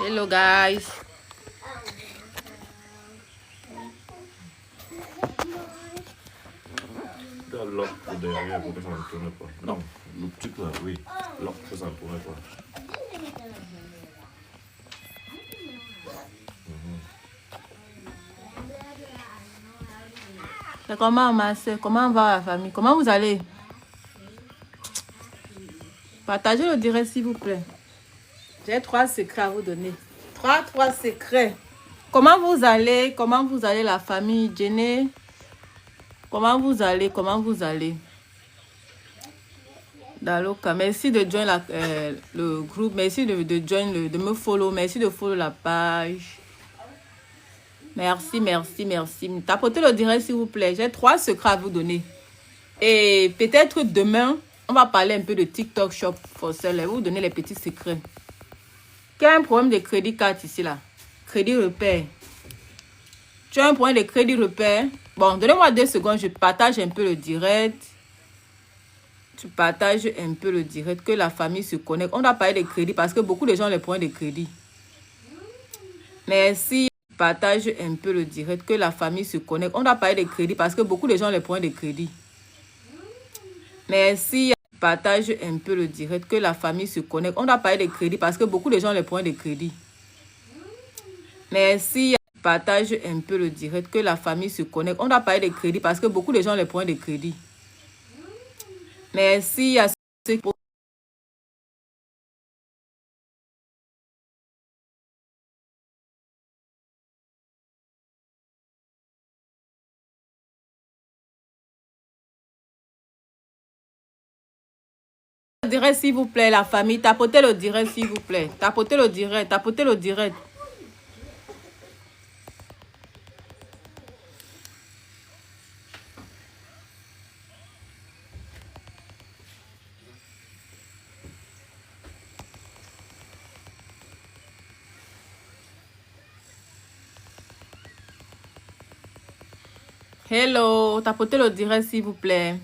Hello guys. Lock pour derrière pour que ça ne tourne pas. Non, le truc là, oui. Lock pour que ça ne tourne pas. C'est comment ma soeur? Comment va la famille? Comment vous allez? Partagez le direct s'il vous plaît. J'ai 3 secrets à vous donner. 3 secrets. Comment vous allez? Comment vous allez la famille? Jenny? Comment vous allez? Comment vous allez? Daloka, merci de join le groupe. Merci de join de me follow. Merci de follow la page. Merci. Tapotez le direct s'il vous plaît. J'ai 3 secrets à vous donner. Et peut-être demain, on va parler un peu de TikTok Shop for Seller. Vous donner les petits secrets. Quel est un problème de crédit card ici là? Crédit repère. Tu as un problème de crédit repère? Bon, donnez-moi 2 secondes. Je partage un peu le direct. Tu partages un peu le direct. Que la famille se connecte. On doit parler de crédit parce que beaucoup de gens ont les problèmes de crédit. Merci. Partage un peu le direct. Que la famille se connecte. On doit parler de crédit parce que beaucoup de gens ont les problèmes de crédit. Merci. Partage un peu le direct. Que la famille se connecte. On doit parler de crédit parce que beaucoup de gens ont les problèmes de crédit. Merci. Partage un peu le direct. Que la famille se connecte. On doit parler de crédit parce que beaucoup de gens ont les problèmes de crédit. Merci à ceux qui... Direct s'il vous plaît la famille, tapotez le direct s'il vous plaît, tapotez le direct. Hello, tapotez le direct s'il vous plaît.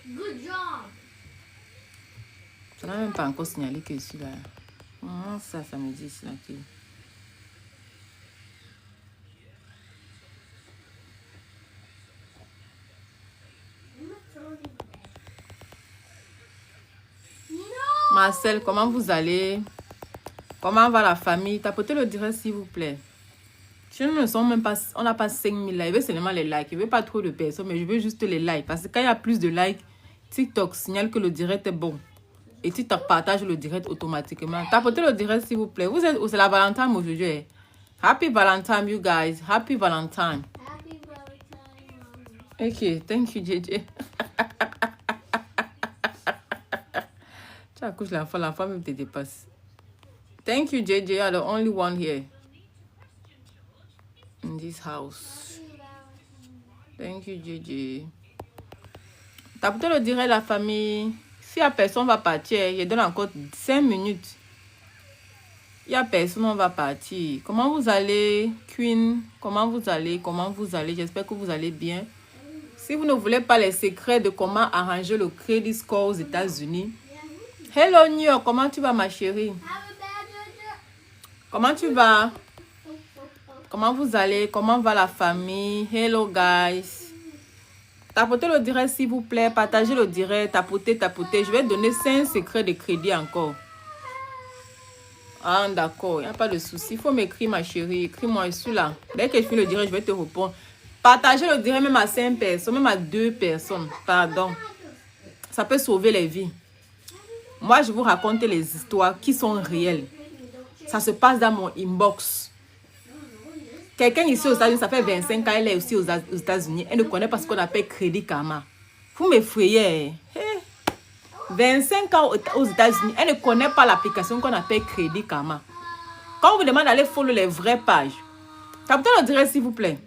Good job. Ça n'a même pas encore signalé que je suis là. Comment ça me dit ici là que... Marcel, comment vous allez? Comment va la famille? Tapotez le direct s'il vous plaît. Si nous ne sommes même pas, on n'a pas 5000 likes, je veux seulement les likes. Je veux pas trop de personnes, mais je veux juste les likes. Parce que quand il y a plus de likes, TikTok signale que le direct est bon. Et TikTok partage le direct automatiquement. Tapotez le direct s'il vous plaît. Vous êtes où? C'est la Valentine aujourd'hui. Happy Valentine, you guys. Happy Valentine. Happy Valentine. Ok, thank you, JJ. Tu accouches l'enfant même te dépasse. Thank you, JJ. You are the only one here in this house. Thank you, JJ. Tapotez le direct, la famille. Si la personne va partir, je donne encore 5 minutes. Il y a personne, on va partir. Comment vous allez, Queen? Comment vous allez? J'espère que vous allez bien. Si vous ne voulez pas les secrets de comment arranger le credit score aux États-Unis. Hello, New York. Comment tu vas, ma chérie? Comment tu vas? Comment vous allez? Comment va la famille? Hello, guys. Tapotez le direct, s'il vous plaît. Partagez le direct. Tapotez. Je vais donner 5 secrets de crédit encore. Ah, d'accord. Il n'y a pas de souci. Il faut m'écrire, ma chérie. Écris-moi, je suis là. Dès que je fais le direct, je vais te répondre. Partagez le direct même à 5 personnes, même à 2 personnes. Pardon. Ça peut sauver les vies. Moi, je vous raconte les histoires qui sont réelles. Ça se passe dans mon inbox. Quelqu'un ici aux États-Unis, ça fait 25 ans, elle est aussi aux États-Unis. Elle ne connaît pas ce qu'on appelle Crédit Karma. Vous m'effrayez. 25 ans aux États-Unis, elle ne connaît pas l'application qu'on appelle Crédit Karma. Quand on vous demande d'aller follow les vraies pages, tapez le direct s'il vous plaît.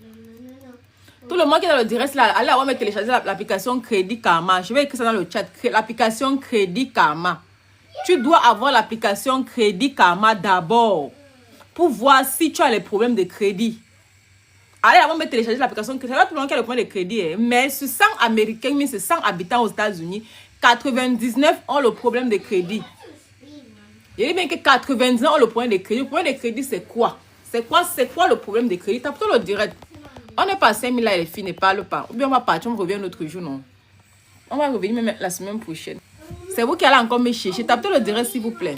Tout le monde qui est dans le direct, là, allez avoir télécharger l'application Crédit Karma. Je vais écrire ça dans le chat. L'application Crédit Karma. Tu dois avoir l'application Crédit Karma d'abord pour voir si tu as les problèmes de crédit. Allez avant de télécharger l'application Crédit. C'est pas tout le monde qui a le problème de crédit. Mais sur 100 Américains, mais sur 100 habitants aux États-Unis, 99 ont le problème de crédit. Je dis bien que 90 ans ont le problème de crédit. Le problème de crédit, c'est quoi? C'est quoi le problème de crédit? T'as plutôt le direct. On n'est pas à 5 000 là, les filles ne parlent pas. Ou bien on va partir, on revient un autre jour, non? On va revenir même la semaine prochaine. C'est vous qui allez encore me chercher. T'as plutôt le direct, s'il vous plaît.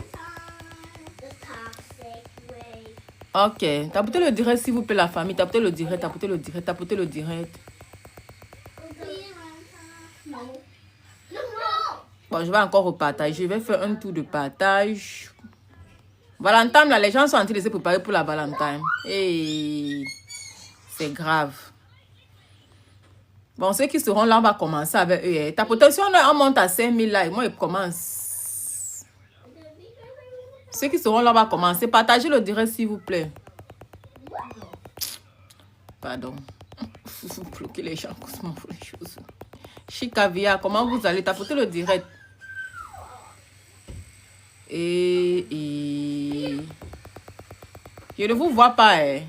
Ok. T'as plutôt le direct, s'il vous plaît, la famille. T'as plutôt le direct, t'as plutôt le direct, t'as plutôt le direct. Bon, je vais encore repartager. Je vais faire un tour de partage. Valentin, là, les gens sont en train de se préparer pour la Valentin. Et c'est grave. Bon, ceux qui seront là, on va commencer avec eux. Ta potentiel, on monte à 5 000 là et moi, il commence. Ceux qui seront là, on va commencer. Partagez le direct, s'il vous plaît. Pardon. Vous bloquez les gens pour les choses. Chicavia, comment vous allez? Tapotez le direct. Et je ne vous vois pas. Hein.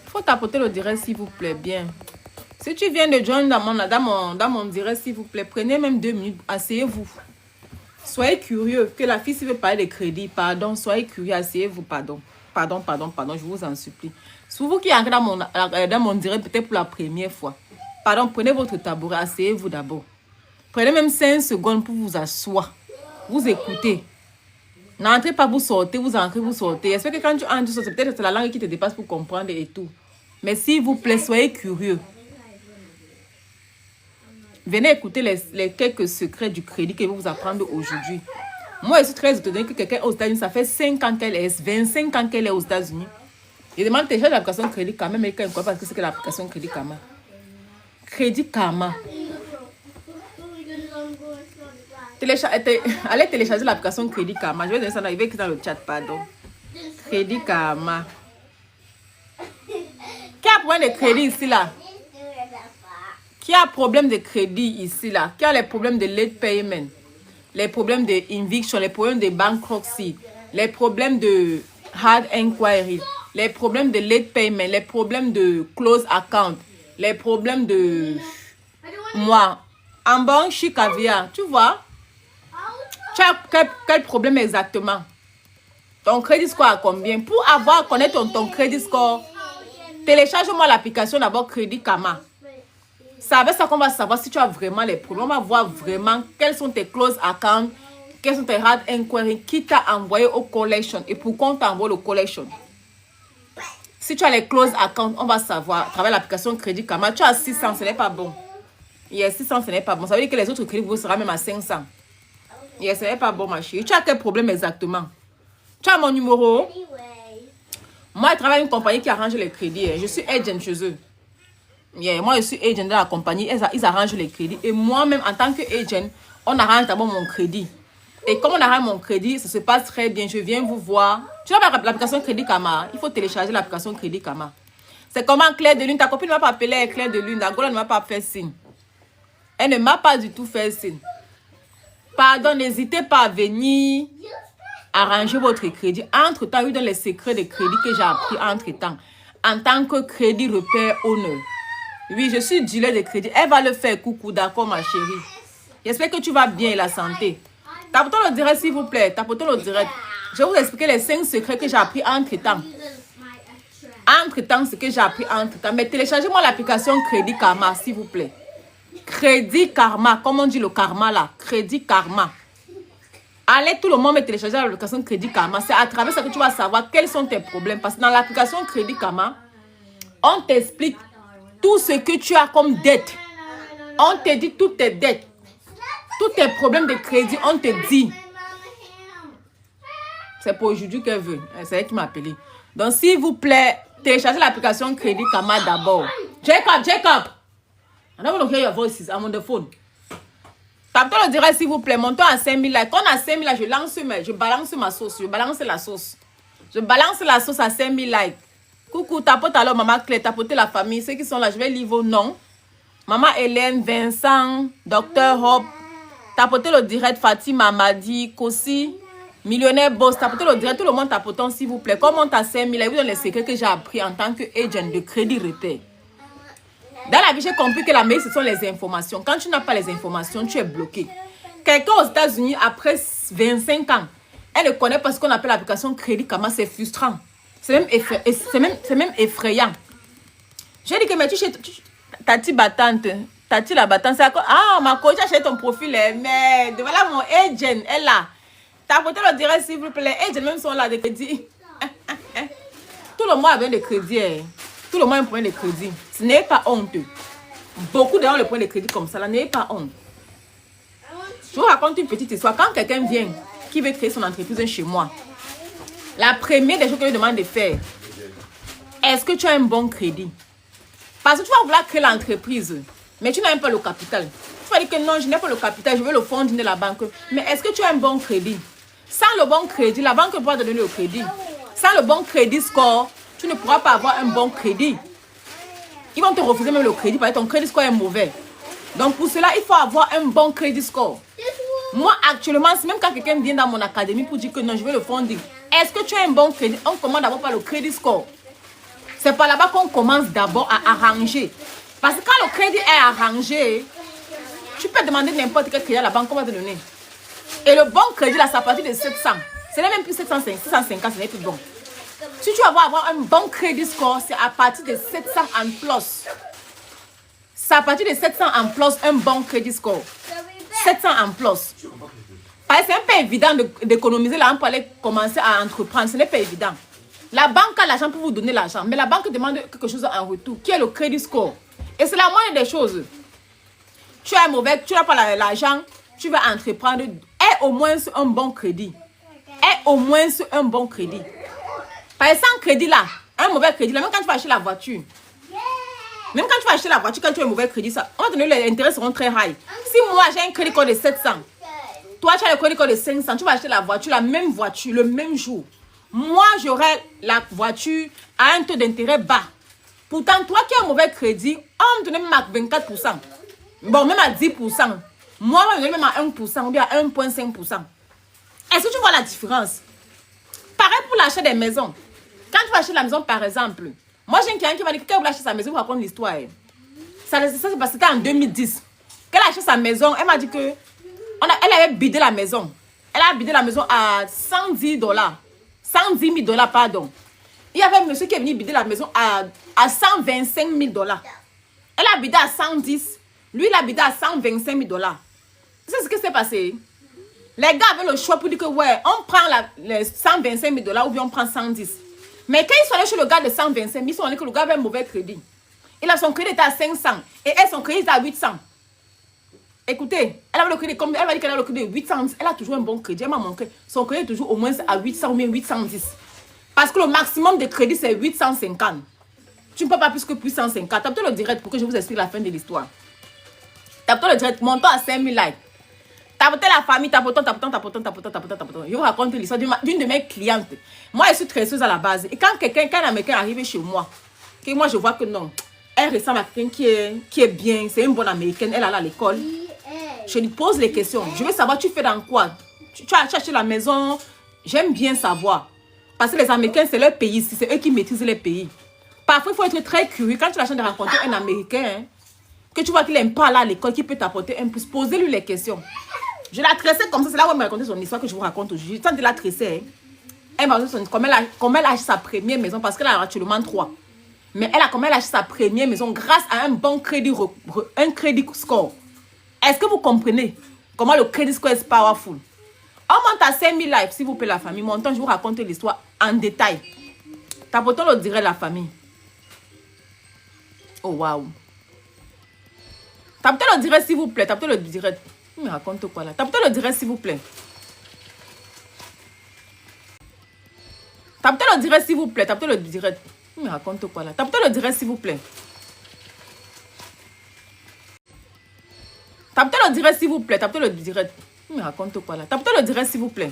Faut tapoter le direct, s'il vous plaît, bien. Si tu viens de joindre dans mon direct, s'il vous plaît, prenez même 2 minutes, asseyez-vous. Soyez curieux, que la fille, s'il veut parler de crédit, pardon, soyez curieux, asseyez-vous, pardon, je vous en supplie. C'est vous qui entrez dans mon direct, peut-être pour la première fois. Pardon, prenez votre tabouret, asseyez-vous d'abord. Prenez même 5 secondes pour vous asseoir, vous écoutez. N'entrez pas, vous sortez, vous entrez, vous sortez. J'espère que quand tu entres, c'est peut-être la langue qui te dépasse pour comprendre et tout. Mais s'il vous plaît, soyez curieux. Venez écouter les quelques secrets du crédit que je vais vous apprendre aujourd'hui. Moi, je suis très étonnée que quelqu'un aux États-Unis, ça fait 5 ans qu'elle est, 25 ans qu'elle est aux États-Unis. Il demande télécharger l'application Crédit Karma, mais quelqu'un ne croit pas que c'est que l'application Crédit Karma. Crédit Karma. Allez télécharger l'application Crédit Karma. Je vais donner ça dans le chat, pardon. Crédit Karma. Qui a problème de crédit ici, là? Qui a problème de crédit ici, là? Qui a les problèmes de late payment? Les problèmes de eviction, les problèmes de bankruptcy, les problèmes de hard inquiry, les problèmes de late payment, les problèmes de close account, les problèmes de... Moi, en banque, Chicavia, tu vois? Tu as quel problème exactement? Ton crédit score à combien? Pour connaître ton crédit score, télécharge-moi l'application d'abord Crédit Karma. C'est avec ça qu'on va savoir si tu as vraiment les problèmes. On va voir vraiment quels sont tes close accounts, quels sont tes hard inquiries, qui t'a envoyé au collection et pourquoi on t'envoie le collection. Si tu as les close accounts, on va savoir à travers l'application Crédit Karma. Tu as 600, ce n'est pas bon. Yes, 600, ce n'est pas bon. Ça veut dire que les autres crédits vous seront même à 500. Yes, ce n'est pas bon, ma chérie. Tu as quel problème exactement? Tu as mon numéro? Moi, je travaille dans une compagnie qui arrange les crédits. Je suis agent chez eux. Yeah, moi, je suis agent dans la compagnie. Ils arrangent les crédits. Et moi-même, en tant que agent, on arrange d'abord mon crédit. Et comme on arrange mon crédit, ça se passe très bien. Je viens vous voir. Tu as l'application Crédit Karma. Il faut télécharger l'application Crédit Karma. C'est comment Claire de Lune. Ta copine ne m'a pas appelé Claire de Lune. Dagola ne m'a pas fait signe. Elle ne m'a pas du tout fait signe. Pardon, n'hésitez pas à venir arranger votre crédit. Entre-temps, il y a dans les secrets de crédit que j'ai appris entre-temps. En tant que crédit repère honneur. Oui, je suis dealer de crédit. Elle va le faire, coucou, d'accord, ma chérie. J'espère que tu vas bien et la santé. Tapotons le direct, s'il vous plaît. Tapotons le direct. Je vais vous expliquer les 5 secrets que j'ai appris entre-temps. Entre-temps, ce que j'ai appris entre-temps. Mais téléchargez-moi l'application Crédit Karma, s'il vous plaît. Crédit Karma, comme on dit le karma là. Crédit Karma. Allez, tout le monde me télécharger l'application Crédit Karma. C'est à travers ça que tu vas savoir quels sont tes problèmes. Parce que dans l'application Crédit Karma, on t'explique tout ce que tu as comme dette. On te dit toutes tes dettes. Tous tes problèmes de crédit, on te dit. C'est pour aujourd'hui qu'elle veut. C'est elle qui m'a appelé. Donc, s'il vous plaît, téléchargez l'application Crédit Karma d'abord. Jacob. I don't want to hear your voices. I'm on the phone. Tapez le direct, s'il vous plaît. Montons à 5000 likes. Quand on a 5000 likes, je balance ma sauce. Je balance la sauce. Je balance la sauce à 5000 likes. Coucou, tapote alors maman Claire, tapotez la famille. Ceux qui sont là, je vais lire vos noms. Maman Hélène, Vincent, Dr. Hope. Tapotez le direct, Fatima, Madi, Kossi, Millionnaire Boss. Tapotez le direct, tout le monde tapotant, s'il vous plaît. Comme on monte à 5000 likes, vous donne les secrets que j'ai appris en tant que agent de crédit repère. Dans la vie, j'ai compris que la meilleure, ce sont les informations. Quand tu n'as pas les informations, tu es bloqué. Quelqu'un aux États-Unis, après 25 ans, elle ne connaît pas ce qu'on appelle l'application crédit, comment c'est frustrant. C'est même effrayant. J'ai dit que mais Tati battante, Tati la battante, c'est quoi? Ah, ma coach a acheté ton profil, merde. Voilà mon agent, elle est là. Ta photo le dirait s'il vous plaît. Les agents même sont là de crédit. Tout le monde a besoin de crédit. Tout le monde a un point de crédit. Ce n'est pas honteux. Beaucoup d'ailleurs le point de crédit comme ça, là, n'est pas honte. Je vous raconte une petite histoire. Quand quelqu'un vient qui veut créer son entreprise chez moi, la première des choses que je demande de faire, est-ce que tu as un bon crédit? Parce que tu vas vouloir créer l'entreprise, mais tu n'as même pas le capital. Tu vas dire que non, je n'ai pas le capital, je veux le fonds de la banque. Mais est-ce que tu as un bon crédit? Sans le bon crédit, la banque pourra te donner le crédit. Sans le bon crédit score, tu ne pourras pas avoir un bon crédit. Ils vont te refuser même le crédit parce que ton crédit score est mauvais. Donc pour cela, il faut avoir un bon crédit score. Moi, actuellement, même quand quelqu'un vient dans mon académie pour dire que non, je veux le funding, est-ce que tu as un bon crédit? On commence d'abord par le crédit score. C'est par là-bas qu'on commence d'abord à arranger. Parce que quand le crédit est arrangé, tu peux demander n'importe quel crédit à la banque, on va te donner. Et le bon crédit, là, c'est à partir de 700. Ce n'est même plus 750, 650, ce n'est plus bon. Si tu vas avoir un bon crédit score, c'est à partir de 700 en plus. C'est à partir de 700 en plus un bon crédit score. 700 en plus. Parce que c'est un peu évident d'économiser l'argent pour aller commencer à entreprendre. Ce n'est pas évident. La banque a l'argent pour vous donner l'argent. Mais la banque demande quelque chose en retour, qui est le crédit score. Et c'est la moindre des choses. Tu as mauvais, tu n'as pas l'argent, tu vas entreprendre. Aie au moins un bon crédit. Aie au moins un bon crédit. Par exemple, sans crédit là, un mauvais crédit là, même quand tu vas acheter la voiture. Même quand tu vas acheter la voiture, quand tu as un mauvais crédit, ça, on va te donner les intérêts seront très high. Si moi j'ai un crédit code de 700, toi tu as le crédit code de 500, tu vas acheter la voiture, la même voiture, le même jour. Moi j'aurai la voiture à un taux d'intérêt bas. Pourtant, toi qui as un mauvais crédit, on me donne même à 24%. Bon, même à 10%. Moi, on me donne même à 1% ou bien à 1,5%. Est-ce que tu vois la différence? Pareil pour l'achat des maisons. Quand tu vas acheter la maison, par exemple, moi j'ai un client qui m'a dit que quand vous achetez sa maison, vous raconte l'histoire. Ça c'est parce que c'était en 2010. Quand elle a acheté sa maison, elle m'a dit que elle avait bidé la maison. Elle a bidé la maison à 110 dollars. 110 000 dollars, pardon. Il y avait un monsieur qui est venu bider la maison à 125 000 dollars. Elle a bidé à 110. Lui, il a bidé à 125 000 dollars. C'est ce qui s'est passé. Les gars avaient le choix pour dire que ouais, on prend les 125 000 dollars ou bien on prend 110. Mais quand ils sont allés chez le gars de 125 000, ils sont allés que le gars avait un mauvais crédit. Il a son crédit était à 500 et elle, son crédit était à 800. Écoutez, elle avait le crédit, comme elle m'a dit qu'elle a le crédit de 800, elle a toujours un bon crédit. Elle m'a montré, son crédit est toujours au moins à 800 ou bien 810. Parce que le maximum de crédit, c'est 850. Tu ne peux pas plus que 850. Tape-toi le direct pour que je vous explique la fin de l'histoire. Tape-toi le direct, montons à 5000 likes. Tape-toi la famille, tape-toi. Je vous raconte l'histoire d'une de mes clientes. Moi, je suis tresseuse à la base. Et quand un Américain arrive chez moi, que moi, je vois que non, elle ressemble à quelqu'un qui est bien, c'est une bonne Américaine, elle est à l'école. Je lui pose les questions. Je veux savoir, tu fais dans quoi? Tu as acheté la maison? J'aime bien savoir. Parce que les Américains, c'est leur pays. C'est eux qui maîtrisent les pays. Parfois, il faut être très curieux. Quand tu as la chance de rencontrer un Américain, que tu vois qu'il n'aime pas là à l'école, qui peut t'apporter un plus, posez-lui les questions. Je la tressais comme ça. C'est là où elle m'a raconté son histoire que je vous raconte aujourd'hui. Tant de la tresser, elle m'a raconté comment elle a acheté sa première maison parce qu'elle a actuellement 3. Mais comment elle a acheté sa première maison grâce à un bon crédit, un crédit score. Est-ce que vous comprenez comment le crédit score est powerful? On monte à 5000 likes, s'il vous plaît, la famille. Montant, je vous raconte l'histoire en détail. Tapotons le direct, la famille. Oh, waouh. Tapotons le direct, s'il vous plaît. Tapotons le direct. Il me raconte quoi là? Tapotons le direct, s'il vous plaît. Tapotons le direct, s'il vous plaît. Tapotons le direct. Il me raconte quoi là? Tapotons le direct, s'il vous plaît. Tapotons le direct, s'il vous plaît. Tapotons le direct. Il me raconte quoi là? Tapotons le direct, s'il vous plaît.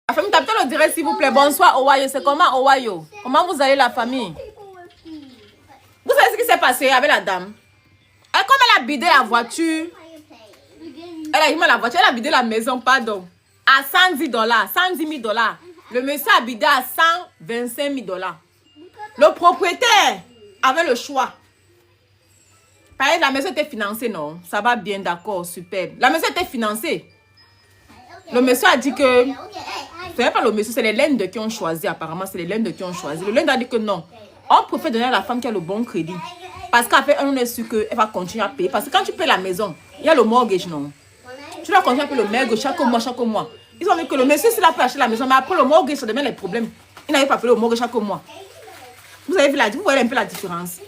La famille, tapez le direct s'il vous plaît. Bonsoir Ohio. C'est comment Ohio? Comment vous allez la famille? Vous savez ce qui s'est passé avec la dame? Comme elle a bidé la voiture, Elle a eu la voiture, elle a vidé la maison, pardon. À $110, $110 000. Le monsieur a vidé à $125 000. Le propriétaire avait le choix. Par exemple, la maison était financée, non? Ça va bien, d'accord, super. La maison était financée. Le monsieur a dit que... Ce n'est pas le monsieur, c'est les lenders qui ont choisi, apparemment. C'est les lenders qui ont choisi. Le lender a dit que non. On préfère donner à la femme qui a le bon crédit. Parce qu'après, on est sûr qu'elle va continuer à payer. Parce que quand tu payes la maison, il y a le mortgage, non? Tu dois continuer à payer le mortgage chaque mois. Ils ont dit que le monsieur, s'il a pu acheter la maison, mais après le mortgage, ça devient les problèmes. Il n'avait pas payé le mortgage chaque mois. Vous avez vu vous voyez un peu la différence.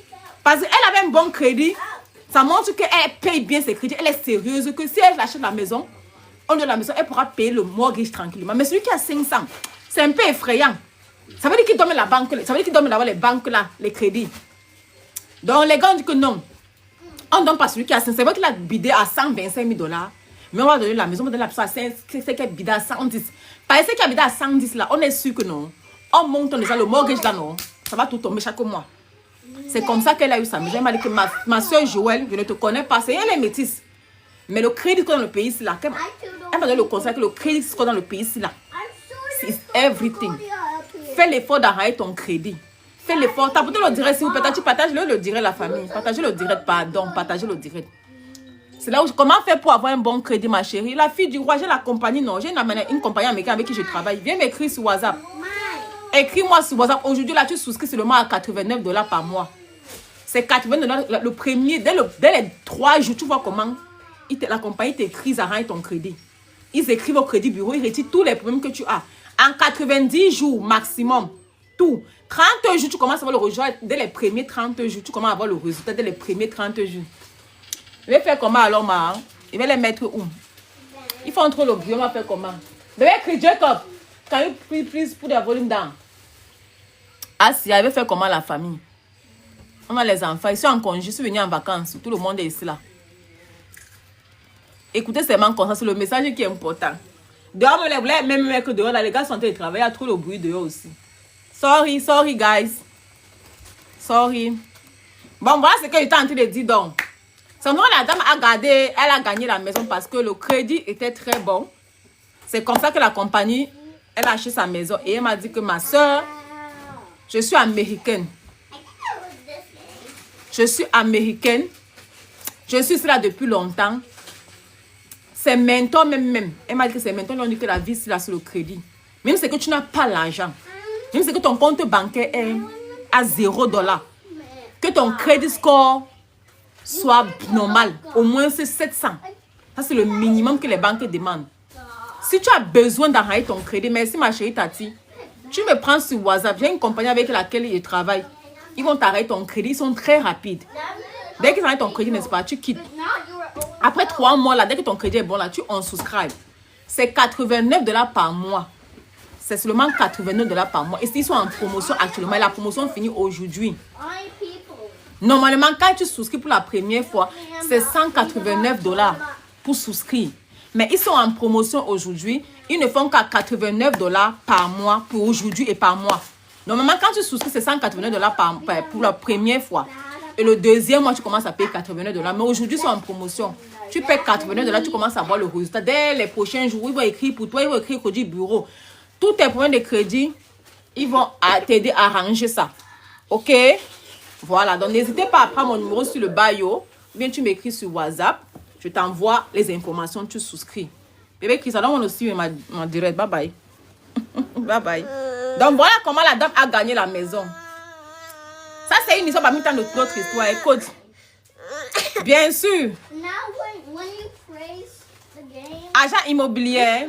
Parce qu'elle avait un bon crédit. Ça montre qu'elle paye bien ses crédits. Elle est sérieuse. Que si elle achète la maison, on donne la maison, elle pourra payer le mortgage tranquillement. Mais celui qui a 500, c'est un peu effrayant. Ça veut dire qu'il donne la banque, ça veut dire qu'il donne les banques là, les crédits. Donc les gars ont dit que non. On ne donne pas celui qui a 500. C'est vrai qu'il a bidé à $125 000. Mais on va donner la maison, on va donner la personne à 5, c'est qu'elle bidé à 110. Parce que qui a bidé à 110 là, on est sûr que non. On monte déjà le mortgage là, non. Ça va tout tomber chaque mois. C'est comme ça qu'elle a eu sa maison. Elle m'a dit que ma soeur Joël, je ne te connais pas, c'est elle est métisse. Mais le crédit qu'on a dans le pays, c'est là. Elle m'a donné le conseil que le crédit qu'on a dans le pays, c'est là. C'est everything. Fais l'effort d'arrêter ton crédit. Fais l'effort. T'as peut-être le direct, si vous partagez, tu partages le direct la famille. Partagez le direct, pardon. Partagez le direct. C'est là où comment faire pour avoir un bon crédit, ma chérie. La fille du roi, j'ai la compagnie, non. J'ai une compagnie américaine avec qui je travaille. Viens m'écrire sur WhatsApp. Écris-moi sur WhatsApp. Aujourd'hui, là, tu souscris seulement à $89 par mois. C'est $89 le premier. Dès les 3 jours, tu vois comment la compagnie t'écrit, ils arrêtent ton crédit. Ils écrivent au crédit bureau, ils retirent tous les problèmes que tu as. En 90 jours maximum. Tout. 30 jours, tu commences à avoir le résultat. Dès les premiers 30 jours, tu commences à avoir le résultat dès les premiers 30 jours. Je vais faire comment alors, ma? Je vais les mettre où? Ils font trop le bruit, on va faire comment? Je vais écrire Jacob. Can you please put the volume down? Ah si, elle va faire comment la famille? On a les enfants, ils sont en congé, ils sont venus en vacances. Tout le monde est ici là. Écoutez seulement comme ça, c'est le message qui est important. Dehors, même que dehors, là, les gars sont en train de travailler, il y a trop de bruit dehors aussi. Sorry guys. Sorry. Bon, voilà ce que j'étais en train de dire donc. C'est vrai, la dame a gardé, elle a gagné la maison parce que le crédit était très bon. C'est comme ça que la compagnie, elle a acheté sa maison. Et elle m'a dit que ma soeur, je suis américaine. Je suis américaine. Je suis là depuis longtemps. C'est maintenant même. Elle m'a dit que c'est maintenant qu'on dit que la vie, c'est là sur le crédit. Même si que tu n'as pas l'argent. Même si que ton compte bancaire est à $0. Que ton crédit score soit normal. Au moins c'est 700. Ça c'est le minimum que les banques demandent. Si tu as besoin d'arrêter ton crédit, merci ma chérie Tati. Tu me prends sur WhatsApp. J'ai une compagnie avec laquelle je travaille. Ils vont t'arrêter ton crédit. Ils sont très rapides. Dès qu'ils arrêtent ton crédit, n'est-ce pas, tu quittes. Après 3 mois, là, dès que ton crédit est bon, là, tu unsubscribes. C'est $89 par mois. C'est seulement $89 par mois. Et ils sont en promotion actuellement. Et la promotion finit aujourd'hui. Normalement, quand tu souscris pour la première fois, c'est $189 pour souscrire. Mais ils sont en promotion aujourd'hui. Ils ne font qu'à $89 par mois pour aujourd'hui et par mois. Normalement, quand tu souscris, c'est $189 pour la première fois. Et le deuxième mois, tu commences à payer $89. Mais aujourd'hui, ils sont en promotion. Tu payes $89, tu commences à voir le résultat. Dès les prochains jours, ils vont écrire pour toi, ils vont écrire crédit bureau. Tous tes problèmes de crédit, ils vont t'aider à arranger ça. Ok? Voilà. Donc, n'hésitez pas à prendre mon numéro sur le bio. Ou bien tu m'écris sur WhatsApp. Je t'envoie les informations, tu souscris. Bébé Chris, alors on aussi ma direct. Bye bye. Bye bye. Donc, voilà comment la dame a gagné la maison. Ça, c'est une histoire parmi tant d'autres histoires. Écoute. Bien sûr. Agent immobilier.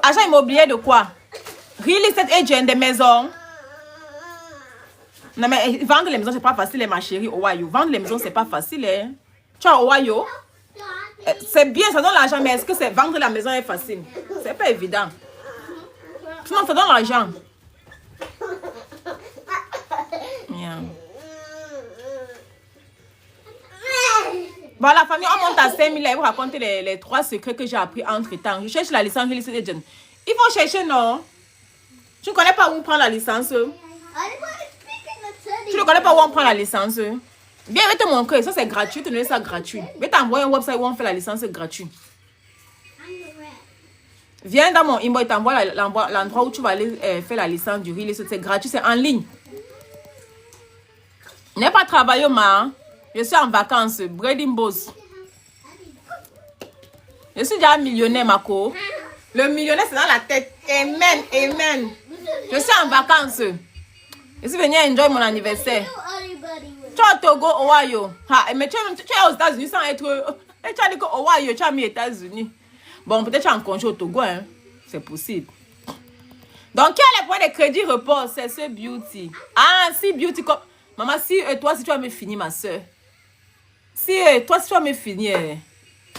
Agent immobilier de quoi? Real estate agent des maisons. Non, mais vendre les maisons, c'est pas facile, ma chérie. Ohio. Vendre les maisons, c'est pas facile. Hein? Tu as Ohio? C'est bien, ça donne l'argent, mais est-ce que vendre la maison est facile? C'est pas évident. Sinon, ça donne l'argent. Yeah. Bon, la famille, on monte à 5 000. Je vous raconter les 3 secrets que j'ai appris entre temps. Je cherche la licence Real Estate Agent. Il faut chercher, non? Tu ne connais pas où on prend la licence? Tu ne connais pas où on prend la licence? Viens, je vais te montrer. Ça, c'est gratuit. Je vais te donner ça gratuit. Je vais t'envoyer un website où on fait la licence gratuit. Viens dans mon inbox, t'envoie l'endroit où tu vas aller faire la licence du Real Estate. C'est gratuit, c'est en ligne. Je n'ai pas travaillé, ma. Je suis en vacances. Breeding Boss. Je suis déjà millionnaire, Mako. Le millionnaire, c'est dans la tête. Amen, amen. Je suis en vacances. Je suis venu enjoy mon anniversaire. Tu es au Togo, Ohio. Mais tu es aux États-Unis sans être... Tu as dit que Ohio, tu as mis États-Unis. Bon, peut-être tu es en congé au Togo, hein. C'est possible. Donc, qui a les points de crédit report? C'est ce Beauty. Ah, si Beauty... Maman, si toi, si tu vas me finir, ma soeur. Si toi, si tu vas me finir...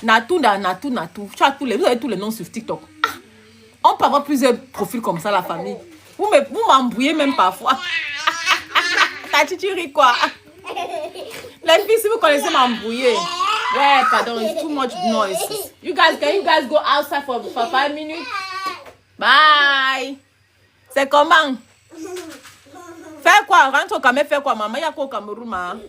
Natou. Tu as vous avez tous les noms sur TikTok. Ah, on peut avoir plusieurs profils comme ça, la famille. Vous m'embrouillez même parfois. Tu ris quoi? Les filles, si vous connaissez m'embrouiller. Ouais, pardon, it's too much noise. Can you guys go outside for 5 minutes? Bye. C'est comment? Fais quoi? Rentre au Cameroun, fais quoi, maman? Il y a quoi au Cameroun, maman?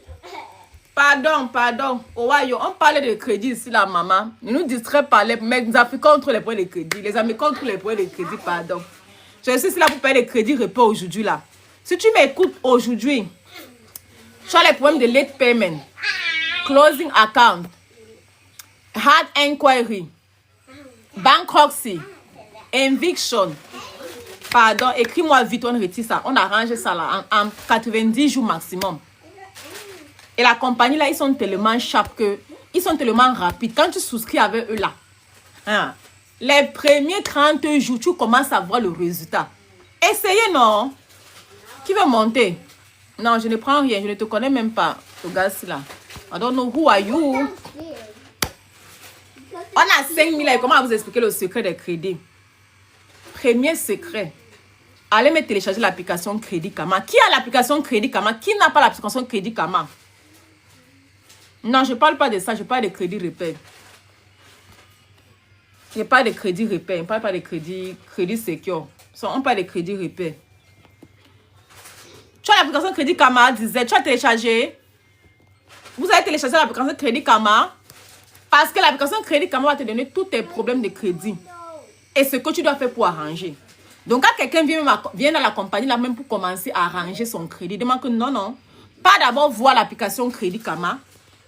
Pardon. Ohio, on parlait de crédit ici, la maman. Nous distrait par les Africains contre les points de crédit. Les Américains contre les points de crédit, pardon. Je suis ici là pour payer les crédits repos aujourd'hui, là. Si tu m'écoutes aujourd'hui, tu as les problèmes de late payment, closing account, hard inquiry, bankruptcy, eviction. Pardon, écris-moi vite, on retire ça. On arrange ça là en 90 jours maximum. Et la compagnie là, ils sont tellement sharp que ils sont tellement rapides. Quand tu souscris avec eux là, hein, les premiers 30 jours, tu commences à voir le résultat. Essayez, non? Qui veut monter? Non, je ne prends rien. Je ne te connais même pas. Ce gars-ci là. I don't know who are you. On a 5 000 là. Comment vous expliquer le secret des crédits? Premier secret. Allez me télécharger l'application Crédit Karma. Qui a l'application Crédit Karma? Qui n'a pas l'application Crédit Karma? Non, je ne parle pas de ça. Je parle de crédit repère. Je parle de crédit repère. Je ne parle pas de crédit secure. On parle de crédit repère. Tu as l'application Crédit Karma, disait, tu as téléchargé. Vous avez téléchargé l'application Crédit Karma parce que l'application Crédit Karma va te donner tous tes problèmes de crédit et ce que tu dois faire pour arranger. Donc, quand quelqu'un vient dans la compagnie là même pour commencer à arranger son crédit, demande que non. Pas d'abord voir l'application Crédit Karma.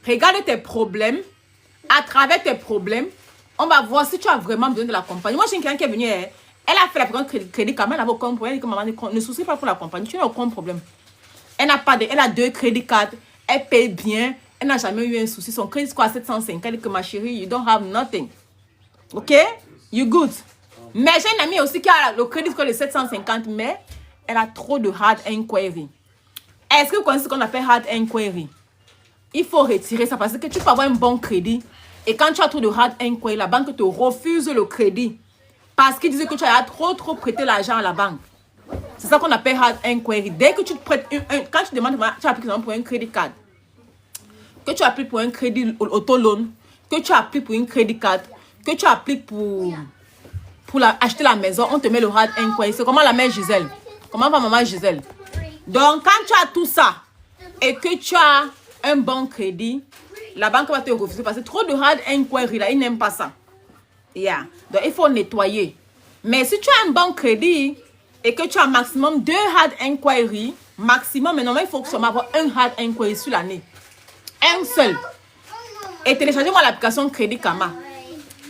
Regarde tes problèmes. À travers tes problèmes, on va voir si tu as vraiment besoin de la compagnie. Moi, j'ai quelqu'un qui est venu. Elle a fait l'application Crédit Karma. Elle n'a aucun problème. Elle dit que maman, ne soucie pas pour la compagnie. Tu n'as aucun problème. Elle a 2 crédits cartes. Elle paye bien. Elle n'a jamais eu un souci. Son crédit score à 750. Elle dit que ma chérie, you don't have nothing. OK? You good. Mais j'ai une amie aussi qui a le crédit score de 750, mais elle a trop de hard inquiry. Est-ce que vous connaissez ce qu'on appelle hard inquiry? Il faut retirer ça parce que tu peux avoir un bon crédit. Et quand tu as trop de hard inquiry, la banque te refuse le crédit. Parce qu'ils disent que tu as trop prêté l'argent à la banque. C'est ça qu'on appelle hard inquiry. Dès que tu te prêtes, quand tu demandes, tu appliques pour un crédit card, que tu appliques pour un crédit auto-loan, que tu appliques pour une crédit card, que tu appliques pour acheter la maison, on te met le hard inquiry. C'est comment la mère Gisèle. Comment va maman Gisèle? Donc, quand tu as tout ça et que tu as un bon crédit, la banque va te refuser parce que trop de hard inquiry, là, ils n'aiment pas ça. Yeah. Donc, il faut nettoyer. Mais si tu as un bon crédit et que tu as maximum 2 hard inquiry, maximum, mais normalement, il faut seulement avoir un hard inquiry sur l'année. Un seul. Et téléchargez-moi l'application Crédit Karma.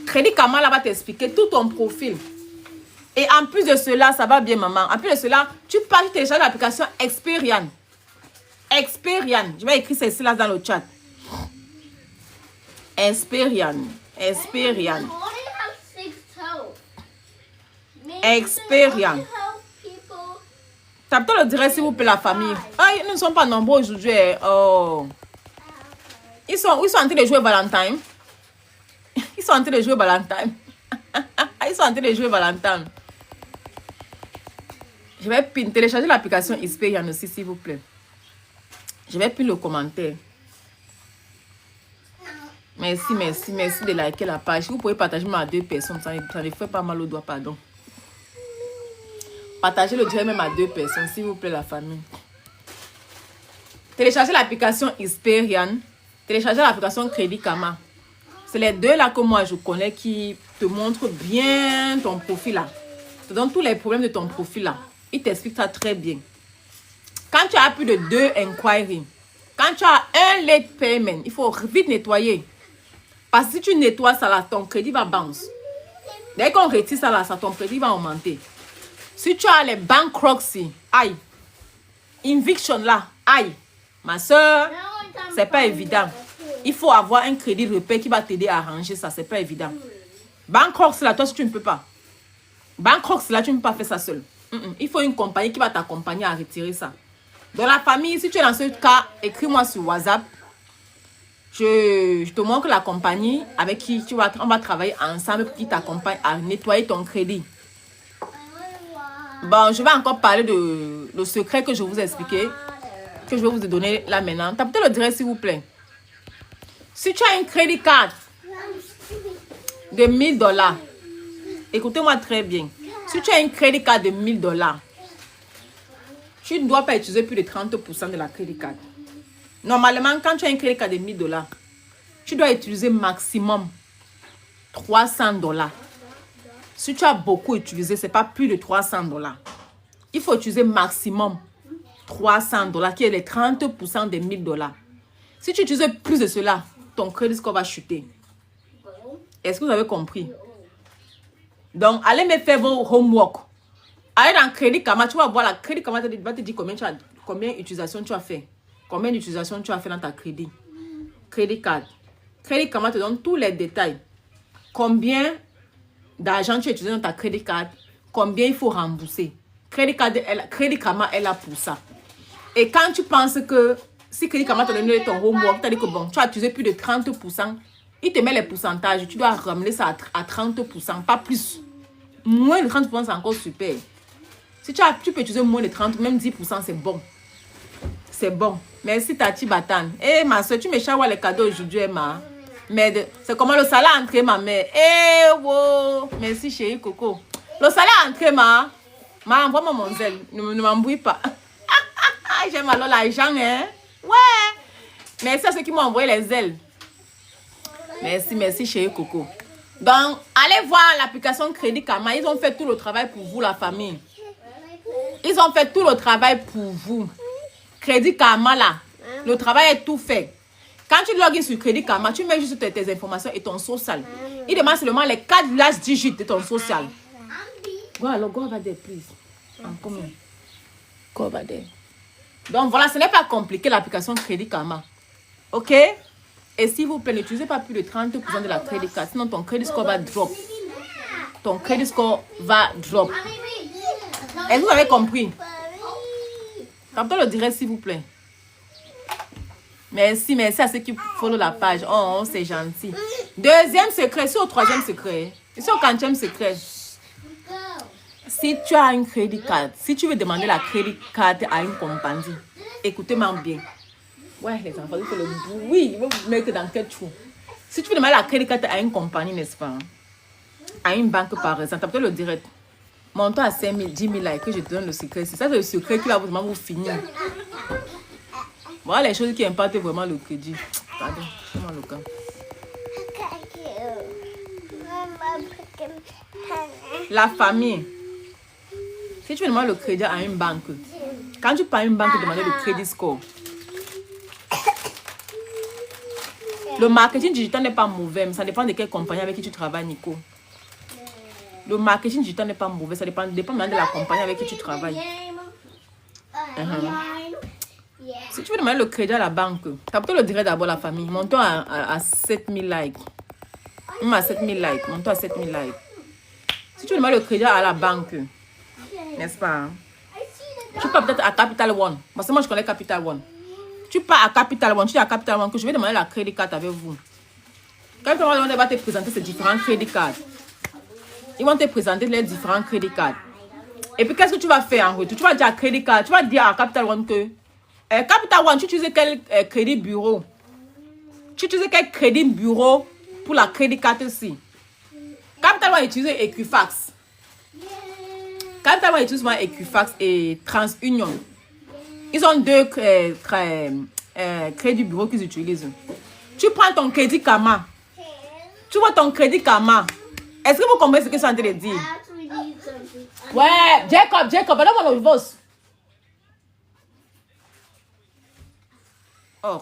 Crédit Karma, là, va t'expliquer tout ton profil. Et en plus de cela, ça va bien, maman. En plus de cela, tu peux télécharger l'application Experian. Experian. Je vais écrire ceci là dans le chat. Experian. Experian. Tapez le direct s'il vous plaît, la famille. Ah, ils ne sont pas nombreux aujourd'hui. Oh. Ils sont en train de jouer Valentine. Ils sont en train de jouer Valentine. Ils sont en train de jouer Valentine. Je vais télécharger l'application Experian aussi, s'il vous plaît. Je vais pin le commentaire. Merci de liker la page. Vous pouvez partager même à 2 personnes. Ça ne fait pas mal au doigt, pardon. Partagez le direct même à 2 personnes, s'il vous plaît, la famille. télécharger l'application Experian, télécharger l'application Crédit Karma. C'est les deux là que moi je connais qui te montrent bien ton profil là. Te donne tous les problèmes de ton profil là. Il t'explique ça très bien. Quand tu as plus de 2 inquiries, quand tu as un late payment, il faut vite nettoyer. Parce que si tu nettoies ça là, ton crédit va bounce. Dès qu'on retire ça là, ton crédit va augmenter. Si tu as les bankruptcy, aïe. Eviction là, aïe. Ma soeur, c'est pas évident. Il faut avoir un crédit repère qui va t'aider à arranger ça, c'est pas évident. Bankruptcy là, toi si tu ne peux pas. Bankruptcy là, tu ne peux pas faire ça seul. Il faut une compagnie qui va t'accompagner à retirer ça. Dans la famille, si tu es dans ce cas, écris-moi sur WhatsApp. Je te montre la compagnie avec qui on va travailler ensemble qui t'accompagne à nettoyer ton crédit. Bon, je vais encore parler de le secret que je vous ai expliqué, que je vais vous donner là maintenant. Tapez le direct s'il vous plaît. Si tu as une crédit card de $1000, écoutez-moi très bien. Si tu as une crédit card de $1000, tu ne dois pas utiliser plus de 30% de la crédit card. Normalement, quand tu as une crédit card de $1000, tu dois utiliser maximum $300. Si tu as beaucoup utilisé, ce n'est pas plus de $300. Il faut utiliser maximum $300, qui est les 30% des $1000. Si tu utilises plus de cela, ton crédit score va chuter. Est-ce que vous avez compris? Donc, allez me faire vos homework. Allez dans Crédit Karma, tu vas voir la Crédit Karma va te dire combien d'utilisations tu as fait. Combien d'utilisations tu as fait dans ta crédit. Crédit card. Crédit Karma te donne tous les détails. Combien d'argent tu as utilisé dans ta crédit card. Combien il faut rembourser. Crédit Karma est là pour ça. Et quand tu penses que si Crédit Karma te donne ton homework, tu as dit que bon, tu as utilisé plus de 30%, il te met les pourcentages. Tu dois ramener ça à 30%, pas plus. Moins de 30%, c'est encore super. Si tu peux utiliser moins de 30%, même 10%, c'est bon. C'est bon. Merci Tati Batan. Eh ma soeur, tu me chawas les cadeaux aujourd'hui, ma. Mais c'est comment le salaire est entré, ma mère. Eh wow. Merci chérie Coco. Le salaire est entré, ma. Ma, envoie-moi mon zèle. Ne m'embrouille pas. J'aime alors l'argent, hein. Ouais. Merci à ceux qui m'ont envoyé les ailes. Merci chérie Coco. Donc, allez voir l'application Crédit Karma. Ils ont fait tout le travail pour vous, la famille. Ils ont fait tout le travail pour vous. Crédit Karma, là, le travail est tout fait. Quand tu logins sur Crédit Karma, tu mets juste tes informations et ton social. Il demande seulement les 4 last digits de ton social. Go over there, please. Go over there. Donc, voilà, ce n'est pas compliqué, l'application Crédit Karma. OK? Et s'il vous plaît, n'utilisez pas plus de 30% de la crédit card, sinon ton crédit score va drop. Ton crédit score va drop. Est-ce que vous avez compris? Captez le direct, s'il vous plaît. Merci à ceux qui follow la page. Oh, c'est gentil. Deuxième secret, c'est au troisième secret. C'est au 40e secret. Si tu as une crédit card, si tu veux demander la crédit card à une compagnie, écoutez-moi bien. Ouais, les enfants, il faut le bruit. Il va vous mettre dans quel trou. Si tu veux demander la crédit card à une compagnie, n'est-ce pas? À une banque, par exemple, tapez le direct. Monte à 5 000, 10 000 likes, que je te donne le secret. C'est ça le secret qui va vraiment vous finir. Voilà les choses qui impactent vraiment le crédit. Pardon, c'est moi le cas. La famille. Si tu veux demander le crédit à une banque, quand tu pars à une banque, demander le crédit score. Le marketing digital n'est pas mauvais, mais ça dépend de quelle compagnie avec qui tu travailles, Nico. Le marketing digital n'est pas mauvais, ça dépend de la compagnie avec qui tu travailles. Si tu veux demander le crédit à la banque, capte le direct d'abord la famille. Montons à 7000 likes. Même à 7000 likes. Montons à 7000 likes. Si tu veux demander le crédit à la banque, n'est-ce pas? Hein? Tu peux peut-être à Capital One. Parce que moi, je connais Capital One. Tu pars à Capital One, tu dis à Capital One que je vais demander la crédit card avec vous. Capital One va te présenter ces différents crédits cards. Ils vont te présenter les différents crédits cards. Et puis, qu'est-ce que tu vas faire en retour? Tu vas dire à crédit card, tu vas dire à Capital One que Capital One, tu utilises quel crédit bureau? Tu utilises quel crédit bureau pour la crédit card aussi? Capital One utilise Equifax. Capital One utilise Equifax et TransUnion. Ils ont deux crédits bureau qu'ils utilisent. Tu prends ton crédit Karma. Tu vois ton crédit Karma. Est-ce que vous comprenez ce que je suis en train de dire? I actually need something. Ouais, Jacob, donne-moi le boss. Oh.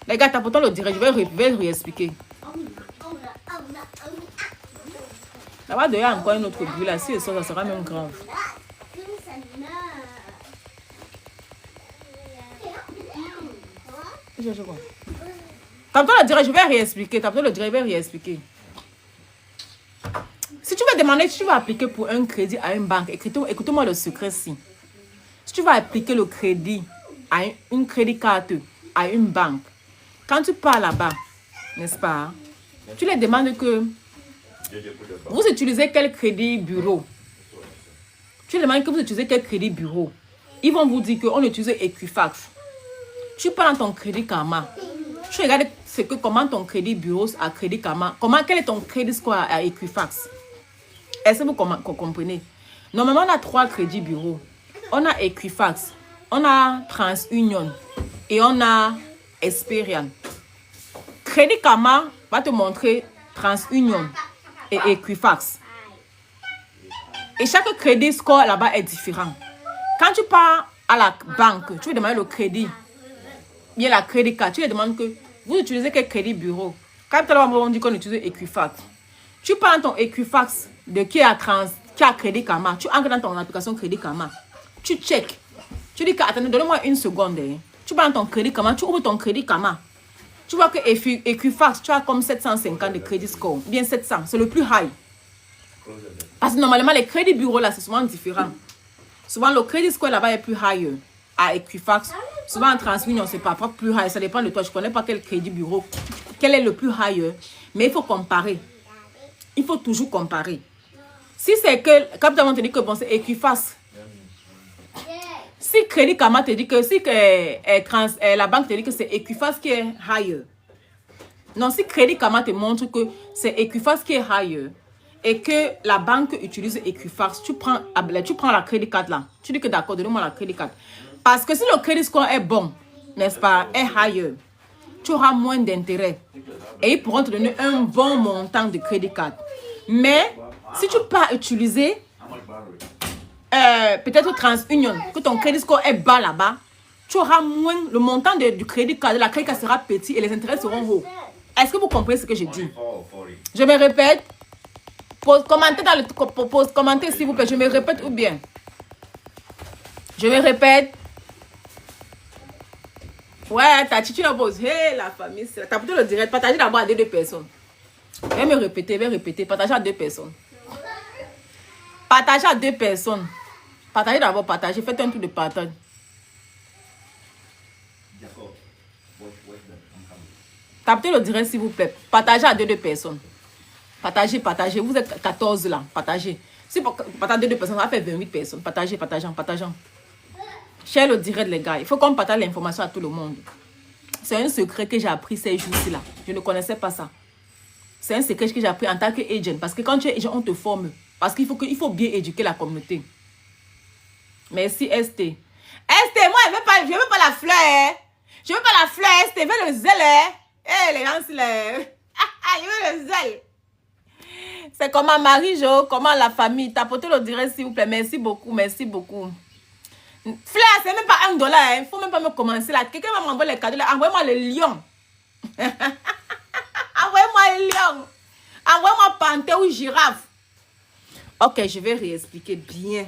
Les gars, t'as pourtant le direct, je vais réexpliquer. Là-bas, il y a encore une autre bruit là. Si ça sera même grave. T'as pourtant le direct, je vais réexpliquer. Si tu veux demander, si tu vas appliquer pour un crédit à une banque, écoutez-moi le secret-ci. Si tu vas appliquer le crédit à une crédit carte à une banque, quand tu pars là-bas, n'est-ce pas, tu les demandes que vous utilisez quel crédit bureau. Tu les demandes que vous utilisez quel crédit bureau. Ils vont vous dire qu'on utilise Equifax. Tu prends ton crédit Karma. Tu regardes comment ton crédit bureau à crédit Karma, quel est ton crédit score à Equifax. Est-ce que vous comprenez? Normalement, on a 3 crédits bureaux. On a Equifax, on a TransUnion et on a Experian. Crédit Karma va te montrer TransUnion et Equifax. Et chaque crédit score là-bas est différent. Quand tu pars à la banque, tu veux demander le crédit. Il y a la crédit card. Tu lui demandes que vous utilisez quel crédit bureau. Quand tu on dit qu'on utilise Equifax. Tu prends ton Equifax de qui a crédit Karma. Tu entres dans ton application crédit Karma. Tu check. Tu dis que attendez, donne-moi une seconde. Tu prends ton crédit Karma. Tu ouvres ton crédit Karma. Tu vois que Equifax, tu as comme 750 de crédit score. Bien 700. C'est le plus high. Parce que normalement, les crédits bureaux là, c'est souvent différent. Souvent, le crédit score là-bas est plus high à Equifax. Souvent, en TransUnion, c'est parfois plus high. Ça dépend de toi. Je ne connais pas quel crédit bureau. Quel est le plus high. Mais il faut comparer. Il faut toujours comparer. Si c'est que, quand tu te dit que bon, c'est Equifax. Si Crédit Karma te dit que, la banque te dit que c'est Equifax qui est higher. Non, si Crédit Karma te montre que c'est Equifax qui est higher et que la banque utilise Equifax, tu prends la crédit card là. Tu dis que d'accord, donne-moi la crédit card. Parce que si le crédit score est bon, n'est-ce pas, est higher, tu auras moins d'intérêt. Et ils pourront te donner un bon montant de crédit card. Mais si tu peux utiliser peut-être TransUnion, que ton crédit score est bas là-bas, tu auras moins, le montant du crédit card, la crédit card sera petit et les intérêts seront hauts. Est-ce que vous comprenez ce que je dis? Je me répète. Commentez s'il vous plaît. Je me répète ou bien? Je me répète. Ouais, tu n'as pas hey, la famille. T'as plutôt le direct. Partagez d'abord à 2 personnes. Je vais me répéter. Partagez à 2 personnes. Partagez à 2 personnes. Partagez d'abord, partagez. Faites un tour de partage. Tapez le direct s'il vous plaît. Partagez à 2 personnes. Partagez. Vous êtes 14 là. Partagez. Si vous partagez 2 personnes, ça va faire 28 personnes. Partageons. Share le direct les gars. Il faut qu'on partage l'information à tout le monde. C'est un secret que j'ai appris ces jours-ci là. Je ne connaissais pas ça. C'est un secret que j'ai appris en tant qu'agent. Parce que quand tu es agent, on te forme. Parce qu'il faut bien éduquer la communauté. Merci ST. ST, moi je veux pas la fleur. Hein. Je veux pas la fleur, ST, je veux le zèle. Eh les gens, je veux le zèle. C'est comment Marie-Jo, comment la famille. Tapotez le direct s'il vous plaît. Merci beaucoup. Fleur, c'est même pas $1. Il ne faut même pas me commencer là. Quelqu'un va m'envoyer les cadeaux là. Envoyez-moi le lion. Envoyez-moi le lion. Envoyez-moi panthère ou girafe. Ok, je vais réexpliquer bien.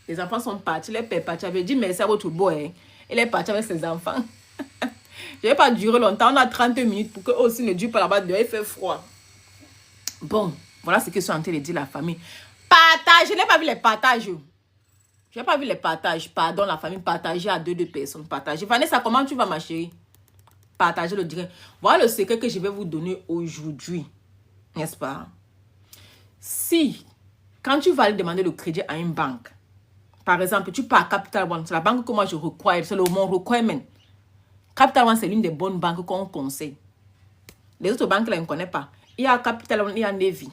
Les enfants sont partis. Les pères partis. J'avais dit merci à votre boy. Il est parti avec ses enfants. Je ne vais pas durer longtemps. On a 30 minutes pour qu'eux aussi ne durent pas là-bas. Il fait froid. Bon, voilà ce que je suis en train de dire la famille. Partage. Je n'ai pas vu les partages. Je n'ai pas vu les partages. Pardon, la famille. Partager à 2 personnes. Partager. Vanessa, comment tu vas, ma chérie? Partager le direct. Voilà le secret que je vais vous donner aujourd'hui. N'est-ce pas? Si, quand tu vas aller demander le crédit à une banque, par exemple, tu pars à Capital One, c'est la banque que moi je requiert, c'est mon requirement. Capital One, c'est l'une des bonnes banques qu'on conseille. Les autres banques, là, je ne connais pas. Il y a Capital One, il y a Navy.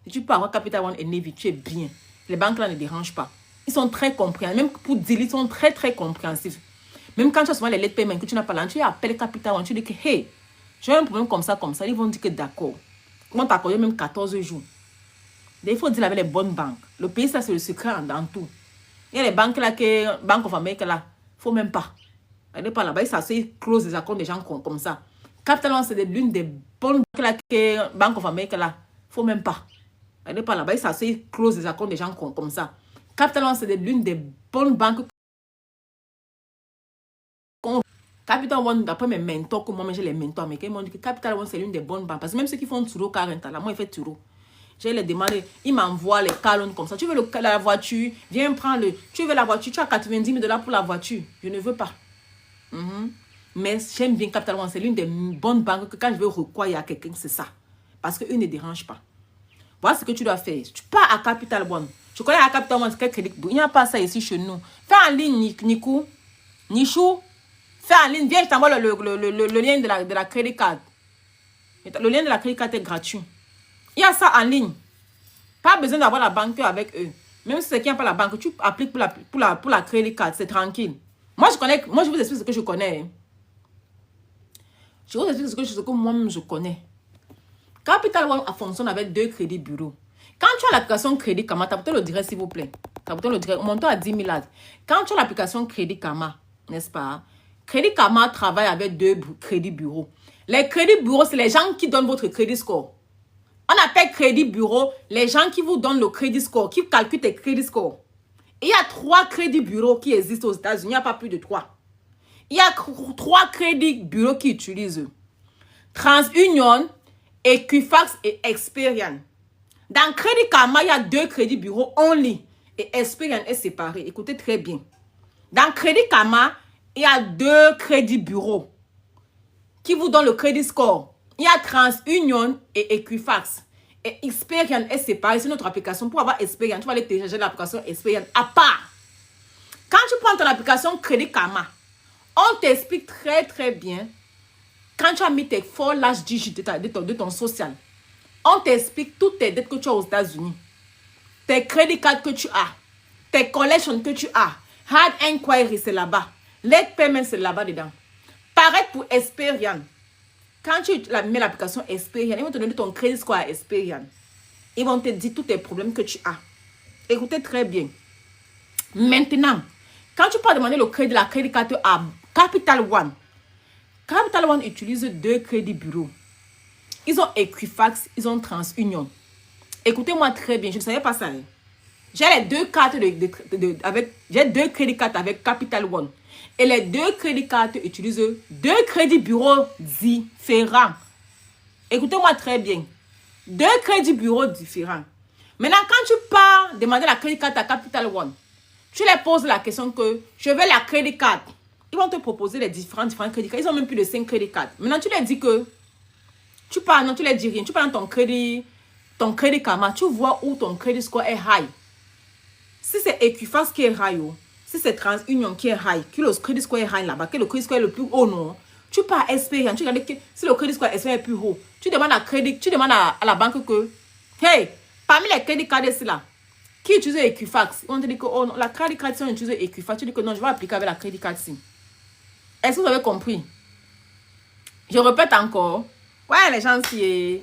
Si tu pars à Capital One et Navy, tu es bien. Les banques là ne dérangent pas. Ils sont très compréhensifs. Même pour dire, ils sont très compréhensifs. Même quand tu as souvent les lettres de paiement que tu n'as pas là, tu appelles Capital One, tu dis que, hey, j'ai un problème comme ça. Ils vont dire que d'accord. Ils vont t'accorder même 14 jours. Il faut dire avec les bonnes banques. Le pays, ça, c'est le secret dans tout. Il y a les banques là, Bank of America là, il ne faut même pas. Elle n'est pas là-bas, ça c'est close des accords des gens comme ça. Capital One, c'est l'une des bonnes banques là, Bank of America là, il ne faut même pas. Elle n'est pas là-bas, ça c'est close des accords des gens comme ça. Capital One, c'est l'une des bonnes banques. Capital One, d'après mes mentors, comme moi, j'ai les mentors américains, ils m'ont dit que Capital One, c'est l'une des bonnes banques. Parce que même ceux qui font Turo car rental, là, moi, ils font Turo. J'ai les demandé, ils m'envoient les calons comme ça. Tu veux la voiture, viens prendre le. Tu veux la voiture, tu as 90 000 $ pour la voiture. Je ne veux pas. Mais j'aime bien Capital One, c'est l'une des bonnes banques que quand je veux recourir à quelqu'un, c'est ça. Parce qu'eux ne dérangent pas. Voilà ce que tu dois faire. Tu pars à Capital One. Je connais à Capital One, c'est crédit. Il n'y a pas ça ici chez nous. Fais en ligne, Nikou, Nichou. Fais en ligne, viens, je t'envoie le lien de la crédit card. Le lien de la crédit card est gratuit. Il y a ça en ligne. Pas besoin d'avoir la banque avec eux. Même si c'est qui n'a pas la banque, tu appliques pour la crédit card, c'est tranquille. Moi, je vous explique ce que je connais. Je vous explique ce que moi-même je connais. Capital One fonctionne avec 2 crédits bureaux. Quand tu as l'application Crédit Karma, t'as le direct s'il vous plaît. T'as le direct, montant à 10 000 $. Quand tu as l'application Crédit Karma, n'est-ce pas? Crédit Karma travaille avec 2 crédits bureaux. Les crédits bureaux, c'est les gens qui donnent votre crédit score. On appelle crédit bureau les gens qui vous donnent le crédit score, qui calculent tes crédits scores. Il y a 3 crédits bureaux qui existent aux États-Unis, il n'y a pas plus de 3. Il y a 3 crédits bureaux qui utilisent TransUnion, Equifax et Experian. Dans Crédit Karma, il y a 2 crédits bureaux only et Experian est séparé. Écoutez très bien. Dans Crédit Karma, il y a 2 crédits bureaux qui vous donnent le crédit score. Il y a TransUnion et Equifax. Et Experian est séparé. C'est notre application. Pour avoir Experian, tu vas aller télécharger l'application Experian à part. Quand tu prends ton application Crédit Karma, on t'explique très très bien. Quand tu as mis tes 4 last digits de ton social, on t'explique toutes tes dettes que tu as aux États-Unis. Tes crédits cards que tu as. Tes collections que tu as. Hard Inquiry, c'est là-bas. Late Payment, c'est là-bas dedans. Pareil pour Experian. Quand tu mets l'application Experian, ils vont te donner ton crédit score à Experian. Ils vont te dire tous tes problèmes que tu as. Écoutez très bien. Maintenant, quand tu peux demander le crédit, la crédit card à Capital One, Capital One utilise 2 crédits bureaux. Ils ont Equifax, ils ont TransUnion. Écoutez-moi très bien, je ne savais pas ça. Hein. J'ai les 2 cartes j'ai 2 crédits cartes avec Capital One. Et les 2 crédits cartes utilisent 2 crédits bureaux différents. Écoutez-moi très bien. 2 crédits bureaux différents. Maintenant, quand tu pars demander la crédit carte à Capital One, tu les poses la question que je veux la crédit carte. Ils vont te proposer les différents crédits cartes. Ils ont même plus de 5 crédits cartes. Maintenant, tu leur dis que tu pars, non, tu leur dis rien. Tu prends ton crédit Karma, tu vois où ton crédit score est high. Si c'est Equifax qui est high, si c'est TransUnion qui est high, que le crédit score est high là-bas, que le crédit score est le plus haut, non. Tu pars à Experian, tu regardes que si le crédit score est plus haut, tu demandes à la banque que, hey, parmi les crédits cards là, qui utilise Equifax, on te dit que oh, non, la crédit card si on utilise Equifax, tu dis que non, je vais appliquer avec la crédit card si. Est-ce que vous avez compris? Je répète encore. Ouais, les gens, c'est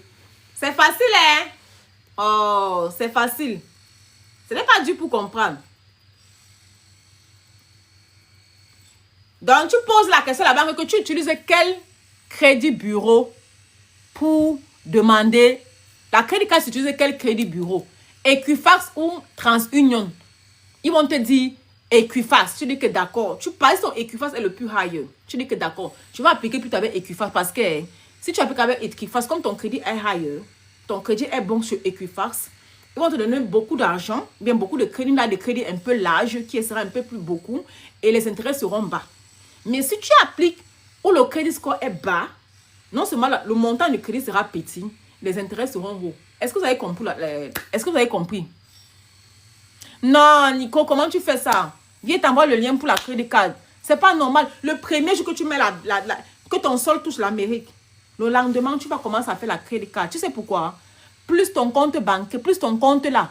facile, hein? Oh, c'est facile. Ce n'est pas dur pour comprendre. Donc, tu poses la question à la banque que tu utilises quel crédit bureau pour demander la crédit card, tu utilises quel crédit bureau? Equifax ou TransUnion? Ils vont te dire Equifax. Tu dis que d'accord. Tu parles sur Equifax est le plus high. Tu dis que d'accord. Je vais appliquer plutôt avec Equifax parce que si tu appliques avec Equifax, comme ton crédit est high, ton crédit est bon sur Equifax, ils vont te donner beaucoup d'argent, bien beaucoup de crédits, là, des crédits un peu larges qui sera un peu plus beaucoup et les intérêts seront bas. Mais si tu appliques où le crédit score est bas, non seulement le montant du crédit sera petit, les intérêts seront hauts. Est-ce que vous avez compris? Est-ce que vous avez compris? Non, Nico, comment tu fais ça? Viens t'envoyer le lien pour la crédit card. C'est pas normal. Le premier jour que tu mets que ton sol touche l'Amérique, le lendemain, tu vas commencer à faire la crédit card. Tu sais pourquoi? Plus ton compte bancaire, plus ton compte là,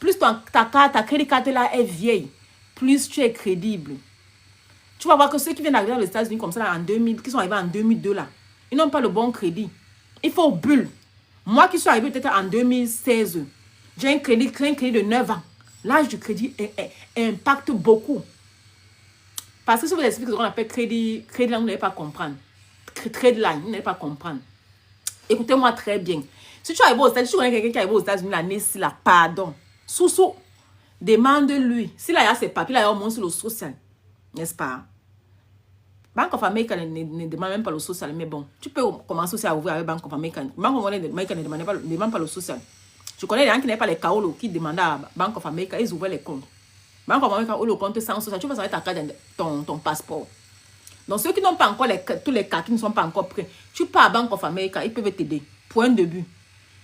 plus ta crédit card là est vieille, plus tu es crédible. Tu vas voir que ceux qui viennent d'arriver aux États-Unis comme ça, là, en 2000, qui sont arrivés en 2002, là, ils n'ont pas le bon crédit. Il faut bulle. Moi qui suis arrivé peut-être en 2016, j'ai un crédit de 9 ans. L'âge du crédit impacte beaucoup. Parce que si vous expliquez ce qu'on appelle crédit line, vous n'allez pas comprendre. Trade line, vous n'allez pas comprendre. Écoutez-moi très bien. Si tu arrives aux États-Unis, si tu connais quelqu'un qui arrive aux États-Unis l'année-ci, là, pardon. Sous, demande-lui. S'il a ses papiers, il a au moins sur le social. N'est-ce pas? Bank of America ne demande même pas le social, mais bon, tu peux commencer aussi à ouvrir avec Bank of America. Bank of America ne demande pas le social. Je connais des gens qui n'avaient pas les KOLO qui demandaient à Bank of America, ils ouvraient les comptes. Bank of America ouvre le compte sans social, tu vas savoir ta carte, ton passeport. Donc ceux qui n'ont pas encore tous les cartes qui ne sont pas encore prêts, tu pars à Bank of America, ils peuvent t'aider. Point de but.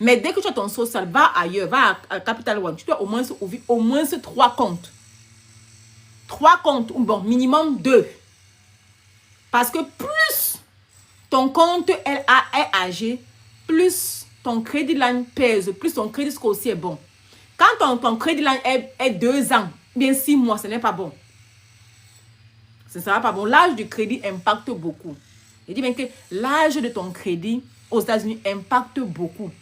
Mais dès que tu as ton social, va ailleurs, va à Capital One, tu dois au moins ouvrir au moins 3 comptes. 3 comptes, ou bon, minimum 2. Parce que plus ton compte est âgé, plus ton crédit line pèse, plus ton crédit score aussi est bon. Quand ton crédit line est 2 ans, bien 6 mois, ce n'est pas bon. Ce ne sera pas bon. L'âge du crédit impacte beaucoup. Je dis bien que l'âge de ton crédit aux États-Unis impacte beaucoup.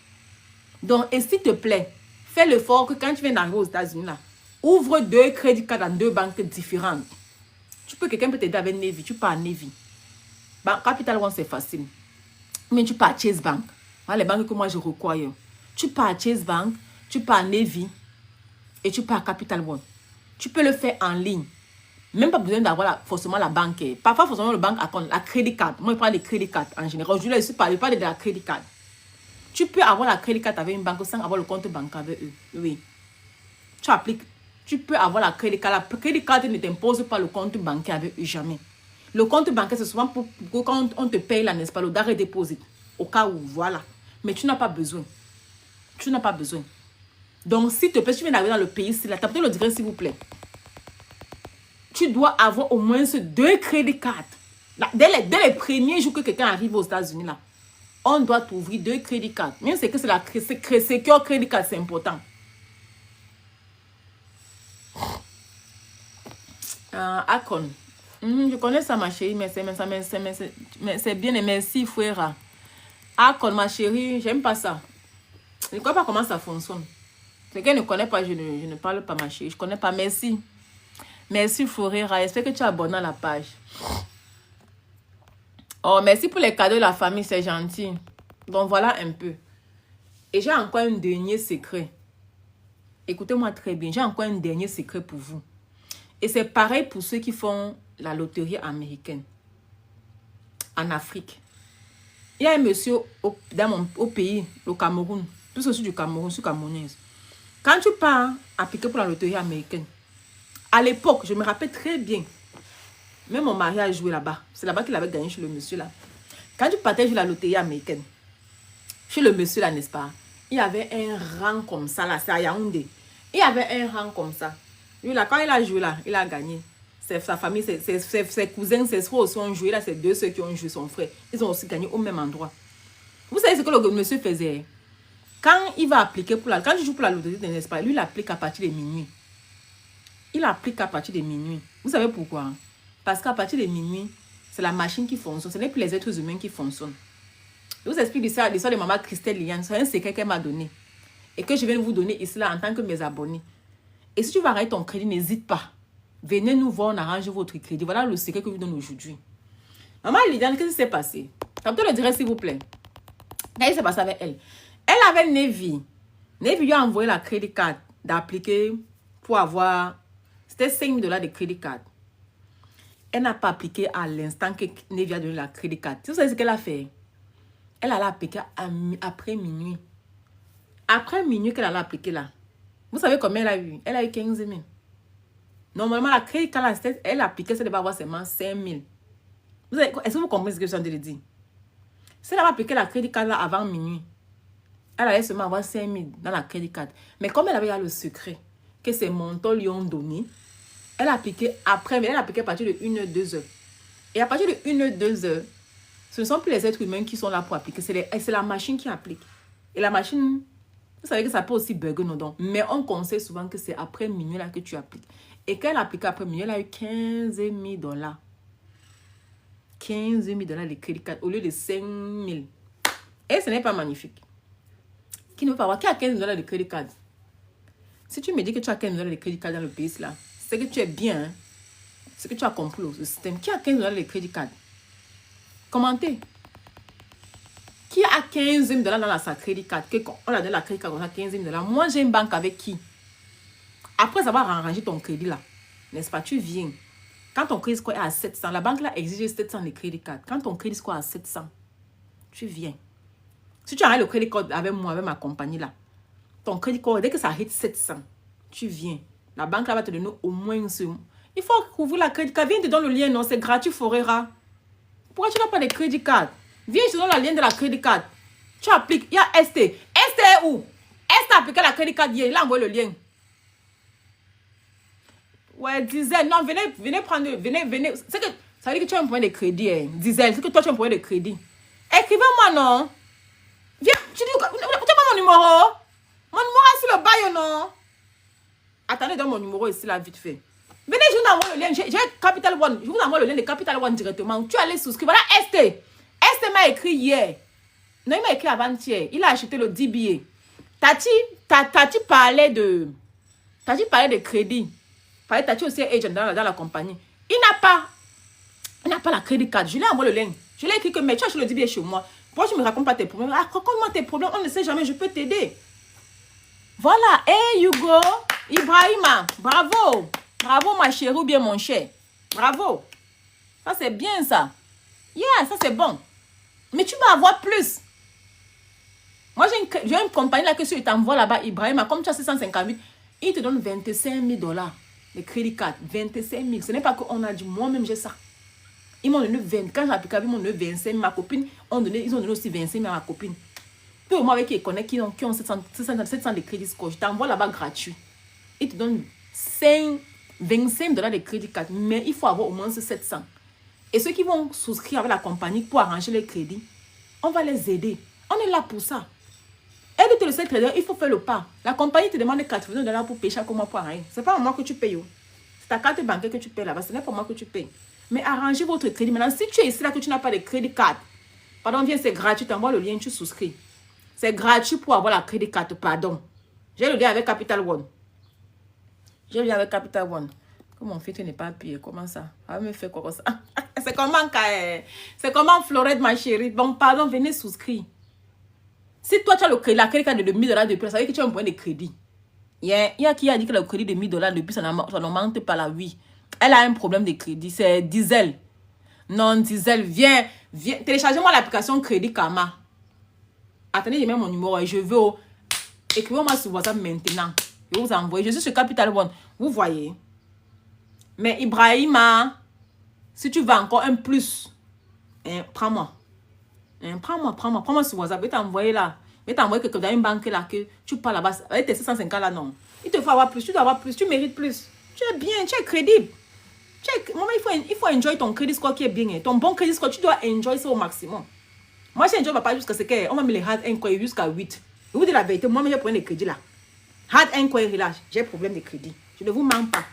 Donc, et s'il te plaît, fais l'effort que quand tu viens d'arriver aux États-Unis, là, ouvre 2 crédits cards dans 2 banques différentes. Quelqu'un peut t'aider avec Navy, tu pars à Navy. Capital One, c'est facile. Mais tu pars à Chase Bank. Voilà les banques que moi je recours. Tu pars à Chase Bank, tu pars à Navy et tu pars à Capital One. Tu peux le faire en ligne. Même pas besoin d'avoir forcément la banque. Parfois, forcément le banque account, la crédit card. Moi, je parle des crédit cards en général. Je ne parle pas de la crédit card. Tu peux avoir la crédit card avec une banque sans avoir le compte bancaire avec eux. Oui. Tu appliques. Tu peux avoir la crédit card. La crédit card ne t'impose pas le compte bancaire avec eux, jamais. Le compte bancaire, c'est souvent pour quand on te paye là, n'est-ce pas, le d'arrêt dépôt. Au cas où, voilà. Mais tu n'as pas besoin. Tu n'as pas besoin. Donc, s'il te plaît, tu viens d'arriver dans le pays, c'est là, tapez le direct, s'il vous plaît. Tu dois avoir au moins 2 crédit cards. Là, dès les premiers jours que quelqu'un arrive aux États-Unis, là, on doit t'ouvrir 2 crédit cards. Même c'est que c'est la secure crédit card, c'est important. Akon. Je connais ça, ma chérie, mais c'est bien et merci, frère. Akon, ma chérie, j'aime pas ça. Je ne connais pas comment ça fonctionne. Quelqu'un ne connaît pas, je ne parle pas, ma chérie. Je ne connais pas, merci. Merci, Fourera. J'espère que tu es abonné à la page. Oh, merci pour les cadeaux de la famille, c'est gentil. Donc, voilà un peu. Et j'ai encore un dernier secret. Écoutez-moi très bien. J'ai encore un dernier secret pour vous. Et c'est pareil pour ceux qui font la loterie américaine. En Afrique. Il y a un monsieur au pays, au Cameroun. Plus au sud du Cameroun, je suis camerounaise. Quand tu pars appliquer pour la loterie américaine, à l'époque, je me rappelle très bien. Même mon mari a joué là-bas. C'est là-bas qu'il avait gagné chez le monsieur là. Quand tu partais jouer la loterie américaine, chez le monsieur là, n'est-ce pas? Il y avait un rang comme ça là, c'est à Yaoundé. Il y avait un rang comme ça. Lui là, quand il a joué là, il a gagné. Sa famille, ses cousins, ses frères aussi ont joué là, c'est 2 ceux qui ont joué, son frère. Ils ont aussi gagné au même endroit. Vous savez ce que le monsieur faisait? Quand il va appliquer pour quand tu joues pour la loterie, n'est-ce pas? Lui, il applique à partir de minuit. Il applique à partir de minuit. Vous savez pourquoi? Parce qu'à partir de minuit, c'est la machine qui fonctionne. Ce n'est plus les êtres humains qui fonctionnent. Je vous explique l'histoire de maman Christelle Liane. C'est un secret qu'elle m'a donné. Et que je vais vous donner ici là en tant que mes abonnés. Et si tu vas arrêter ton crédit, n'hésite pas. Venez nous voir, on arrange votre crédit. Voilà le secret que je vous donne aujourd'hui. Maman Liane, qu'est-ce qui s'est passé? Captez le direct s'il vous plaît. Qu'est-ce qui s'est passé avec elle? Elle avait Navy. Navy lui a envoyé la crédit card d'appliquer pour avoir... C'était $5 000 de crédit card. Elle n'a pas appliqué à l'instant que Navy a donné la crédit card. Vous savez ce qu'elle a fait? Elle allait appliquer après minuit. Après minuit qu'elle allait appliquer là. Vous savez combien elle a eu? Elle a eu 15 000. Normalement, la crédit card, elle a appliqué, ça devait avoir seulement 5 000. Est-ce que vous comprenez ce que je suis en train de dire? Si elle avait appliqué la crédit card là avant minuit, elle allait seulement avoir 5 000 dans la crédit card. Mais comme elle avait le secret que ses montants lui ont donné, elle a appliqué après, mais elle a appliqué à partir de 1-2 heures. Et à partir de 1-2 heures, ce ne sont plus les êtres humains qui sont là pour appliquer, c'est la machine qui applique. Et la machine, vous savez que ça peut aussi bugger nos dons. Mais on conseille souvent que c'est après minuit là que tu appliques. Et quand elle a appliqué après minuit, elle a eu $15 000. 15 000 $ de crédit card au lieu de 5 000. Et ce n'est pas magnifique. Qui ne veut pas avoir? Qui a 15 $ de crédit card? Si tu me dis que tu as 15 $ de crédit card dans le pays là, c'est que tu es bien. Hein? C'est que tu as compris le système. Qui a 15 $ de crédit card? Commentez. Qui a 15 000 $ dans sa crédit card? On a donné la crédit card, on a 15 000 $. Moi, j'ai une banque avec qui? Après avoir arrangé ton crédit là, n'est-ce pas? Tu viens. Quand ton crédit score est à 700, la banque là exige 700 de crédit card. Quand ton crédit score est à 700, tu viens. Si tu arrêtes le crédit card avec moi, avec ma compagnie là, ton crédit card, dès que ça arrive 700, tu viens. La banque là va te donner au moins une somme. Il faut couvrir la crédit card. Viens, te donne le lien, non? C'est gratuit, Forera. Pourquoi tu n'as pas de crédit card? Viens, je te donne le lien de la crédit card. Tu appliques. Il y a ST. ST est où? ST a appliqué la crédit card hier. Il a envoyé le lien. Ouais, Diesel. Non, venez prendre. Venez. C'est que ça veut dire que tu as un point de crédit. Hein. Diesel, c'est que toi tu as un point de crédit. Écrivez-moi, non? Viens, tu dis, tu n'as pas mon numéro? Mon numéro est sur le bail, non? Attendez, donne mon numéro ici, là, vite fait. Venez, je vous envoie le lien. J'ai Capital One. Je vous envoie le lien de Capital One directement. Tu allais souscrire. Voilà, ST. ST m'a écrit hier. Non, il m'a écrit avant-hier. Il a acheté le 10 billets. Tati parlait de crédit. Tati aussi est agent dans la compagnie. Il n'a pas la crédit card. Je lui ai envoyé le lien. Je lui ai écrit que mais tu achètes le 10 billets chez moi. Pourquoi tu ne me racontes pas tes problèmes? Ah, raconte-moi tes problèmes. On ne sait jamais. Je peux t'aider. Voilà. Hey, Hugo. Ibrahima. Bravo. Bravo, ma chérie ou bien mon cher. Bravo. Ça, c'est bien, ça. Yeah, ça, c'est bon. Mais tu vas avoir plus. Moi, j'ai une compagnie là que si tu t'envoies là-bas, Ibrahima, comme tu as 658, il te donne 25 000 $ de crédit card. 25 000. Ce n'est pas qu'on a dit, moi-même, j'ai ça. Ils m'ont donné 20. Quand j'ai appliqué, ils m'ont donné 25 000. Ma copine, ils ont donné aussi 25 000 à ma copine. Peu au moins avec qui ils connaissent, qui ont 700 de crédit score. Je t'envoie là-bas gratuit. Ils te donnent 25 $ de crédit card. Mais il faut avoir au moins 700. Et ceux qui vont souscrire avec la compagnie pour arranger les crédits, on va les aider. On est là pour ça. Aide-toi le trader, il faut faire le pas. La compagnie te demande 80 $ pour payer chaque mois pour rien. Ce n'est pas moi que tu payes. C'est ta carte bancaire que tu payes là-bas. Ce n'est pas moi que tu payes. Mais arrangez votre crédit. Maintenant, si tu es ici là que tu n'as pas de crédit card, pardon, viens, c'est gratuit. Tu envoies le lien, tu souscris. C'est gratuit pour avoir la crédit card, pardon. J'ai le lien avec Capital One. J'ai le lien avec Capital One. Mon fils n'est pas pire. Comment ça? Ah, me fait quoi ça? C'est comment Florette, ma chérie? Bon, pardon, venez souscrire. Si toi, tu as la crédit card de 1000 $ depuis, ça veut dire que tu as un point de crédit. Il y a qui a dit que le crédit de 1000 $ depuis, ça n'augmente pas la oui. Elle a un problème de crédit. C'est Diesel. Non, Diesel, viens. Téléchargez-moi l'application Crédit Karma. Attendez, j'ai même mon numéro et je veux. Écrivez-moi sur WhatsApp maintenant. Je vous envoie. Je suis sur Capital One. Vous voyez. Mais Ibrahima, si tu veux encore un plus, prends-moi. Prends-moi sur WhatsApp. Je vais t'envoyer là. Je vais t'envoyer que dans une banque là que tu parles là-bas. Avec tes 650 là, non. Il te faut avoir plus. Tu dois avoir plus. Tu mérites plus. Tu es bien. Tu es crédible. Maman, il faut enjoy ton crédit score qui est bien. Ton bon crédit score, tu dois enjoy ça au maximum. Moi, je enjoy pas jusqu'à ce qu'on m'a mis les hard inquiry jusqu'à 8. Je vous dis la vérité. Moi, j'ai problème de crédit là. Hard inquiry là, j'ai problème de crédit. Je ne vous mens pas.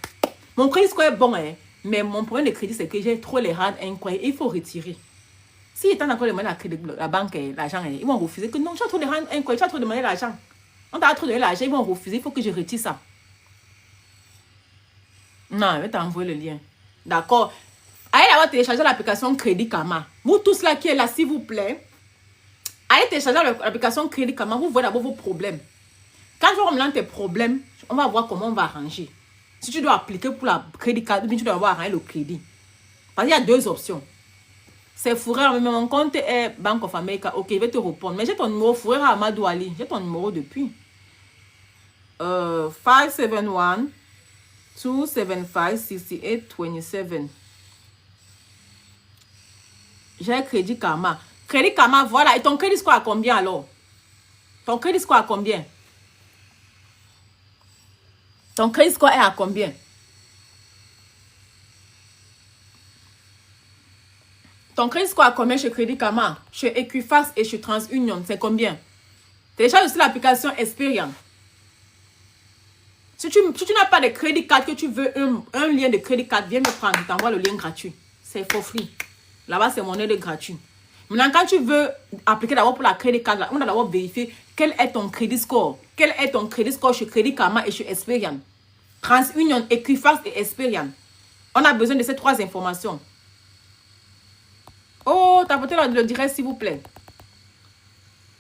Mon crédit score est bon, hein, mais mon problème de crédit, c'est que j'ai trop les hard inquiry. Il faut retirer. Si ils t'ont encore demandé la banque, l'argent, ils vont refuser. Que non, tu as trop de hard inquiry, tu as trop demandé l'argent. On t'a trop donné l'argent, ils vont refuser. Il faut que je retire ça. Non, je vais t'envoyer le lien. D'accord. Allez d'abord télécharger l'application Crédit Karma. Vous tous là qui est là, s'il vous plaît, allez télécharger l'application Crédit Karma. Vous voyez d'abord vos problèmes. Quand je vais remettre tes problèmes, on va voir comment on va arranger. Si tu dois appliquer pour la crédit card, tu dois avoir arrangé le crédit. Parce qu'il y a deux options. C'est Fourera, mais mon compte est Bank of America. Ok, je vais te répondre. Mais j'ai ton numéro, Fourera Amadou Ali. J'ai ton numéro depuis. 571 275 6827. J'ai Crédit Karma. Crédit Karma, voilà. Et ton crédit score à combien alors? Ton crédit score à combien? Ton crédit score est à combien? Ton crédit score à combien chez Crédit Karma? Chez Equifax et chez TransUnion, c'est combien? Télécharge aussi l'application Experian. Si tu n'as pas de crédit card, que tu veux un lien de crédit card, viens me prendre. Je t'envoie le lien gratuit. C'est for free. Là-bas, c'est monnaie de gratuit. Maintenant, quand tu veux appliquer d'abord pour la crédit card, on doit d'abord vérifier quel est ton crédit score. Quel est ton crédit score chez Crédit Karma et chez Experian. TransUnion, Equifax et Experian. On a besoin de ces 3 informations. Oh, tapotez le direct, s'il vous plaît.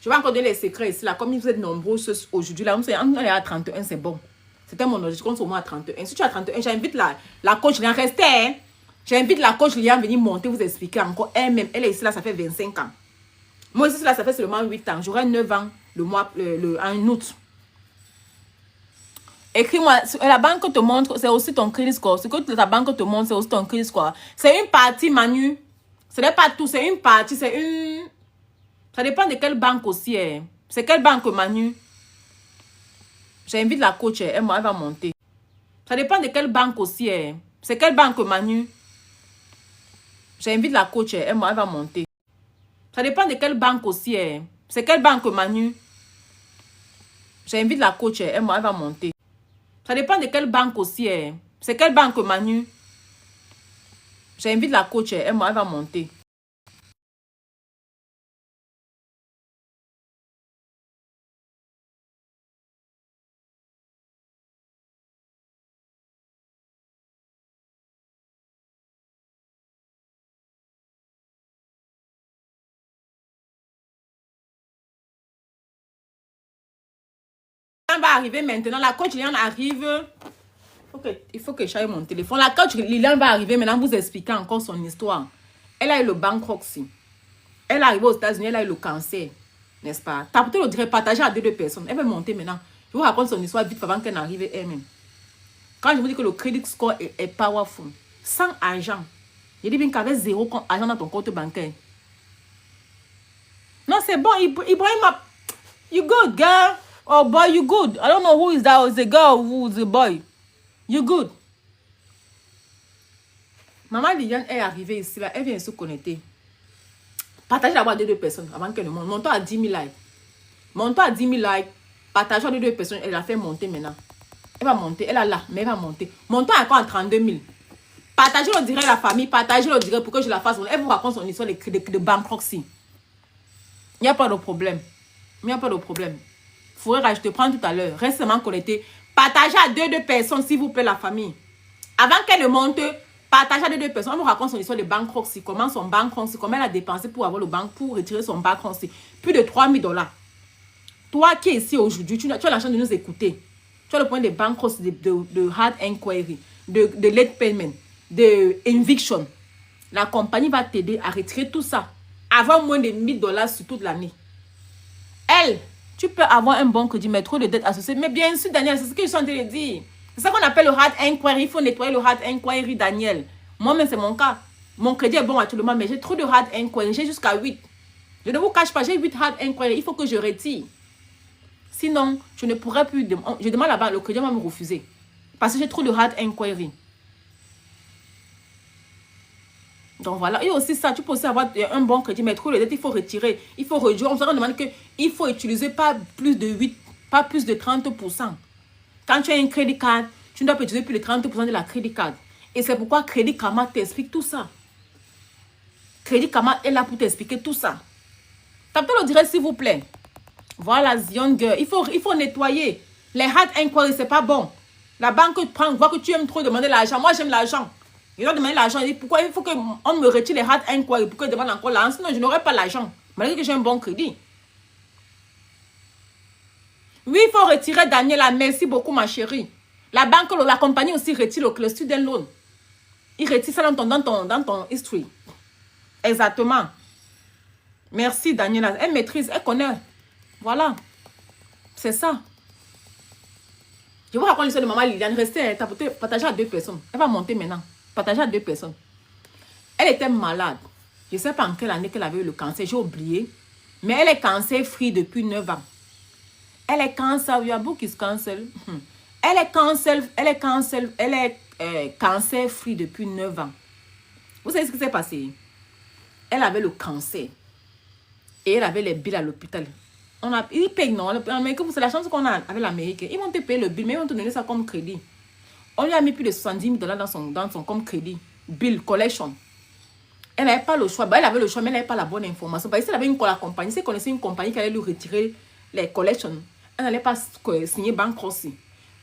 Je vais encore donner les secrets ici. Là, comme vous êtes nombreux aujourd'hui, là, on est à 31, c'est bon. C'était mon objectif, on est au moins à 31. Si tu es à 31, j'invite la coach Liane, restez, hein. J'invite la coach Liane à venir monter, vous expliquer encore elle-même. Elle est ici, là, ça fait 25 ans. Moi aussi, là, ça fait seulement 8 ans. J'aurai 9 ans en août. Écris-moi, la banque te montre, c'est aussi ton crédit score. Ce que ta banque te montre, c'est aussi ton crédit score. C'est une partie, Manu. Ce n'est pas tout, c'est une partie, c'est une... Ça dépend de quelle banque aussi. Hein. C'est quelle banque, Manu? J'invite la coach, elle va monter. Ça dépend de quelle banque aussi. Hein. C'est quelle banque, Manu? J'invite la coach, elle va monter. Ça dépend de quelle banque aussi. Hein. C'est quelle banque, Manu? J'invite la coach, elle va monter. Ça dépend de quelle banque aussi. Hein. C'est quelle banque, Manu? J'invite la coach, elle va monter. Va arriver maintenant. La coach Liliane arrive. Il faut que je mon téléphone. La coach Liliane va arriver maintenant vous expliquer encore son histoire. Elle a eu le bankruptcy. Elle est arrivée aux États-Unis, elle a eu le cancer. N'est-ce pas? Tapez le direct, partagez à 2 personnes. Elle va monter maintenant. Je vous raconte son histoire vite avant qu'elle n'arrive elle-même. Quand je vous dis que le credit score est powerful, sans argent, je dis bien qu'avec 0 argent dans ton compte bancaire. Non, c'est bon. Ibrahim, you good, girl. Oh boy, you good. I don't know who is that. It's a girl who is a boy. You good. Maman Liliane est arrivée ici, là. Elle vient se connecter. Partagez d'abord à 2 personnes avant qu'elle ne monte. Montons à 10 000 likes. Montons à 10 000 likes. Partagez à 2 personnes. Elle a fait monter maintenant. Elle va monter. Elle est là, mais elle va monter. Montons encore à 32 000. Partagez le direct à la famille. Partagez le direct pour que je la fasse. Elle vous raconte son histoire de bankruptcy. Il n'y a pas de problème. Il n'y a pas de problème. Faudrait je te prends tout à l'heure. Reste seulement connecté. Partagez à 2 personnes, s'il vous plaît, la famille. Avant qu'elle monte, partagez à 2 personnes. On vous raconte son histoire de bankruptcy. Comment son bankruptcy, comment elle a dépensé pour avoir le banque, pour retirer son bankruptcy. Plus de 3 000 $. Toi qui es ici aujourd'hui, tu as la chance de nous écouter. Tu as le point de bankruptcy, de hard inquiry, de late payment, de eviction. La compagnie va t'aider à retirer tout ça. Avoir moins de 1 000 $ sur toute l'année. Elle, tu peux avoir un bon crédit, mais trop de dettes associées. Mais bien sûr, Daniel, c'est ce que je suis en train de dire. C'est ça qu'on appelle le hard inquiry. Il faut nettoyer le hard inquiry, Daniel. Moi-même, c'est mon cas. Mon crédit est bon actuellement, mais j'ai trop de hard inquiry. J'ai jusqu'à 8. Je ne vous cache pas, j'ai 8 hard inquiry. Il faut que je retire. Sinon, je ne pourrais plus... Je demande là-bas, le crédit va me refuser. Parce que j'ai trop de hard inquiry. Donc voilà, et aussi ça, tu peux aussi avoir un bon crédit, mais trop de dettes, il faut retirer, il faut réduire. On se demande qu'il faut utiliser pas plus de 8, pas plus de 30%. Quand tu as un crédit card, tu ne dois pas utiliser plus de 30% de la crédit card. Et c'est pourquoi Crédit Karma t'explique tout ça. Crédit Karma est là pour t'expliquer tout ça. Tapez le direct s'il vous plaît. Voilà, Zion Girl, il faut nettoyer. Les hard inquiries, c'est pas bon. La banque prend, voit que tu aimes trop demander l'argent. Moi, j'aime l'argent. Il doit demander l'argent. Il dit pourquoi il faut qu'on me retire les hard inquiries pour que je demande encore l'argent. Sinon, je n'aurai pas l'argent. Malgré que j'ai un bon crédit. Oui, il faut retirer Daniela. Merci beaucoup, ma chérie. La banque, la compagnie aussi retire le student loan. Il retire ça dans ton history. Exactement. Merci, Daniela. Elle maîtrise, elle connaît. Voilà. C'est ça. Je vous raconte l'histoire de maman Liliane. Restez, partagez à 2 personnes. Elle va monter maintenant. Partagez à 2 personnes. Elle était malade. Je ne sais pas en quelle année qu'elle avait eu le cancer. J'ai oublié. Mais elle est cancer-free depuis 9 ans. Elle est cancer. You are book is cancer. Elle est cancer-free depuis 9 ans. Vous savez ce qui s'est passé? Elle avait le cancer. Et elle avait les billes à l'hôpital. Ils payent, non? C'est la chance qu'on a avec l'Amérique. Ils vont te payer le bill, mais ils vont te donner ça comme crédit. On lui a mis plus de 70 000 $ dans son comme crédit. Bill collection. Elle n'avait pas le choix. Bah, elle avait le choix, mais elle n'avait pas la bonne information. Parce que si elle avait la compagnie, si elle connaissait une compagnie qui allait lui retirer les collections, elle n'allait pas signer bankruptcy.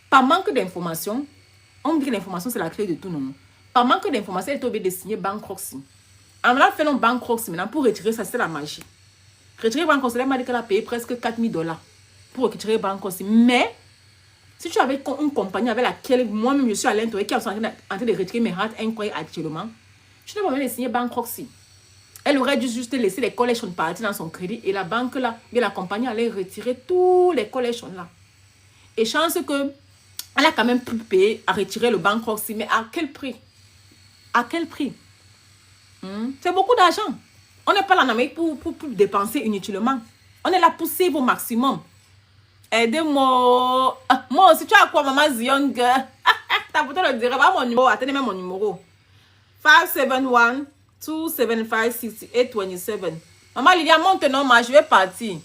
Par manque d'information, on dit que l'information, c'est la clé de tout, non? Par manque d'information, elle est obligée de signer bankruptcy. En allant faire un bankruptcy, maintenant, pour retirer ça, c'est la magie. Retirer bankruptcy, elle m'a dit qu'elle a payé presque $4,000 pour retirer bankruptcy. Mais, si tu avais une compagnie avec laquelle moi-même je suis à l'intérieur, qui est en train de retirer mes rates incroyables actuellement, je n'ai pas besoin de signer bankruptcy. Elle aurait dû juste laisser les collections partir dans son crédit et la banque là, et la compagnie allait retirer tous les collections là. Et chance que elle a quand même pu payer à retirer le bankruptcy, mais à quel prix? À quel prix? C'est beaucoup d'argent. On n'est pas là en Amérique pour dépenser inutilement. On est là pour sauver au maximum. Aidez-moi. Moi aussi, tu as quoi, maman Zion girl? Ta photo le dirait pas mon numéro. Attendez même mon numéro. 571-275-6827. Maman Lydia, monte non, moi, je vais partir.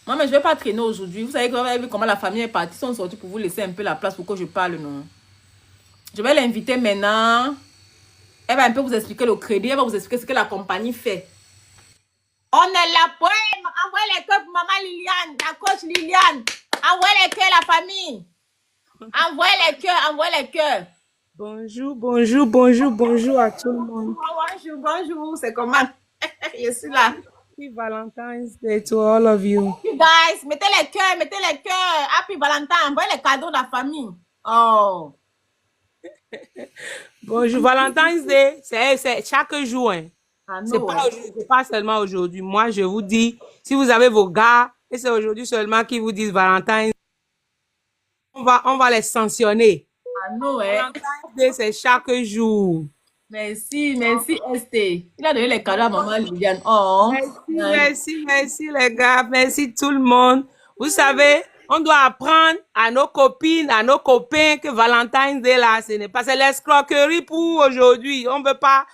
Moi, mais je ne vais pas traîner aujourd'hui. Vous savez que vous avez vu comment la famille est partie. Ils sont sortis pour vous laisser un peu la place pour que je parle, non? Je vais l'inviter maintenant. Elle va un peu vous expliquer le crédit. Elle va vous expliquer ce que la compagnie fait. On est là pour envoyer les cœurs pour maman Liliane, la coach Liliane. Envoyez les cœurs, la famille. Envoyez les cœurs, envoyez les cœurs. Bonjour, bonjour, bonjour, bonjour à tout le monde. Bonjour, bonjour. C'est comment? Je suis là. Happy Valentine's Day to all of you. You guys, mettez les cœurs, mettez les cœurs. Happy Valentine, envoyez les cadeaux de la famille. Oh. Bonjour, Valentine's Day, c'est chaque jour. Hein. Ah, C'est pas seulement aujourd'hui. Moi, je vous dis, si vous avez vos gars, et c'est aujourd'hui seulement qu'ils vous disent Valentine's, on va les sanctionner. Ah non, ouais. Valentine's Day, c'est chaque jour. Merci, merci, Esté. Il a donné les cadeaux à maman Liliane. Oh. Merci les gars. Merci tout le monde. Vous savez, on doit apprendre à nos copines, à nos copains que Valentine's Day là, ce n'est pas, c'est l'escroquerie pour aujourd'hui. On veut pas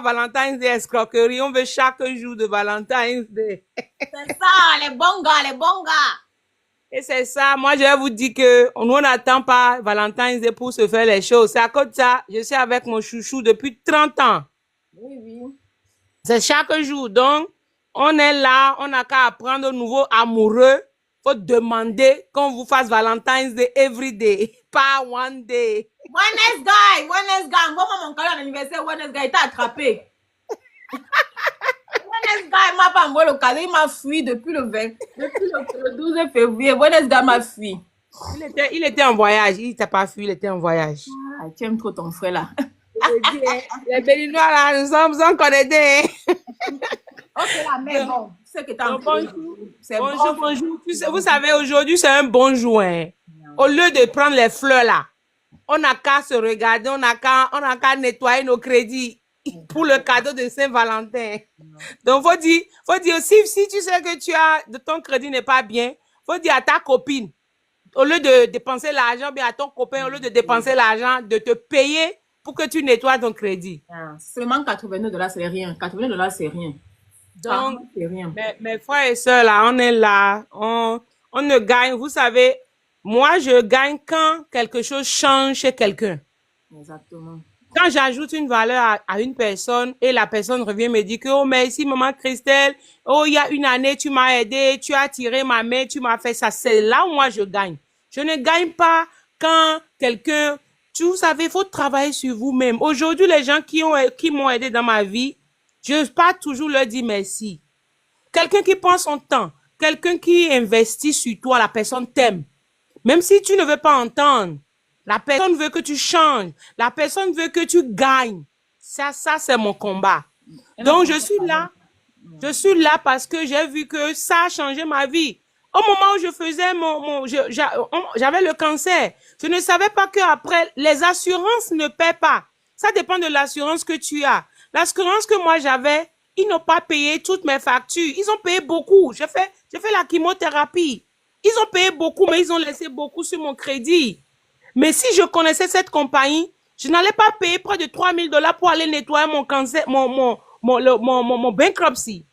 Valentine's Day escroquerie. On veut chaque jour de Valentine's Day. C'est ça, les bons gars, les bons gars. Et c'est ça, moi je vais vous dire que nous on n'attend pas Valentine's Day pour se faire les choses. C'est à cause de ça, je suis avec mon chouchou depuis 30 ans. Oui, oui. C'est chaque jour. Donc, on est là, on n'a qu'à apprendre au nouveau amoureux. Faut demander qu'on vous fasse Valentine's Day every day, pas one day. One guy. Moi, mon cadeau d'anniversaire, one guy, il t'a attrapé. One guy m'a pas envoyé le cadeau, il m'a fui depuis le 12 février. One guy m'a fui. Il était en voyage, il t'a pas fui, il était en voyage. Ah, tu aimes trop ton frère là. Les Béninois là, nous sommes connectés. Ok, là, mais bon, c'est que t'as bonjour. Tu sais, vous savez, aujourd'hui, c'est un bon jour. Hein. Au lieu de prendre les fleurs là, on n'a qu'à se regarder, on n'a qu'à nettoyer nos crédits pour le cadeau de Saint-Valentin. Donc, faut dire aussi, si tu sais que ton crédit n'est pas bien, faut dire à ta copine, au lieu de dépenser l'argent, bien à ton copain, au lieu de dépenser l'argent, de te payer pour que tu nettoies ton crédit. Seulement $89, c'est rien. $89, c'est rien. Donc, mes frères et sœurs, là, on est là, on ne gagne. Vous savez, moi, je gagne quand quelque chose change chez quelqu'un. Exactement. Quand j'ajoute une valeur à une personne et la personne revient me dire que, oh, merci, maman Christelle, oh, il y a une année, tu m'as aidé, tu as tiré ma main, tu m'as fait ça. C'est là où moi, je gagne. Je ne gagne pas quand quelqu'un, vous savez, il faut travailler sur vous-même. Aujourd'hui, les gens qui m'ont aidé dans ma vie, je n'ose pas toujours leur dire merci. Quelqu'un qui prend son temps, quelqu'un qui investit sur toi, la personne t'aime. Même si tu ne veux pas entendre, la personne veut que tu changes, la personne veut que tu gagnes. Ça c'est mon combat. Donc, je suis là parce que j'ai vu que ça a changé ma vie. Au moment où je faisais j'avais le cancer, je ne savais pas qu'après, les assurances ne paient pas. Ça dépend de l'assurance que tu as. L'assurance que moi j'avais, ils n'ont pas payé toutes mes factures. Ils ont payé beaucoup. J'ai fait la chimiothérapie. Ils ont payé beaucoup, mais ils ont laissé beaucoup sur mon crédit. Mais si je connaissais cette compagnie, je n'allais pas payer près de $3,000 pour aller nettoyer mon cancer, mon bankruptcy.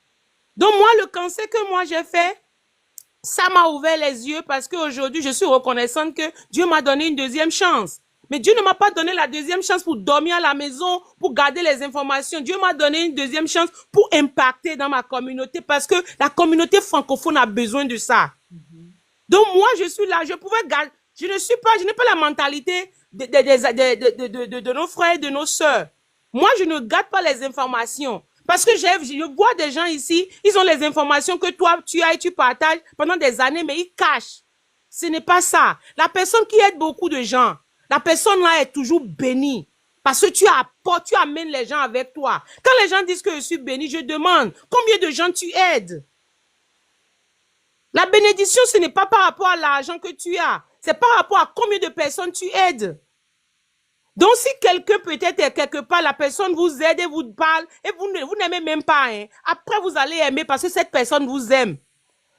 Donc moi, le cancer que moi j'ai fait, ça m'a ouvert les yeux parce qu'aujourd'hui, je suis reconnaissante que Dieu m'a donné une deuxième chance. Mais Dieu ne m'a pas donné la deuxième chance pour dormir à la maison, pour garder les informations. Dieu m'a donné une deuxième chance pour impacter dans ma communauté parce que la communauté francophone a besoin de ça. Donc moi, je suis là, je pouvais garder, je n'ai pas la mentalité de nos frères et de nos sœurs. Moi, je ne garde pas les informations. Parce que je vois des gens ici, ils ont les informations que toi, tu as et tu partages pendant des années, mais ils cachent. Ce n'est pas ça. La personne qui aide beaucoup de gens, la personne là est toujours bénie. Parce que tu apportes, tu amènes les gens avec toi. Quand les gens disent que je suis béni, je demande combien de gens tu aides. La bénédiction, ce n'est pas par rapport à l'argent que tu as. C'est par rapport à combien de personnes tu aides. Donc, si quelqu'un peut-être est quelque part, la personne vous aide et vous parle, et vous n'aimez même pas, hein. Après, vous allez aimer parce que cette personne vous aime.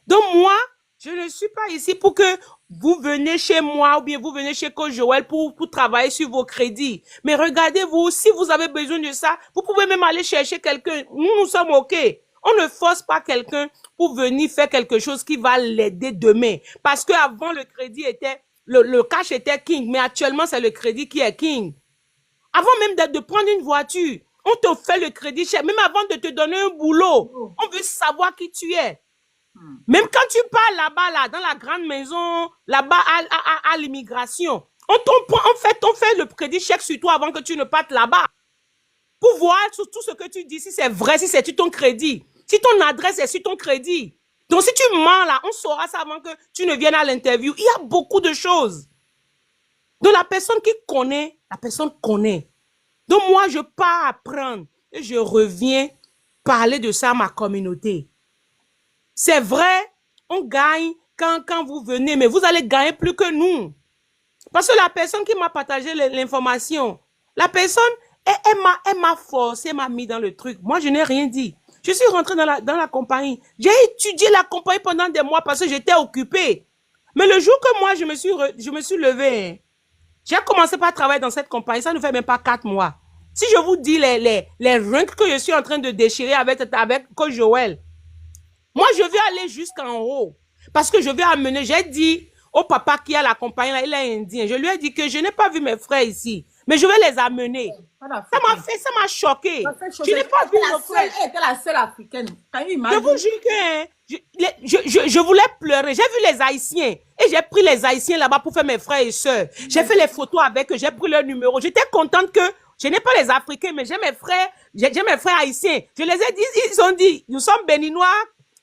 Donc, moi, je ne suis pas ici pour que vous venez chez moi ou bien vous venez chez Coach Joël pour travailler sur vos crédits. Mais regardez-vous, si vous avez besoin de ça, vous pouvez même aller chercher quelqu'un. Nous sommes OK. On ne force pas quelqu'un pour venir faire quelque chose qui va l'aider demain. Parce qu'avant, le crédit était, le cash était king, mais actuellement, c'est le crédit qui est king. Avant même de prendre une voiture, on te fait le crédit cher. Même avant de te donner un boulot, on veut savoir qui tu es. Même quand tu pars là-bas, là, dans la grande maison, là-bas à l'immigration, on fait le crédit chèque sur toi avant que tu ne partes là-bas. Pour voir sur tout ce que tu dis, si c'est vrai, si c'est sur ton crédit. Si ton adresse est sur ton crédit. Donc, si tu mens là, on saura ça avant que tu ne viennes à l'interview. Il y a beaucoup de choses. Donc, la personne qui connaît, la personne connaît. Donc, moi, je pars apprendre et je reviens parler de ça à ma communauté. C'est vrai, on gagne quand vous venez, mais vous allez gagner plus que nous. Parce que la personne qui m'a partagé l'information, la personne, elle m'a forcé, elle m'a mis dans le truc. Moi, je n'ai rien dit. Je suis rentrée dans la compagnie. J'ai étudié la compagnie pendant des mois parce que j'étais occupée. Mais le jour que moi, je me suis levée, j'ai commencé par travailler dans cette compagnie. Ça ne fait même pas 4 mois. Si je vous dis les ranks que je suis en train de déchirer avec Coach Joël, moi, je vais aller jusqu'en haut. Parce que je vais amener, j'ai dit au papa qui a la compagnie, là, il est indien. Je lui ai dit que je n'ai pas vu mes frères ici. Mais je vais les amener. Ça m'a choqué. Je n'ai pas vu mes frères. Elle était la seule africaine. Je vous jure que je voulais pleurer. J'ai vu les Haïtiens. Et j'ai pris les Haïtiens là-bas pour faire mes frères et sœurs. J'ai fait les photos avec eux. J'ai pris leur numéro. J'étais contente que je n'ai pas les Africains, mais j'ai mes frères haïtiens. Je les ai dit, ils ont dit, nous sommes béninois.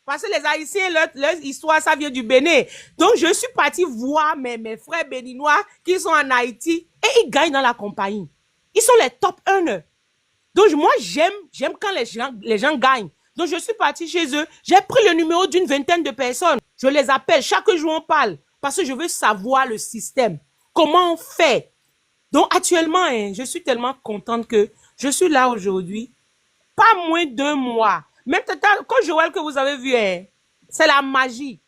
Parce que les Haïtiens, leur histoire, ça vient du Bénin. Donc, je suis partie voir mes frères béninois qui sont en Haïti et ils gagnent dans la compagnie. Ils sont les top earners. Donc, moi, j'aime quand les gens gagnent. Donc, je suis partie chez eux. J'ai pris le numéro d'une vingtaine de personnes. Je les appelle. Chaque jour, on parle. Parce que je veux savoir le système. Comment on fait. Donc, actuellement, hein, je suis tellement contente que je suis là aujourd'hui. Pas moins d'1 mois. Même quand Joël que vous avez vu, hein, c'est la magie.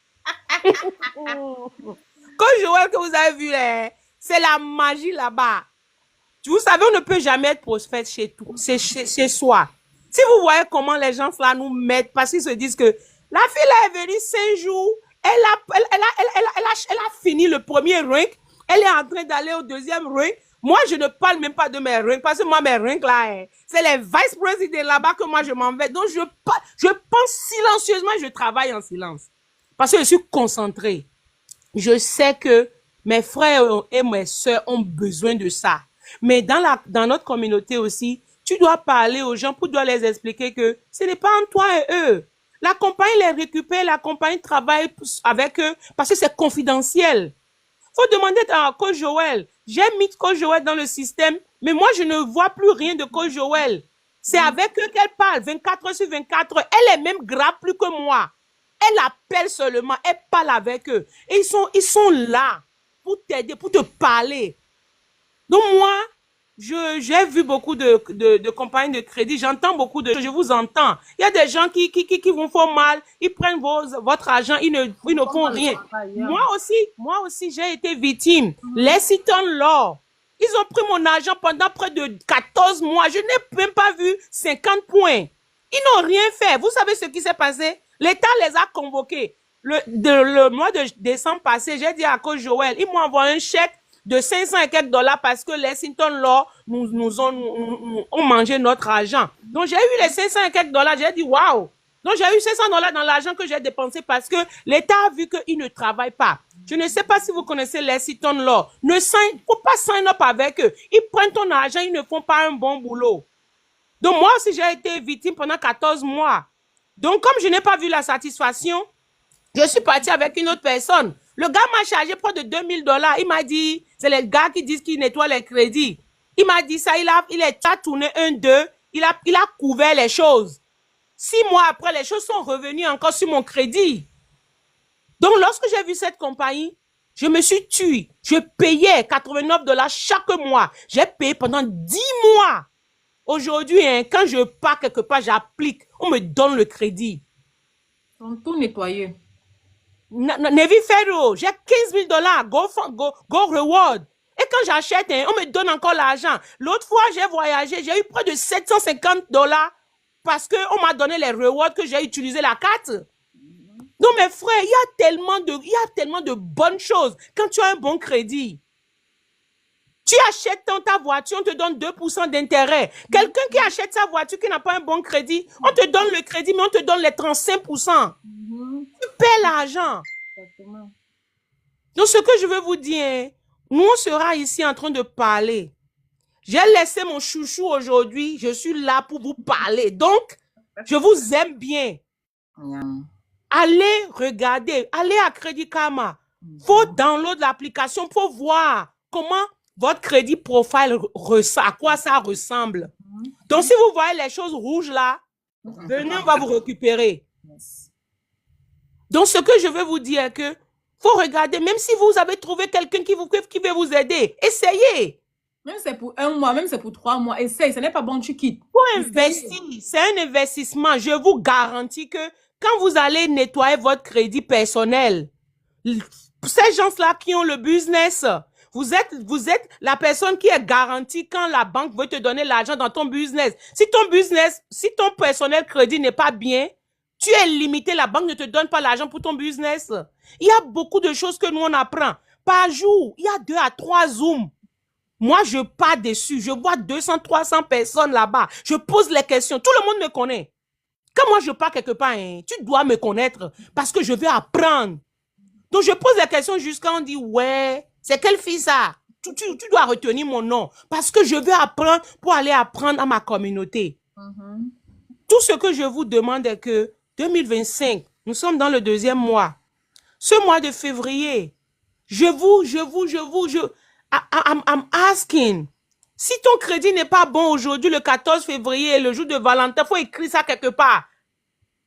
Quand Joël que vous avez vu, hein, c'est la magie là-bas. Vous savez, on ne peut jamais être prophète chez soi. Si vous voyez comment les gens là nous mettent, parce qu'ils se disent que la fille là est venue 5 jours, elle a fini le premier rank, elle est en train d'aller au deuxième rank. Moi, je ne parle même pas de mes ranks, parce que moi, mes ranks là, hein, c'est les vice-présidents là-bas que moi, je m'en vais. Donc, je pense silencieusement, je travaille en silence. Parce que je suis concentrée. Je sais que mes frères et mes sœurs ont besoin de ça. Mais dans notre communauté aussi, tu dois parler aux gens pour les expliquer que ce n'est pas en toi et eux. La compagnie les récupère, la compagnie travaille avec eux parce que c'est confidentiel. Faut demander à Coach Joël. J'ai mis Coach Joël dans le système, mais moi, je ne vois plus rien de Coach Joël. C'est avec eux qu'elle parle, 24 heures sur 24 heures. Elle est même grave plus que moi. Elle appelle seulement, elle parle avec eux. Et ils sont là pour t'aider, pour te parler. Donc moi, j'ai vu beaucoup de compagnies de crédit. J'entends beaucoup de choses. Je vous entends. Il y a des gens qui vous font mal. Ils prennent votre argent. Ils ne font rien. Moi aussi, j'ai été victime. Les Citon Law. Ils ont pris mon argent pendant près de 14 mois. Je n'ai même pas vu 50 points. Ils n'ont rien fait. Vous savez ce qui s'est passé? L'État les a convoqués. Le mois de décembre passé, j'ai dit à Coach Joël, ils m'ont envoyé un chèque de 500 et quelques dollars parce que les Lexington Law ont mangé notre argent. Donc, j'ai eu les 500 et quelques dollars. J'ai dit, waouh! Donc, j'ai eu 500 dollars dans l'argent que j'ai dépensé parce que l'État a vu qu'il ne travaille pas. Je ne sais pas si vous connaissez les Lexington Law. Faut pas sign up avec eux. Ils prennent ton argent, ils ne font pas un bon boulot. Donc, moi aussi, j'ai été victime pendant 14 mois. Donc, comme je n'ai pas vu la satisfaction, je suis partie avec une autre personne. Le gars m'a chargé près de 2000 dollars. Il m'a dit, c'est les gars qui disent qu'ils nettoient les crédits. Il m'a dit ça, il a tourné 1-2, il a couvert les choses. 6 mois après, les choses sont revenues encore sur mon crédit. Donc, lorsque j'ai vu cette compagnie, je me suis tuée. Je payais 89 dollars chaque mois. J'ai payé pendant 10 mois. Aujourd'hui, hein, quand je pars quelque part, j'applique. On me donne le crédit. Ils ont tout nettoyé. Navy Federal, j'ai 15 000 dollars. Go reward. Et quand j'achète, hein, on me donne encore l'argent. L'autre fois, j'ai voyagé, j'ai eu près de 750 dollars parce qu'on m'a donné les rewards que j'ai utilisé la carte. Donc, mes frères, il y a tellement de bonnes choses quand tu as un bon crédit. Tu achètes ta voiture, on te donne 2% d'intérêt. Quelqu'un qui achète sa voiture qui n'a pas un bon crédit, on te donne le crédit, mais on te donne les 35%. Tu paies l'argent. Donc, ce que je veux vous dire, nous, on sera ici en train de parler. J'ai laissé mon chouchou aujourd'hui. Je suis là pour vous parler. Donc, je vous aime bien. Allez regarder. Allez à Crédit Karma. Faut download l'application pour voir comment votre crédit profile, à quoi ça ressemble. Donc, si vous voyez les choses rouges là, venez, on va vous récupérer. Donc, ce que je veux vous dire est que faut regarder, même si vous avez trouvé quelqu'un qui veut vous aider, essayez. Même si c'est pour 1 mois, même si c'est pour 3 mois, essaye. Ce n'est pas bon, tu quittes. Faut investir. C'est un investissement. Je vous garantis que quand vous allez nettoyer votre crédit personnel, ces gens-là qui ont le business, vous êtes la personne qui est garantie quand la banque veut te donner l'argent dans ton business. Si ton personnel crédit n'est pas bien, tu es limité, la banque ne te donne pas l'argent pour ton business. Il y a beaucoup de choses que nous, on apprend. Par jour, il y a 2 à 3 Zooms. Moi, je pars dessus. Je vois 200, 300 personnes là-bas. Je pose les questions. Tout le monde me connaît. Quand moi, je pars quelque part, hein, tu dois me connaître parce que je vais apprendre. Donc, je pose les questions jusqu'à on dit, ouais, c'est quelle fille ça? Tu dois retenir mon nom parce que je vais apprendre pour aller apprendre à ma communauté. Tout ce que je vous demande est que 2025, nous sommes dans le 2e mois. Ce mois de février, I'm asking. Si ton crédit n'est pas bon aujourd'hui, le 14 février, le jour de Valentin, faut écrire ça quelque part.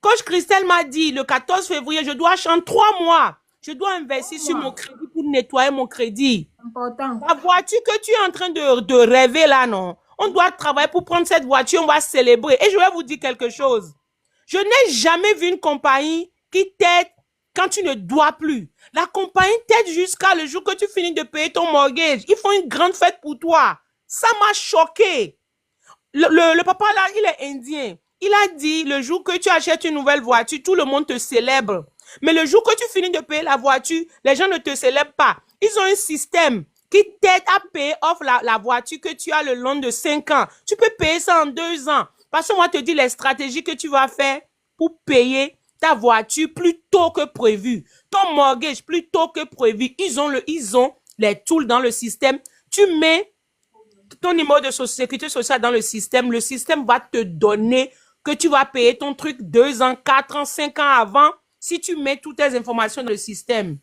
Coach Christelle m'a dit, le 14 février, je dois chanter 3 mois. Je dois investir sur mon crédit pour nettoyer mon crédit. Important. La voiture que tu es en train de rêver là, non? On doit travailler pour prendre cette voiture, on va célébrer. Et je vais vous dire quelque chose. Je n'ai jamais vu une compagnie qui t'aide quand tu ne dois plus. La compagnie t'aide jusqu'à le jour que tu finis de payer ton mortgage. Ils font une grande fête pour toi. Ça m'a choqué. Le papa là, il est indien. Il a dit, le jour que tu achètes une nouvelle voiture, tout le monde te célèbre. Mais le jour que tu finis de payer la voiture, les gens ne te célèbrent pas. Ils ont un système qui t'aide à payer off la voiture que tu as le long de 5 ans. Tu peux payer ça en 2 ans. Parce que moi, je te dis les stratégies que tu vas faire pour payer ta voiture plus tôt que prévu. Ton mortgage plus tôt que prévu. Ils ont les tools dans le système. Tu mets ton numéro de sécurité sociale dans le système va te donner que tu vas payer ton truc 2 ans, 4 ans, 5 ans avant si tu mets toutes tes informations dans le système.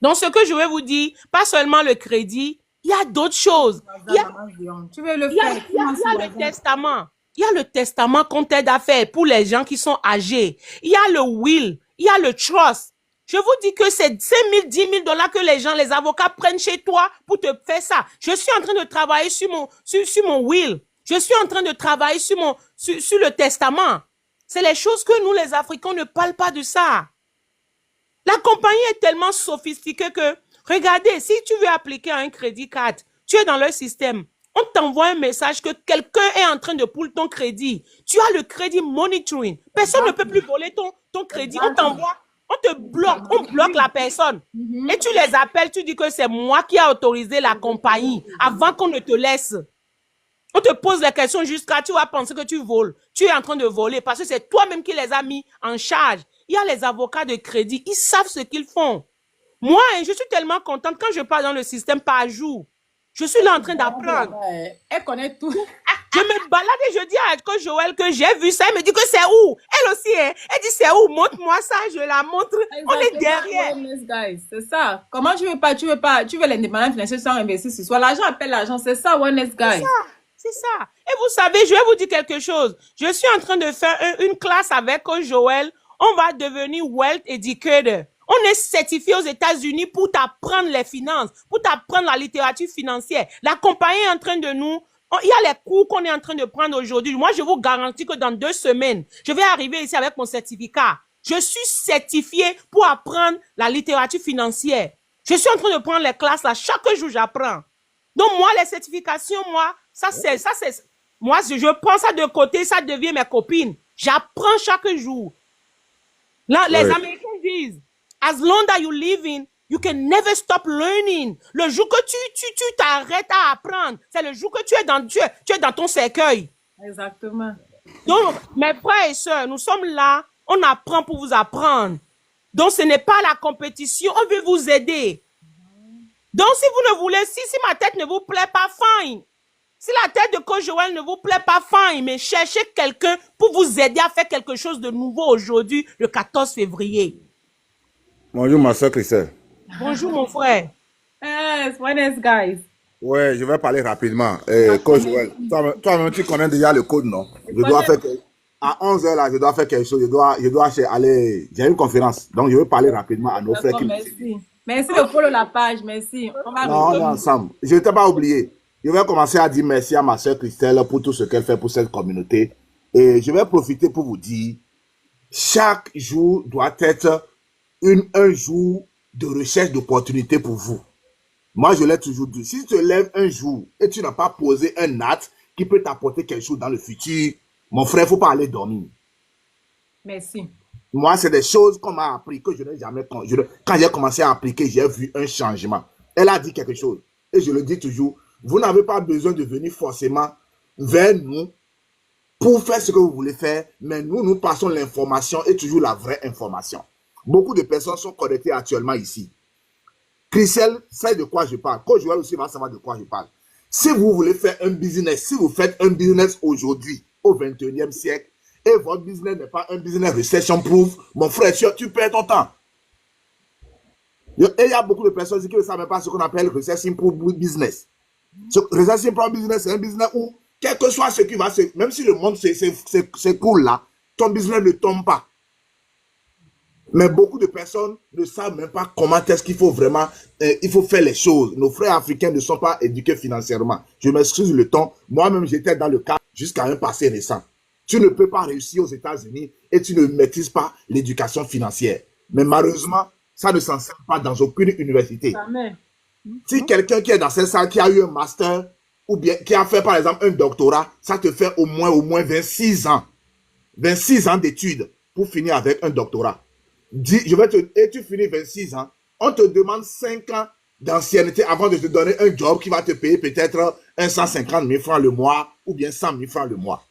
Donc, ce que je vais vous dire, pas seulement le crédit, il y a d'autres choses. Il y a le testament. Il y a le testament qu'on t'aide à faire pour les gens qui sont âgés. Il y a le will. Il y a le trust. Je vous dis que c'est 5 000, 10 000 dollars que les avocats prennent chez toi pour te faire ça. Je suis en train de travailler sur mon will. Je suis en train de travailler sur le testament. C'est les choses que nous, les Africains, ne parlent pas de ça. La compagnie est tellement sophistiquée que, regardez, si tu veux appliquer un crédit card, tu es dans leur système. On t'envoie un message que quelqu'un est en train de pull ton crédit. Tu as le crédit monitoring. Personne ne peut plus voler ton crédit. On t'envoie On te bloque, on bloque la personne. Et tu les appelles, tu dis que c'est moi qui a autorisé la compagnie avant qu'on ne te laisse. On te pose les questions jusqu'à tu vas penser que tu voles. Tu es en train de voler parce que c'est toi-même qui les as mis en charge. Il y a les avocats de crédit, ils savent ce qu'ils font. Moi, je suis tellement contente quand je pars dans le système par jour. Je suis là en train d'apprendre. Elle connaît tout. Je me balade et je dis à Coach Joël que j'ai vu ça. Elle me dit que c'est où? Elle aussi, hein. Elle dit c'est où? Montre-moi ça, je la montre. On est derrière. C'est ça. Comment tu veux l'indépendance financière sans investir sur soi? L'argent appelle l'argent. C'est ça, Wellness Guys. C'est ça. Et vous savez, je vais vous dire quelque chose. Je suis en train de faire une classe avec Coach Joël. On va devenir Wealth Educator. On est certifié aux États-Unis pour t'apprendre les finances, pour t'apprendre la littérature financière. La compagnie est en train de nous... Il y a les cours qu'on est en train de prendre aujourd'hui. Moi, je vous garantis que dans 2 semaines, je vais arriver ici avec mon certificat. Je suis certifié pour apprendre la littérature financière. Je suis en train de prendre les classes là. Chaque jour, j'apprends. Donc, moi, les certifications, moi, je prends ça de côté, ça devient mes copines. J'apprends chaque jour. Là, les Américains disent, as long as you living, you can never stop learning. Le jour que tu t'arrêtes à apprendre, c'est le jour que tu es dans ton cercueil. Exactement. Donc, mes frères et sœurs, nous sommes là, on apprend pour vous apprendre. Donc, ce n'est pas la compétition, on veut vous aider. Donc, si vous ne voulez, si ma tête ne vous plaît pas, fine. Si la tête de Coach Joël ne vous plaît pas, fine, mais cherchez quelqu'un pour vous aider à faire quelque chose de nouveau aujourd'hui, le 14 février. Bonjour, ma soeur Christelle. Bonjour, mon frère. Yes, Wellness Guys. Ouais, je vais parler rapidement. Coach Joël, toi-même, tu connais déjà le code, non? Je dois faire à 11h, là, je dois faire quelque chose. Je dois aller. J'ai une conférence. Donc, je vais parler rapidement à nos frères qui Merci. Merci de follow la page. Merci. On est ensemble. Je ne t'ai pas oublié. Je vais commencer à dire merci à ma soeur Christelle pour tout ce qu'elle fait pour cette communauté. Et je vais profiter pour vous dire, chaque jour doit être un jour de recherche d'opportunités pour vous. Moi, je l'ai toujours dit. Si tu te lèves un jour et tu n'as pas posé un acte qui peut t'apporter quelque chose dans le futur, mon frère, il ne faut pas aller dormir. Merci. Moi, c'est des choses qu'on m'a appris que je n'ai jamais... Quand j'ai commencé à appliquer, j'ai vu un changement. Elle a dit quelque chose. Et je le dis toujours, vous n'avez pas besoin de venir forcément vers nous pour faire ce que vous voulez faire, mais nous passons l'information et toujours la vraie information. Beaucoup de personnes sont connectées actuellement ici. Christelle sait de quoi je parle. Coach Joël aussi va savoir de quoi je parle. Si vous voulez faire un business, si vous faites un business aujourd'hui, au 21e siècle, et votre business n'est pas un business recession proof, mon frère, tu perds ton temps. Et il y a beaucoup de personnes qui ne savent pas ce qu'on appelle recession proof business. Recession proof business, c'est un business où, quel que soit ce qui va se... Même si le monde s'écoule là, ton business ne tombe pas. Mais beaucoup de personnes ne savent même pas comment est-ce qu'il faut vraiment, il faut faire les choses. Nos frères africains ne sont pas éduqués financièrement. Je m'excuse le temps. Moi-même, j'étais dans le cas jusqu'à un passé récent. Tu ne peux pas réussir aux États-Unis et tu ne maîtrises pas l'éducation financière. Mais malheureusement, ça ne s'enseigne pas dans aucune université. Amen. Si quelqu'un qui est dans cette salle, qui a eu un master, ou bien qui a fait par exemple un doctorat, ça te fait au moins 26 ans. 26 ans d'études pour finir avec un doctorat. Et tu finis 26 ans, on te demande 5 ans d'ancienneté avant de te donner un job qui va te payer peut-être 150 000 francs le mois ou bien 100 000 francs le mois.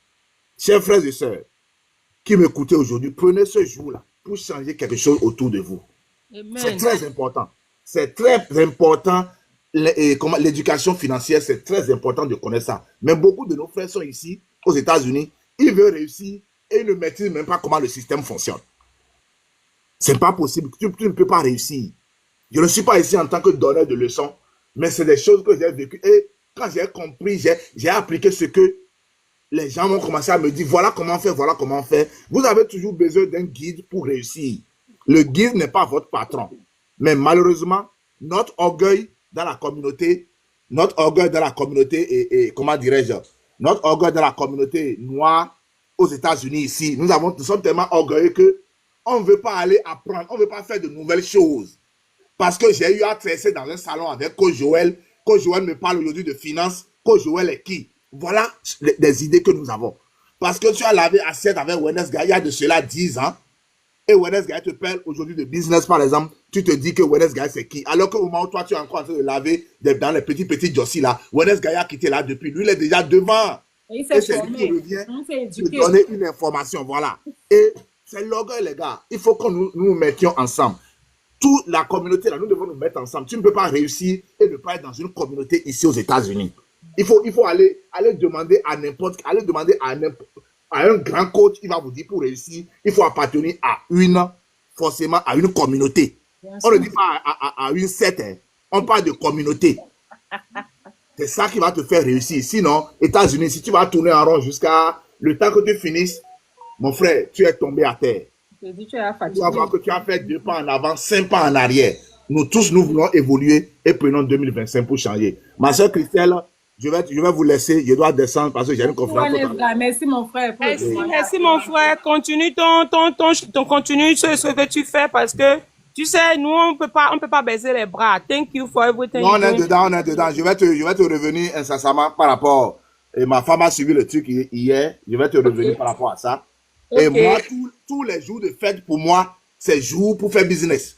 Chers frères et sœurs qui m'écoutez aujourd'hui, prenez ce jour-là pour changer quelque chose autour de vous. C'est très important. C'est très important. L'éducation financière, c'est très important de connaître ça. Mais beaucoup de nos frères sont ici, aux États-Unis, ils veulent réussir et ils ne maîtrisent même pas comment le système fonctionne. C'est pas possible. Tu ne peux pas réussir. Je ne suis pas ici en tant que donneur de leçons, mais c'est des choses que j'ai vécues. Et quand j'ai compris, j'ai appliqué ce que les gens vont commencer à me dire, voilà comment faire, voilà comment faire. Vous avez toujours besoin d'un guide pour réussir. Le guide n'est pas votre patron. Mais malheureusement, notre orgueil dans la communauté et comment dirais-je, notre orgueil dans la communauté noire aux États-Unis ici, nous sommes tellement orgueilleux que on ne veut pas aller apprendre, on ne veut pas faire de nouvelles choses. Parce que j'ai eu à tresser dans un salon avec Coach Joël. Coach Joël me parle aujourd'hui de finances. Coach Joël est qui? Voilà des idées que nous avons. Parce que tu as lavé assiette avec Wellness Guy il y a de cela 10 ans. et Wellness Guy te parle aujourd'hui de business, par exemple, tu te dis que Wellness Guy, c'est qui? Alors qu'au moment où toi, tu es encore en train de laver dans les petits jossis là, Wellness Guy a quitté là depuis. Lui, il est déjà devant. Et il Et s'est c'est lui formé. qui revient On s'est te éduqué. donner une information, voilà. Et c'est l'orgueil, les gars. Il faut que nous mettions ensemble. Toute la communauté, là, nous devons nous mettre ensemble. Tu ne peux pas réussir et ne pas être dans une communauté ici aux États-Unis. Il faut aller demander à n'importe, à un grand coach, il va vous dire pour réussir, il faut appartenir forcément à une communauté. On ne dit pas à une secte, hein. On parle de communauté. C'est ça qui va te faire réussir. Sinon, États-Unis, si tu vas tourner en rond jusqu'à le temps que tu finisses, mon frère, tu es tombé à terre. Je dis, tu es fatigué. Tu vas voir que tu as fait 2 pas en avant, 5 pas en arrière. Nous tous, nous voulons évoluer et prenons 2025 pour changer. Ma soeur Christelle, je vais vous laisser. Je dois descendre parce que j'ai une conférence. Merci, mon frère. Merci, mon frère. Continue continue ce que tu fais parce que, tu sais, nous, on peut pas baisser les bras. Thank you for everything. Non, on est dedans. Je vais te revenir incessamment par rapport. Et ma femme a suivi le truc hier. Je vais te revenir par rapport à ça. Et moi, tous les jours de fête, pour moi, c'est jour pour faire business.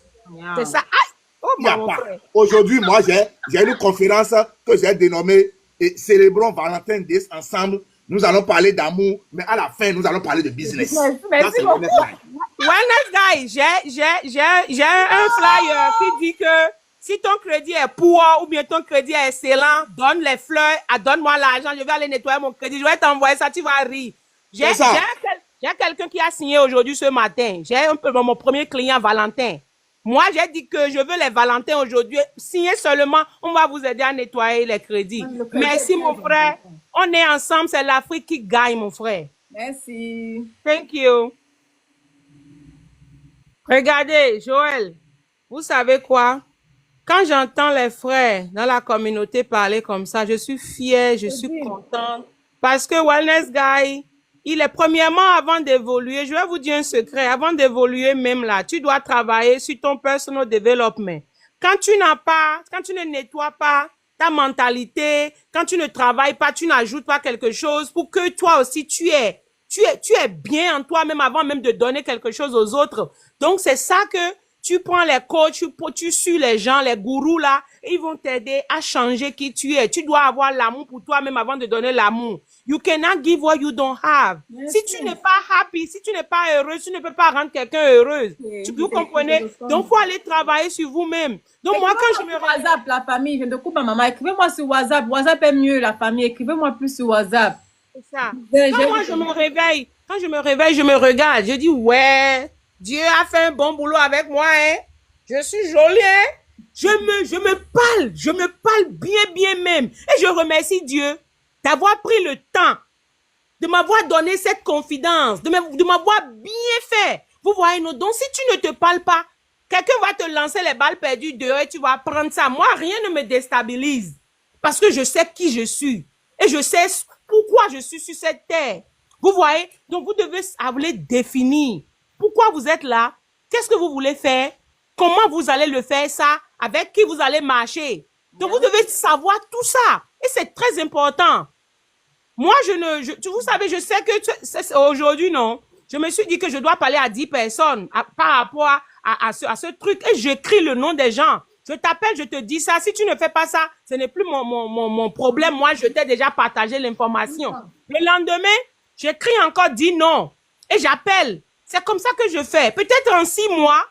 C'est ça. Aïe! Oh, Il n'y a mon pas. frère. Aujourd'hui, moi, j'ai une conférence que j'ai dénommée Célébrons Valentin Day ensemble. Nous allons parler d'amour, mais à la fin, nous allons parler de business. Merci beaucoup. Wellness Guy, j'ai un flyer qui dit que si ton crédit est pourri ou bien ton crédit est excellent, donne les fleurs, donne-moi l'argent, je vais aller nettoyer mon crédit, je vais t'envoyer ça, tu vas rire. J'ai quelqu'un qui a signé aujourd'hui ce matin. J'ai un peu mon premier client Valentin. Moi, j'ai dit que je veux les Valentins aujourd'hui. Signez seulement, on va vous aider à nettoyer les crédits. Merci, mon frère. On est ensemble, c'est l'Afrique qui gagne, mon frère. Merci. Thank you. Regardez, Joël, vous savez quoi? Quand j'entends les frères dans la communauté parler comme ça, je suis fière, je suis contente. Parce que Wellness Guy, il est premièrement, avant d'évoluer, je vais vous dire un secret, avant d'évoluer même là, tu dois travailler sur ton personal development. Quand tu ne nettoies pas ta mentalité, quand tu ne travailles pas, tu n'ajoutes pas quelque chose pour que toi aussi tu es bien en toi-même avant même de donner quelque chose aux autres. Donc c'est ça que tu prends les coachs, tu suis les gens, les gourous là, ils vont t'aider à changer qui tu es. Tu dois avoir l'amour pour toi-même avant de donner l'amour. You cannot give what you don't have. Si tu n'es pas happy, si tu n'es pas heureux, tu ne peux pas rendre quelqu'un heureuse. Vous comprenez? Donc, il faut aller travailler sur vous-même. Donc, moi, quand je me WhatsApp, la famille, je ne coupe pas maman. Écrivez-moi sur WhatsApp. WhatsApp est mieux, la famille. Écrivez-moi plus sur WhatsApp. C'est ça. Quand moi, je me réveille, je me regarde. Je dis, ouais, Dieu a fait un bon boulot avec moi, hein. Je suis jolie, hein. Je me parle bien même. Et je remercie Dieu d'avoir pris le temps, de m'avoir donné cette confidence, de m'avoir bien fait. Vous voyez, donc si tu ne te parles pas, quelqu'un va te lancer les balles perdues dehors et tu vas prendre ça. Moi, rien ne me déstabilise parce que je sais qui je suis et je sais pourquoi je suis sur cette terre. Vous voyez, donc vous devez aller définir pourquoi vous êtes là, qu'est-ce que vous voulez faire, comment vous allez le faire ça, avec qui vous allez marcher. Donc vous devez savoir tout ça et c'est très important. Moi, vous savez, je sais que aujourd'hui, non, je me suis dit que je dois parler à 10 personnes par rapport à ce truc et j'écris le nom des gens. Je t'appelle, je te dis ça. Si tu ne fais pas ça, ce n'est plus mon problème. Moi, je t'ai déjà partagé l'information. Le lendemain, j'écris encore 10 noms et j'appelle. C'est comme ça que je fais. Peut-être en 6 mois,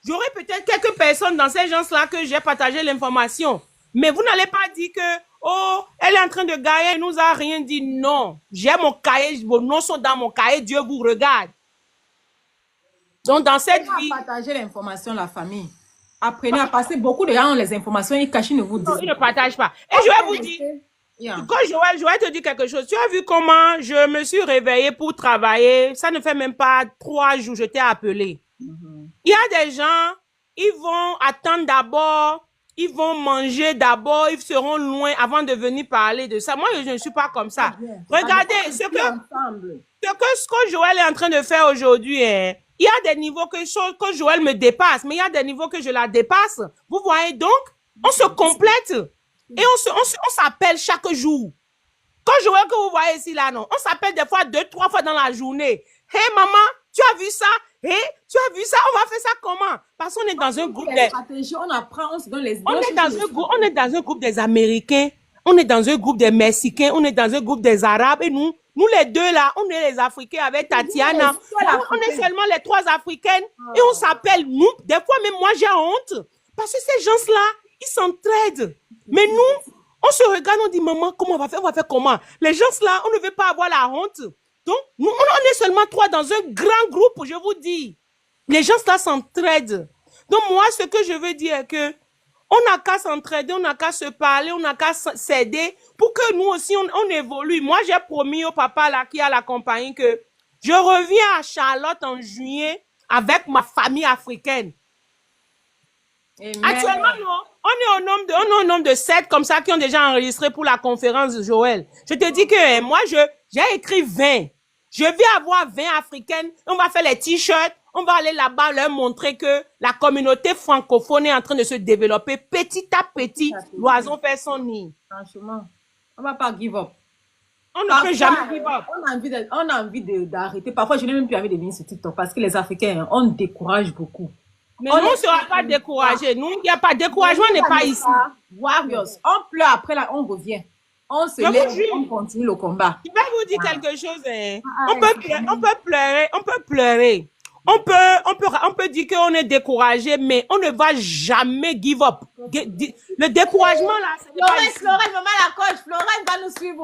j'aurai peut-être quelques personnes dans ces gens-là que j'ai partagé l'information. Mais vous n'allez pas dire que, oh, elle est en train de gagner, elle nous a rien dit. Non. J'ai mon cahier, vos noms sont dans mon cahier, Dieu vous regarde. Donc, dans cette vie. Partagez l'information, la famille. Apprenez à passer. Beaucoup de gens ont les informations, ils cachent, ils ne vous disent. Ils ne partagent pas. Et je vais vous dire, quand je vais te dire quelque chose. Tu as vu comment je me suis réveillée pour travailler. Ça ne fait même pas 3 jours, je t'ai appelé. Il y a des gens, ils vont attendre d'abord. Ils vont manger d'abord, ils seront loin avant de venir parler de ça. Moi, je ne suis pas comme ça. Regardez, ce que Joël est en train de faire aujourd'hui, hein, il y a des niveaux que Joël me dépasse, mais il y a des niveaux que je la dépasse. Vous voyez, donc, on se complète et on s'appelle chaque jour. Quand Joël que vous voyez ici, là, non, on s'appelle des fois 2-3 fois dans la journée. Hey, maman, Tu as vu ça? Et tu as vu ça? On va faire ça comment? Parce qu'on est dans un groupe Les stratégies, on apprend, on se donne les... on est dans un groupe des Américains, on est dans un groupe des Mexicains, on est dans un groupe des Arabes et nous les deux là, on est les Africains avec Tatiana. On est seulement les 3 Africaines et on s'appelle nous. Des fois même moi j'ai honte parce que ces gens-là, ils s'entraident. Mais nous, on se regarde, on dit maman, comment on va faire? On va faire comment? Les gens-là, on ne veut pas avoir la honte. Donc, nous, on est seulement 3 dans un grand groupe, je vous dis. Les gens-là s'entraident. Donc, moi, ce que je veux dire est que on n'a qu'à s'entraider, on n'a qu'à se parler, on n'a qu'à s'aider pour que nous aussi, on évolue. Moi, j'ai promis au papa là qui a la compagnie que je reviens à Charlotte en juillet avec ma famille africaine. Amen. Actuellement, non. On est au nombre de 7 comme ça qui ont déjà enregistré pour la conférence de Joël. Je te dis que moi, j'ai écrit 20. Je vais avoir 20 africaines. On va faire les t-shirts. On va aller là-bas leur montrer que la communauté francophone est en train de se développer petit à petit. L'oiseau fait son nid. Franchement, on ne va pas give up. On ne peut jamais give up. On a envie d'arrêter. Parfois, je n'ai même plus envie de venir sur TikTok parce que les Africains, on décourage beaucoup. Mais nous, on ne sera pas découragés. Nous, il n'y a pas de découragement, n'est pas ici. Warriors, on pleure après, là, on revient. On se lève, on continue le combat. Je vais vous dire quelque chose. Hein. On peut pleurer. On peut dire qu'on est découragé, mais on ne va jamais give up. Le découragement, là, c'est pas ici. Florence, maman la coach, Florence va nous suivre.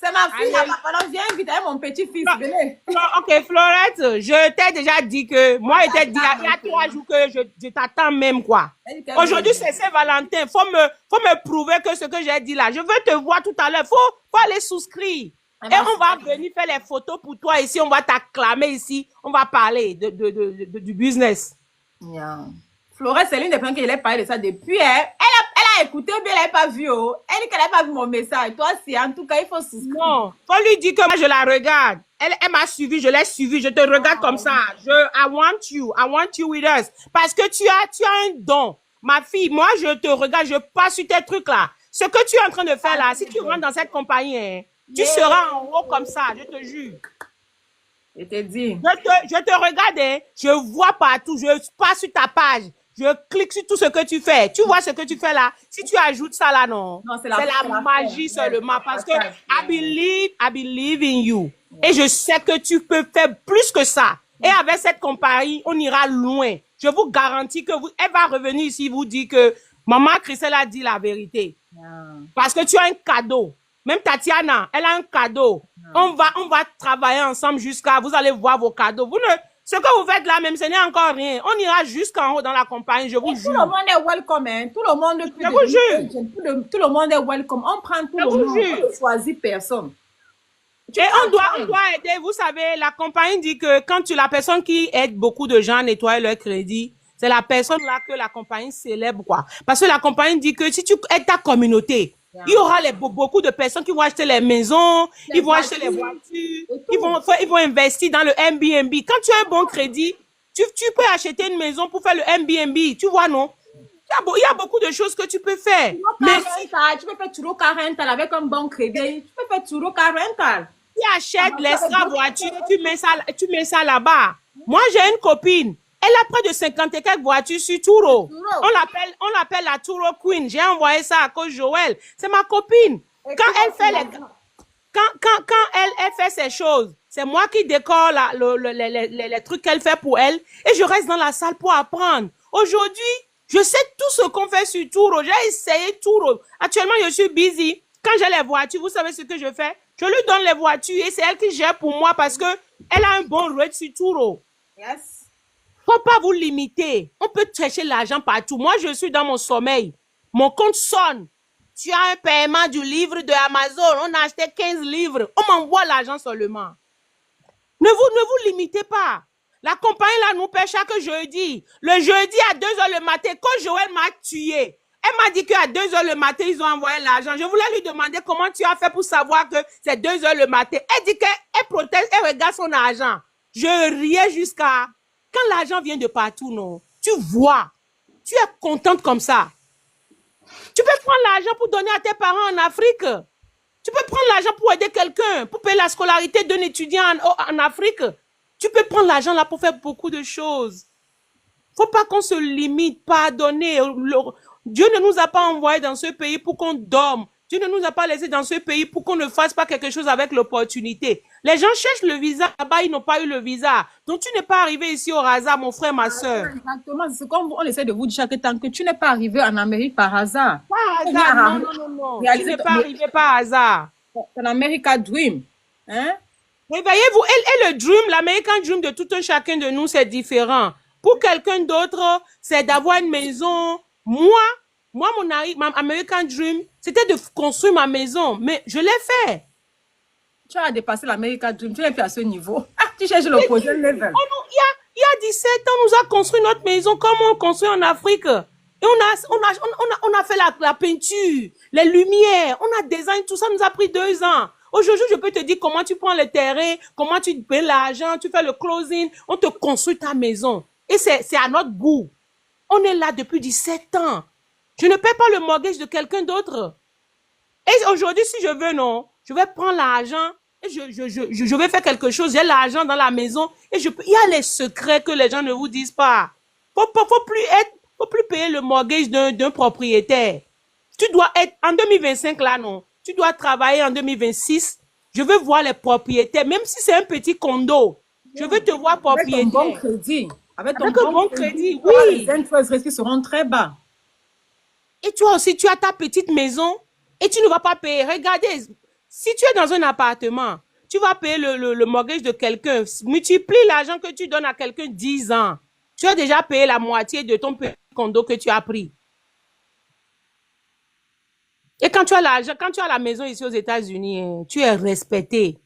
C'est ma fille, pardon, viens vite avec mon petit-fils. Venez. Ok, Florette, je t'ai déjà dit que, moi, il y a 3 jours que je t'attends même, quoi. Aujourd'hui, c'est Saint-Valentin. Faut me prouver que ce que j'ai dit là, je veux te voir tout à l'heure. Faut aller souscrire. Et on va venir faire les photos pour toi ici, on va t'acclamer ici, on va parler du business. Yeah. Florette, c'est l'une des personnes qui a parlé de ça depuis. Elle a écouté, mais elle n'avait pas vu. Elle dit qu'elle n'avait pas vu mon message. Toi, c'est en tout cas, il faut souscrire. Non, faut lui dire que moi, je la regarde. Elle m'a suivi, je l'ai suivi, je te regarde comme ça. I want you with us. Parce que tu as un don. Ma fille, moi, je te regarde, je passe sur tes trucs là. Ce que tu es en train de faire là, si tu rentres dans cette compagnie, hein, tu seras en haut comme ça, je te jure. Je te dis. Je te regarde, hein, je vois partout, je passe sur ta page, je clique sur tout ce que tu fais. Tu vois ce que tu fais là? Si tu ajoutes ça là, non. C'est la magie seulement parce que I believe in you. Et je sais que tu peux faire plus que ça. Et avec cette compagnie, on ira loin. Je vous garantis que elle va revenir ici vous dire que maman Christelle a dit la vérité. Parce que tu as un cadeau. Même Tatiana, elle a un cadeau. On va travailler ensemble jusqu'à, vous allez voir vos cadeaux. Ce que vous faites là même, ce n'est encore rien. On ira jusqu'en haut dans la compagnie, je vous jure. Tout le monde est welcome, hein. Tout le monde est tout le monde est welcome. On prend tout le monde, on ne choisit personne. Et on doit aider, vous savez, la compagnie dit que quand la personne qui aide beaucoup de gens à nettoyer leur crédit, c'est la personne là que la compagnie célèbre, quoi. Parce que la compagnie dit que si tu aides ta communauté, il y aura beaucoup de personnes qui vont acheter les maisons, ils vont acheter les voitures, ils vont investir dans le Airbnb. Quand tu as un bon crédit, tu peux acheter une maison pour faire le Airbnb, tu vois, non? Il y a beaucoup de choses que tu peux faire. Mais tu peux faire Turo Car Rental avec un bon crédit. Tu peux faire Turo Car Rental. Tu achètes l'extra voiture, tu mets ça là-bas. Moi, j'ai une copine. Elle a près de 50 et quelques voitures sur Turo. On l'appelle la Turo Queen. J'ai envoyé ça à cause Joël. C'est ma copine. Quand elle fait ces choses, c'est moi qui décore les trucs qu'elle fait pour elle. Et je reste dans la salle pour apprendre. Aujourd'hui, je sais tout ce qu'on fait sur Turo. J'ai essayé Turo. Actuellement, je suis busy. Quand j'ai les voitures, vous savez ce que je fais? Je lui donne les voitures et c'est elle qui gère pour moi parce que elle a un bon rate sur Turo. Yes. Faut pas vous limiter. On peut chercher l'argent partout. Moi, je suis dans mon sommeil. Mon compte sonne. Tu as un paiement du livre de Amazon. On a acheté 15 livres. On m'envoie l'argent seulement. Ne vous limitez pas. La compagnie là nous paie chaque jeudi. Le jeudi à 2h le matin, quand Joël m'a tué, elle m'a dit qu'à 2h le matin, ils ont envoyé l'argent. Je voulais lui demander comment tu as fait pour savoir que c'est 2h le matin. Elle dit qu'elle protège, elle regarde son argent. Je riais jusqu'à... Quand l'argent vient de partout, non, tu vois, tu es contente comme ça. Tu peux prendre l'argent pour donner à tes parents en Afrique. Tu peux prendre l'argent pour aider quelqu'un, pour payer la scolarité d'un étudiant en Afrique. Tu peux prendre l'argent là pour faire beaucoup de choses. Faut pas qu'on se limite, pardonner. Dieu ne nous a pas envoyés dans ce pays pour qu'on dorme. Dieu ne nous a pas laissés dans ce pays pour qu'on ne fasse pas quelque chose avec l'opportunité. Les gens cherchent le visa, là-bas, ils n'ont pas eu le visa. Donc, tu n'es pas arrivé ici au hasard, mon frère, ma soeur. Exactement, c'est comme on essaie de vous dire chaque temps que tu n'es pas arrivé en Amérique par hasard. Par hasard, non. Tu n'es pas arrivé par hasard. C'est l'America Dream. Hein? Réveillez-vous. Et le dream, l'American Dream de tout un chacun de nous, c'est différent. Pour quelqu'un d'autre, c'est d'avoir une maison. Moi, mon American Dream, c'était de construire ma maison. Mais je l'ai fait. Tu as dépassé l'America Dream. Tu n'es plus à ce niveau. Tu cherches le projet level. Il y a 17 ans, on nous a construit notre maison comme on construit en Afrique. Et on a fait la peinture, les lumières, on a design, tout ça nous a pris 2 ans. Aujourd'hui, je peux te dire comment tu prends le terrain, comment tu payes l'argent, tu fais le closing, on te construit ta maison. Et c'est à notre goût. On est là depuis 17 ans. Je ne paie pas le mortgage de quelqu'un d'autre. Et aujourd'hui, si je veux, non, je vais prendre l'argent et je vais faire quelque chose. J'ai l'argent dans la maison et il y a les secrets que les gens ne vous disent pas. Faut plus payer le mortgage d'un propriétaire. Tu dois être, en 2025 là, non, tu dois travailler en 2026. Je veux voir les propriétaires, même si c'est un petit condo. Je veux te voir propriétaire. Avec ton bon crédit. Avec ton bon crédit, oui. oui. Les intérêts qui seront très bas. Et toi aussi, tu as ta petite maison et tu ne vas pas payer. Regardez, si tu es dans un appartement, tu vas payer le mortgage de quelqu'un. Multiplie l'argent que tu donnes à quelqu'un 10 ans. Tu as déjà payé la moitié de ton petit condo que tu as pris. Et quand tu as l'argent, quand tu as la maison ici aux États-Unis, tu es respecté.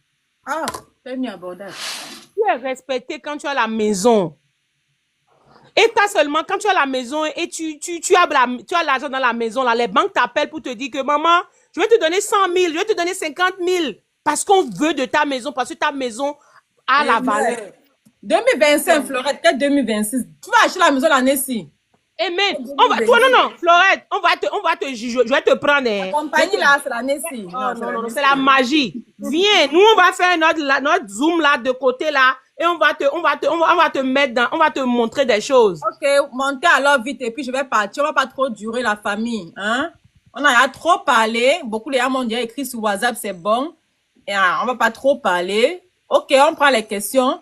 Ah, c'est mieux abordable. Tu es respecté quand tu as la maison. Et pas seulement quand tu as la maison et tu as l'argent dans la maison, là, les banques t'appellent pour te dire que maman, je vais te donner 100 000, je vais te donner 50 000 parce qu'on veut de ta maison, parce que ta maison a la valeur. 2025, Florette, peut-être 2026. Tu vas acheter la maison l'année-ci. Amen. Non, Florette, je vais te prendre. La compagnie là, c'est l'année-ci. Non, c'est la magie. Viens, nous on va faire notre zoom là de côté là. Et on va te mettre dans, on va te montrer des choses. Ok, montez alors vite et puis je vais partir. On va pas trop durer la famille, hein. On a trop parlé. Beaucoup les gens m'ont déjà écrit sur WhatsApp, c'est bon. Et, on va pas trop parler. Ok, on prend les questions.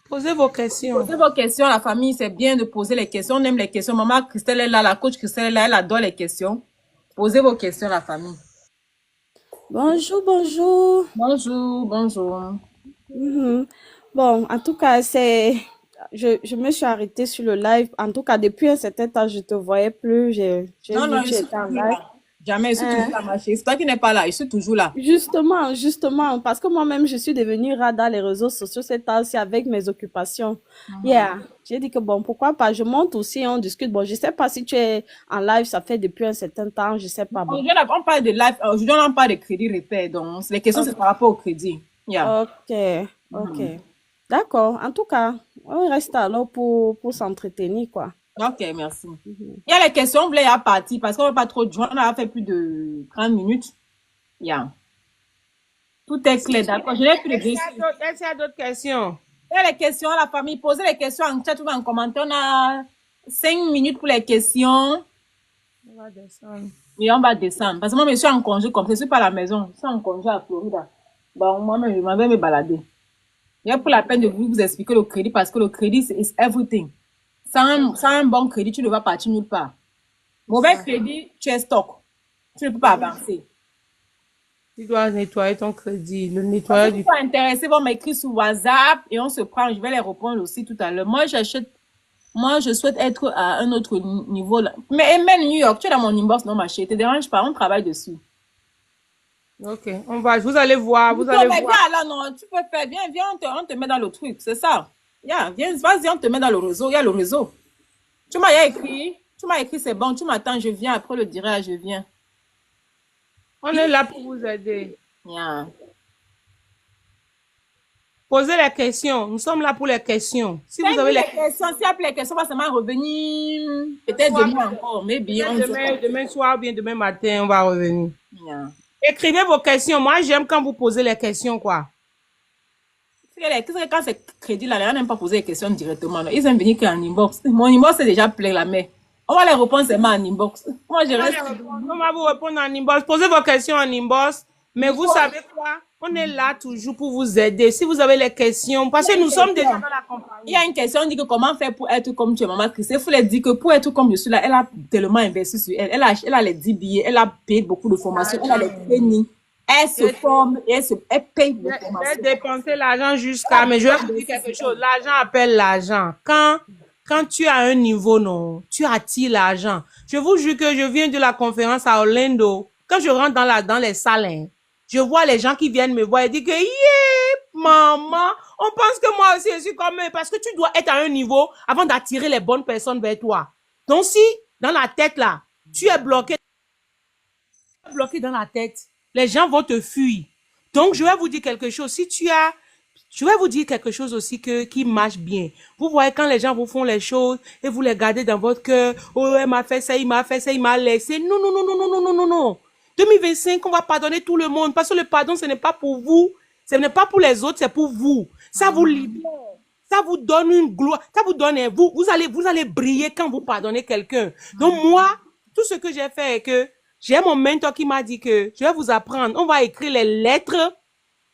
Posez vos questions. Posez vos questions, la famille, c'est bien de poser les questions. On aime les questions. Maman Christelle est là, la coach Christelle est là, elle adore les questions. Posez vos questions, la famille. Bonjour, bonjour. Bonjour. Bon, en tout cas, je me suis arrêtée sur le live. En tout cas, depuis un certain temps, je te voyais plus. Non, je suis toujours là. Jamais, je suis toujours là, ma chérie. C'est toi qui n'es pas là, je suis toujours là. Justement, parce que moi-même, je suis devenue rare dans les réseaux sociaux ces temps-ci avec mes occupations. J'ai dit que bon, pourquoi pas, je monte aussi, on discute. Bon, je sais pas si tu es en live, ça fait depuis un certain temps, je sais pas. Bon. Aujourd'hui, on parle de live, aujourd'hui, on parle de crédit repère, donc les questions, c'est par rapport au crédit. Ok. D'accord. En tout cas, on reste alors pour s'entretenir, quoi. Ok, merci. Il y a les questions, on voulait y partir parce qu'on ne va pas trop durer. On a fait plus de 30 minutes. Tout est clair, d'accord. Je n'ai plus de questions. Est-ce qu'il y a d'autres questions? Il y a les questions, la famille. Posez les questions en chat ou en commentaire. On a 5 minutes pour les questions. On va descendre. Et on va descendre. Parce que moi, je suis en congé comme ça. Je ne suis pas à la maison. Je suis en congé à Florida. Bon, moi-même, je m'en vais me balader. Il y a pour la peine de vous expliquer le crédit parce que le crédit, c'est everything. Sans un bon crédit, tu ne vas partir nulle part. Mauvais crédit, tu es stock. Tu ne peux pas avancer. Tu dois nettoyer ton crédit. Le nettoyage Si tu es intéressé, vont m'écrire sur WhatsApp et on se prend. Je vais les répondre aussi tout à l'heure. Moi, je souhaite être à un autre niveau. Là. Mais même New York, tu es dans mon inbox, non, ma chérie. Ne te dérange pas, on travaille dessus. Ok, vous allez voir. Viens, alors, non, tu peux faire. Viens, on te met dans le truc. C'est ça. Viens, vas-y, on te met dans le réseau. Il y a le réseau. Tu m'as écrit, c'est bon. Tu m'attends, je viens. Après le direct, je viens. On est là pour vous aider. Yeah. Posez les questions. Nous sommes là pour les questions. Si vous avez les questions, s'il y a les questions, ça va revenir. Peut-être demain encore. Maybe. Demain soir ou bien demain matin, on va revenir. Yeah. Écrivez vos questions. Moi, j'aime quand vous posez les questions, quoi. Quand c'est crédit, là, les gens n'aiment pas poser les questions directement. Non. Ils aiment venir qu'en inbox. Mon inbox est déjà plein, la mais on va les répondre seulement en inbox. Moi, je reste. On va vous répondre en inbox. Posez vos questions en inbox. Mais vous savez quoi? On est là toujours pour vous aider. Si vous avez les questions, parce que nous sommes déjà dans la compagnie. Il y a une question, on dit que comment faire pour être comme tu es, maman Christelle. Il faut leur dire que pour être comme je suis là, elle a tellement investi sur elle. Elle a les 10 billets, elle a payé beaucoup de formations, elle a les trainings. Elle se forme et elle paye de formations. Elle dépenser l'argent jusqu'à... Mais je vais vous dire quelque chose. L'argent appelle l'argent. Quand tu as un niveau, non, tu attires l'argent. Je vous jure que je viens de la conférence à Orlando. Quand je rentre dans les salles, hein, je vois les gens qui viennent me voir et disent que, yeah, maman, on pense que moi aussi je suis comme eux. Parce que tu dois être à un niveau avant d'attirer les bonnes personnes vers toi. Donc si, dans la tête là, tu es bloqué dans la tête, les gens vont te fuir. Donc, je vais vous dire quelque chose. Je vais vous dire quelque chose aussi qui marche bien. Vous voyez quand les gens vous font les choses et vous les gardez dans votre cœur. Oh, elle m'a fait ça, il m'a fait ça, il m'a laissé. Non, non, non, non, non, non, non, non, non. 2025, on va pardonner tout le monde parce que le pardon, ce n'est pas pour vous. Ce n'est pas pour les autres, c'est pour vous. Ça vous libère. Ça vous donne une gloire. Ça vous donne vous allez briller quand vous pardonnez quelqu'un. Donc, moi, tout ce que j'ai fait est que j'ai mon mentor qui m'a dit que je vais vous apprendre. On va écrire les lettres.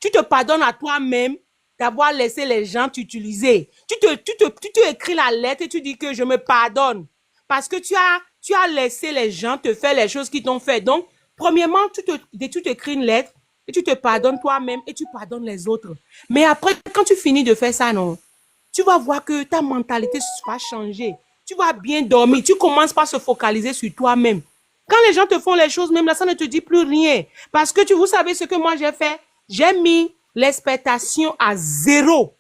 Tu te pardonnes à toi-même d'avoir laissé les gens t'utiliser. Tu te écris la lettre et tu dis que je me pardonne. Parce que tu as laissé les gens te faire les choses qu'ils t'ont fait. Donc, premièrement, tu t'écris une lettre et tu te pardonnes toi-même et tu pardonnes les autres. Mais après, quand tu finis de faire ça, non, tu vas voir que ta mentalité va changer. Tu vas bien dormir. Tu commences par se focaliser sur toi-même. Quand les gens te font les choses, même là, ça ne te dit plus rien. Parce que vous savez ce que moi j'ai fait? J'ai mis l'expectation à 0.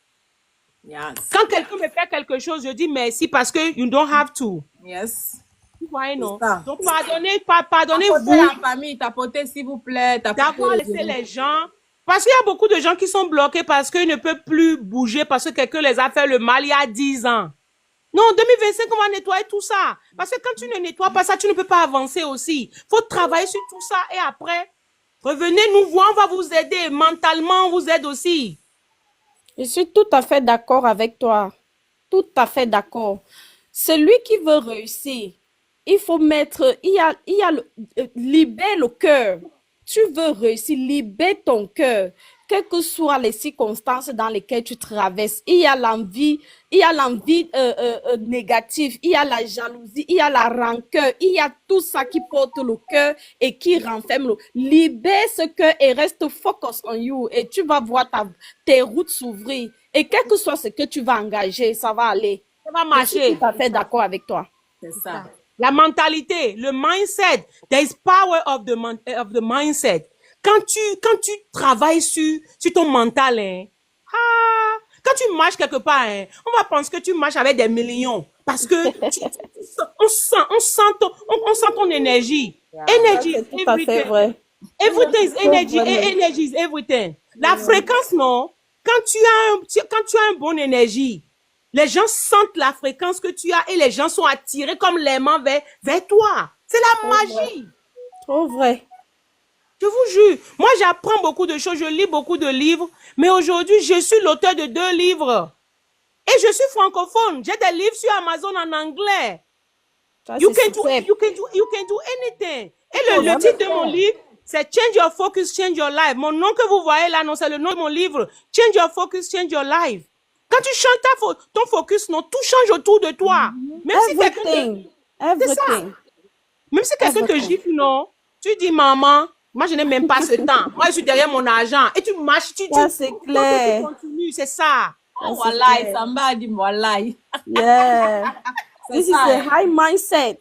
Yes. Quand quelqu'un me fait quelque chose, je dis merci parce que you don't have to. Yes. Vous voyez, non? Ça. Donc, pardonnez-vous. La famille, tapotez, s'il vous plaît. D'avoir laissé les gens. Parce qu'il y a beaucoup de gens qui sont bloqués parce qu'ils ne peuvent plus bouger parce que quelqu'un les a fait le mal il y a 10 ans. Non, 2025, on va nettoyer tout ça. Parce que quand tu ne nettoies pas ça, tu ne peux pas avancer aussi. Il faut travailler sur tout ça et après, revenez nous voir, on va vous aider. Mentalement, on vous aide aussi. Je suis tout à fait d'accord avec toi. Tout à fait d'accord. Celui qui veut réussir, il faut mettre, libère le cœur. Tu veux réussir, libère ton cœur. Quelles que soient les circonstances dans lesquelles tu traverses, il y a l'envie négative, il y a la jalousie, il y a la rancœur, il y a tout ça qui porte le cœur et qui renferme le. Libère ce cœur et reste focus on you et tu vas voir tes routes s'ouvrir. Et quel que soit ce que tu vas engager, ça va aller. Ça va Je suis marcher. tout à fait d'accord avec toi. C'est ça. La mentalité, le mindset. There is power of the mindset. Quand tu travailles sur ton mental, hein, quand tu marches quelque part, hein, on va penser que tu marches avec des millions. Parce que on sent ton énergie. Energy C'est tout à fait everything. vrai. Everything is energy. Energy is everything. La fréquence, non. Quand tu as un bon énergie, les gens sentent la fréquence que tu as et les gens sont attirés comme l'aimant vers toi. C'est la magie. Trop vrai. Je vous jure, moi j'apprends beaucoup de choses, je lis beaucoup de livres, mais aujourd'hui je suis l'auteur de 2 livres. Et je suis francophone. J'ai des livres sur Amazon en anglais. Ça, You c'est can super. do anything. Et le titre de mon livre, c'est Change Your Focus, Change Your Life. Mon nom que vous voyez là, non, c'est le nom de mon livre. Change Your Focus, Change Your Life. Quand tu changes ton focus, non, tout change autour de toi. Même si quelqu'un Everything. C'est ça. Everything. même si quelqu'un te gifle, non, tu dis maman, moi je n'ai même pas ce temps. Moi je suis derrière mon argent. Et tu marches, Ça, c'est clair. tu continues, c'est ça. Oh, c'est voilà, clair. ça m'a dit, voilà. Yeah. This is ça, a hein. high mindset.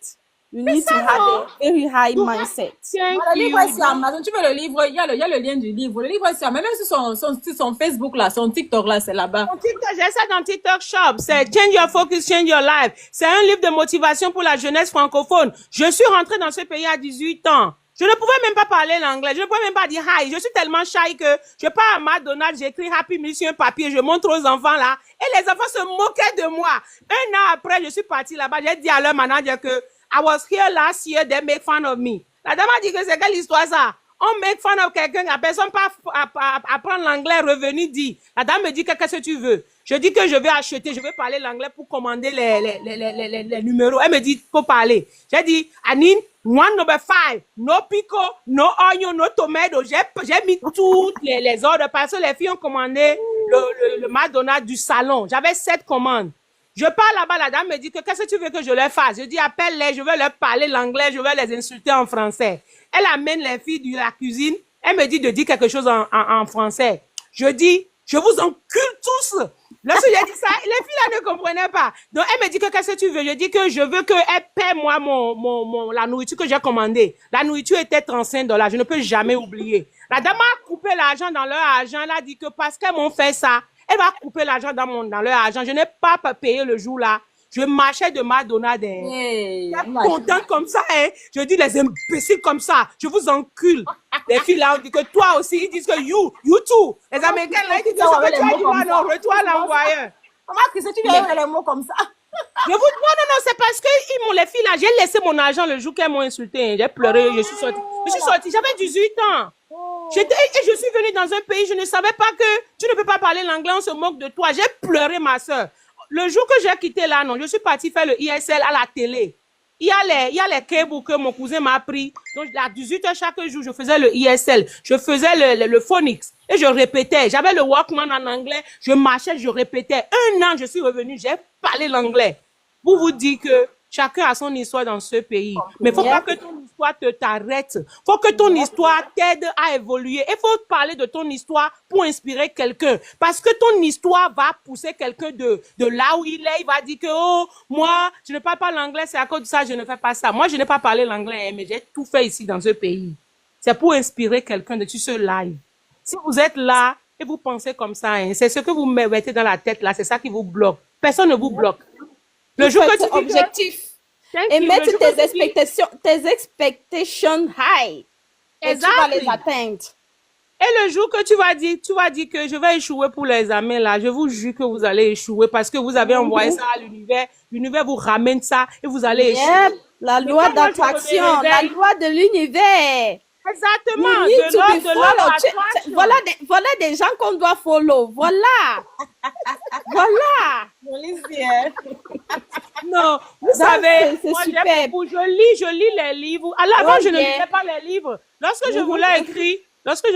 You need to have a very high mindset. Thank Le livre est you. sur Amazon. Tu veux le livre, il y a le lien du livre. Le livre est sur Amazon. Même sur son Facebook, là, son TikTok, là, c'est là-bas. Mon TikTok, j'ai ça dans TikTok Shop. C'est Change Your Focus, Change Your Life. C'est un livre de motivation pour la jeunesse francophone. Je suis rentrée dans ce pays à 18 ans. Je ne pouvais même pas parler l'anglais. Je ne pouvais même pas dire hi. Je suis tellement shy que je pars à McDonald's, j'écris Happy Meal sur un papier, je montre aux enfants là. Et les enfants se moquaient de moi. 1 an après, je suis partie là-bas. J'ai dit à leur manager que I was here last year, they make fun of me. La dame a dit que c'est quelle histoire ça? on make fun of quelqu'un, la personne pas apprendre l'anglais, revenu dit. La dame me dit qu'est-ce que tu veux? Je dis que je vais acheter, je vais parler l'anglais pour commander les numéros. Elle me dit, faut parler. J'ai dit, Anine, one number 5, no pico, no onion, no tomato. J'ai mis toutes les ordres parce que les filles ont commandé le McDonald's du salon. J'avais 7 commandes. Je pars là-bas, la dame me dit que qu'est-ce que tu veux que je leur fasse? Je dis, appelle-les, je vais leur parler l'anglais, je vais les insulter en français. Elle amène les filles de la cuisine. Elle me dit de dire quelque chose en français. Je dis, je vous encule tous. Lorsque j'ai dit ça, les filles là ne comprenaient pas. Donc, elle me dit que qu'est-ce que tu veux? Je dis que je veux qu'elle paie moi la nourriture que j'ai commandée. La nourriture était $35. Je ne peux jamais oublier. La dame a coupé l'argent dans leur argent. Elle a dit que parce qu'elles m'ont fait ça, elle va couper l'argent dans leur argent. Je n'ai pas payé le jour là. Je marchais de McDonald's. Hey, contente comme ça, hein. Je dis les imbéciles comme ça. Je vous encule. Les filles là, on dit que toi aussi, ils disent que you too. Les Américains là, ils disent que tu as dit, non, retourne l'envoyeur. Comment que tu viens avec les mots comme ça? Non, c'est parce que les filles là, j'ai laissé mon argent le jour qu'elles m'ont insulté. J'ai pleuré, je suis sortie. J'avais 18 ans. Et je suis venue dans un pays, je ne savais pas que tu ne peux pas parler l'anglais, on se moque de toi. J'ai pleuré, ma soeur. Le jour que j'ai quitté là, non, je suis partie faire le ISL à la télé. Il y a les câbles que mon cousin m'a pris. Donc, à 18h chaque jour, je faisais le ISL. Je faisais le phonics. Et je répétais. J'avais le Walkman en anglais. Je marchais, je répétais. 1 an, je suis revenue. J'ai parlé l'anglais. Vous dites que chacun a son histoire dans ce pays. Mais il ne faut pas que ton histoire t'arrête. Il faut que ton histoire t'aide à évoluer. Il faut parler de ton histoire pour inspirer quelqu'un. Parce que ton histoire va pousser quelqu'un de là où il est. Il va dire que, oh, moi, je ne parle pas l'anglais, c'est à cause de ça, je ne fais pas ça. Moi, je n'ai pas parlé l'anglais, mais j'ai tout fait ici dans ce pays. C'est pour inspirer quelqu'un de ce live. Si vous êtes là et vous pensez comme ça, hein, c'est ce que vous mettez dans la tête là, c'est ça qui vous bloque. Personne ne vous bloque. Le jour que tu dis objectif et mettre tes expectations high et tu vas les atteindre. Et le jour que tu vas dire que je vais échouer pour les examens là, je vous jure que vous allez échouer parce que vous avez envoyé ça à l'univers. L'univers vous ramène ça et vous allez échouer. La loi d'attraction, la loi de l'univers. Exactement. Voilà des gens qu'on doit follow. Voilà. Voilà. Non, vous savez, c'est moi, super. Je lis les livres. À l'avant, je ne lisais pas les livres. Lorsque je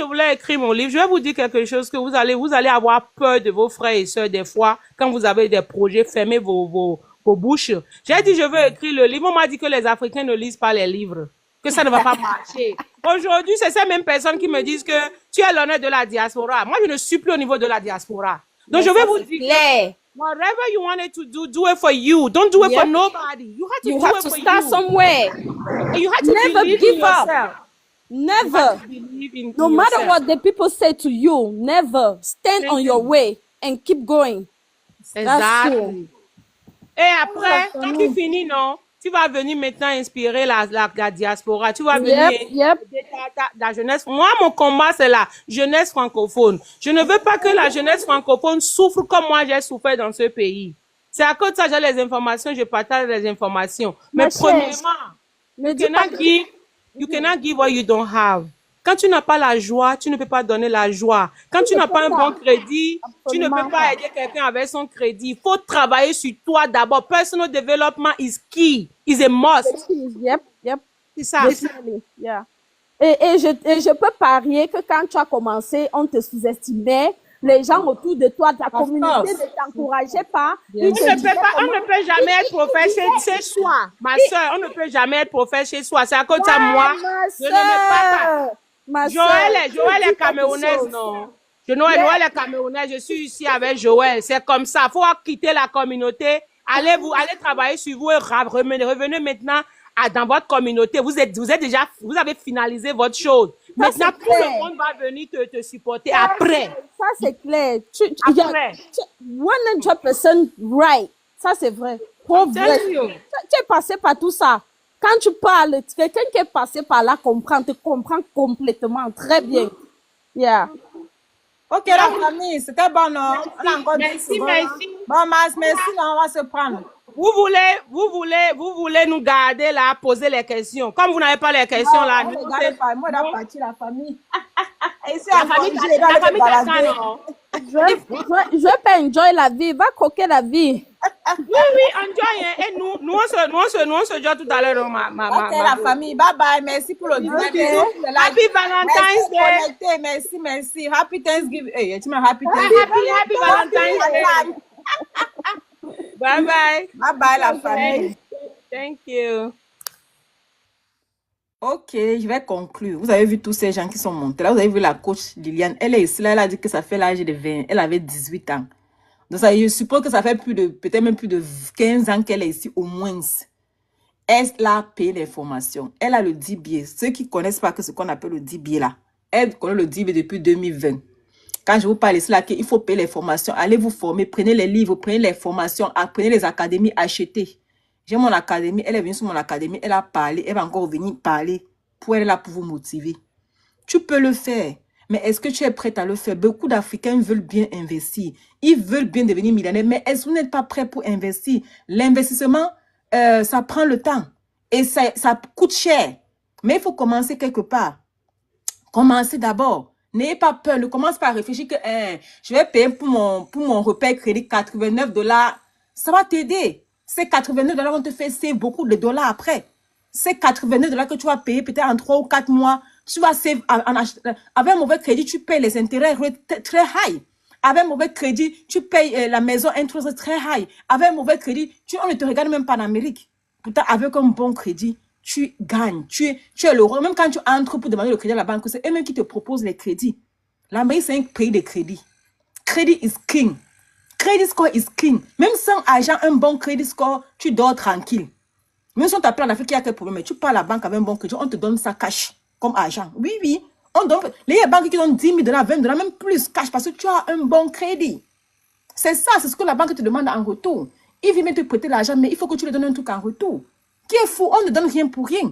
voulais écrire mon livre, je vais vous dire quelque chose que vous allez avoir peur de vos frères et sœurs des fois quand vous avez des projets, fermez vos bouches. J'ai dit je veux écrire le livre. On m'a dit que les Africains ne lisent pas les livres, que ça ne va pas marcher. Aujourd'hui, c'est ces mêmes personnes qui me disent que tu es l'honneur de la diaspora. Moi, je ne suis plus au niveau de la diaspora. Donc, je vais vous dire, whatever you wanted to do it for you. Don't do it for nobody. You have to start somewhere. And you have to never believe give in up. yourself. Never. No matter what the people say to you, never stand on your way and keep going. Exactly. Et après, quand tu finis, non, tu vas venir maintenant inspirer la diaspora. Tu vas venir la jeunesse. Moi, mon combat, c'est la jeunesse francophone. Je ne veux pas que la jeunesse francophone souffre comme moi j'ai souffert dans ce pays. C'est à cause de ça que j'ai les informations, je partage les informations. Mais premièrement, you cannot give what you don't have. Quand tu n'as pas la joie, tu ne peux pas donner la joie. Quand tu n'as pas un bon crédit, tu ne peux pas aider quelqu'un avec son crédit. Il faut travailler sur toi d'abord. Personal development is key, is a must. Yep. C'est ça. Yeah. Et je peux parier que quand tu as commencé, on te sous-estimait. Les gens autour de toi, ta communauté ne t'encourageait pas. On ne peut jamais être prophète chez soi. Ma soeur, on ne peut jamais être prophète chez soi. C'est à cause de ça, moi, je ne me parle pas. Joël est camerounaise, non? Joël est camerounaise, je suis ici avec Joël. C'est comme ça. Il faut quitter la communauté. Allez travailler sur vous et revenez maintenant dans votre communauté. Vous avez finalisé votre chose. Maintenant, tout le monde va venir te supporter après. Ça, c'est clair. Après. 100% right. Ça, c'est vrai. Tu es passé par tout ça. Quand tu parles, quelqu'un qui est passé par là te comprend complètement. Très bien. Yeah. Ok, la famille, c'était bon, non? On a encore merci. Bon, merci, on va se prendre. vous voulez nous garder là, poser les questions. Comme vous n'avez pas les questions là, Non, nous, regarde pas, moi, non. la partie, la famille. Et c'est La encore famille, j'ai dans la le famille balader. t'attend, non? Je vais pas enjoy la vie. Va coquer la vie. Oui, enjoy. Hein. Et nous, on se joue tout à l'heure, Ok, la famille, bye bye, merci pour le dîner. Ok. Merci pour le live. Happy Valentine's Merci Day. connecté, merci. Happy Thanksgiving. Hey, tu m'as happy Thanksgiving. Happy Valentine's Day. Bye bye. Bye bye, la famille. Thank you. Ok, je vais conclure. Vous avez vu tous ces gens qui sont montés là. Vous avez vu la coach Liliane. Elle est ici là. Elle a dit que ça fait l'âge de 20. Elle avait 18 ans. Donc, ça, je suppose que ça fait peut-être même plus de 15 ans qu'elle est ici, au moins. Elle a payé les formations. Elle a le DBA. Ceux qui ne connaissent pas ce qu'on appelle le DBA là, elle connaît le DBA depuis 2020. Quand je vous parle ici là, qu'il faut payer les formations, allez vous former, prenez les livres, prenez les formations, prenez les académies, achetez. J'ai mon académie, elle est venue sur mon académie, elle a parlé, elle va encore venir parler pour elle là pour vous motiver. Tu peux le faire. Mais est-ce que tu es prête à le faire? Beaucoup d'Africains veulent bien investir. Ils veulent bien devenir millionnaires. Mais est-ce que vous n'êtes pas prêt pour investir? L'investissement, ça prend le temps. Et ça coûte cher. Mais il faut commencer quelque part. Commencez d'abord. N'ayez pas peur. Ne commence pas à réfléchir que je vais payer pour mon repère crédit $89. Ça va t'aider. Ces $89 vont te faire save beaucoup de dollars après. Ces $89 que tu vas payer peut-être en 3 ou 4 mois. Tu vas save avec un mauvais crédit, tu payes les intérêts très high. Avec un mauvais crédit, tu payes la maison interest très high. Avec un mauvais crédit, on ne te regarde même pas en Amérique. Pourtant, avec un bon crédit, tu gagnes. Tu es le roi. Même quand tu entres pour demander le crédit à la banque, c'est eux-mêmes qui te proposent les crédits. L'Amérique, c'est un pays de crédit. Crédit is king. Credit score is king. Même sans argent, un bon crédit score, tu dors tranquille. Même si on t'appelle en Afrique, il y a quel problème, mais tu pars à la banque avec un bon crédit, on te donne ça cash. Comme argent. Oui, oui. On donne, les banques qui donnent $10 000, $20, même plus cash parce que tu as un bon crédit. C'est ça, c'est ce que la banque te demande en retour. Ils viennent te prêter l'argent, mais il faut que tu leur donnes un truc en retour. Qui est fou? On ne donne rien pour rien.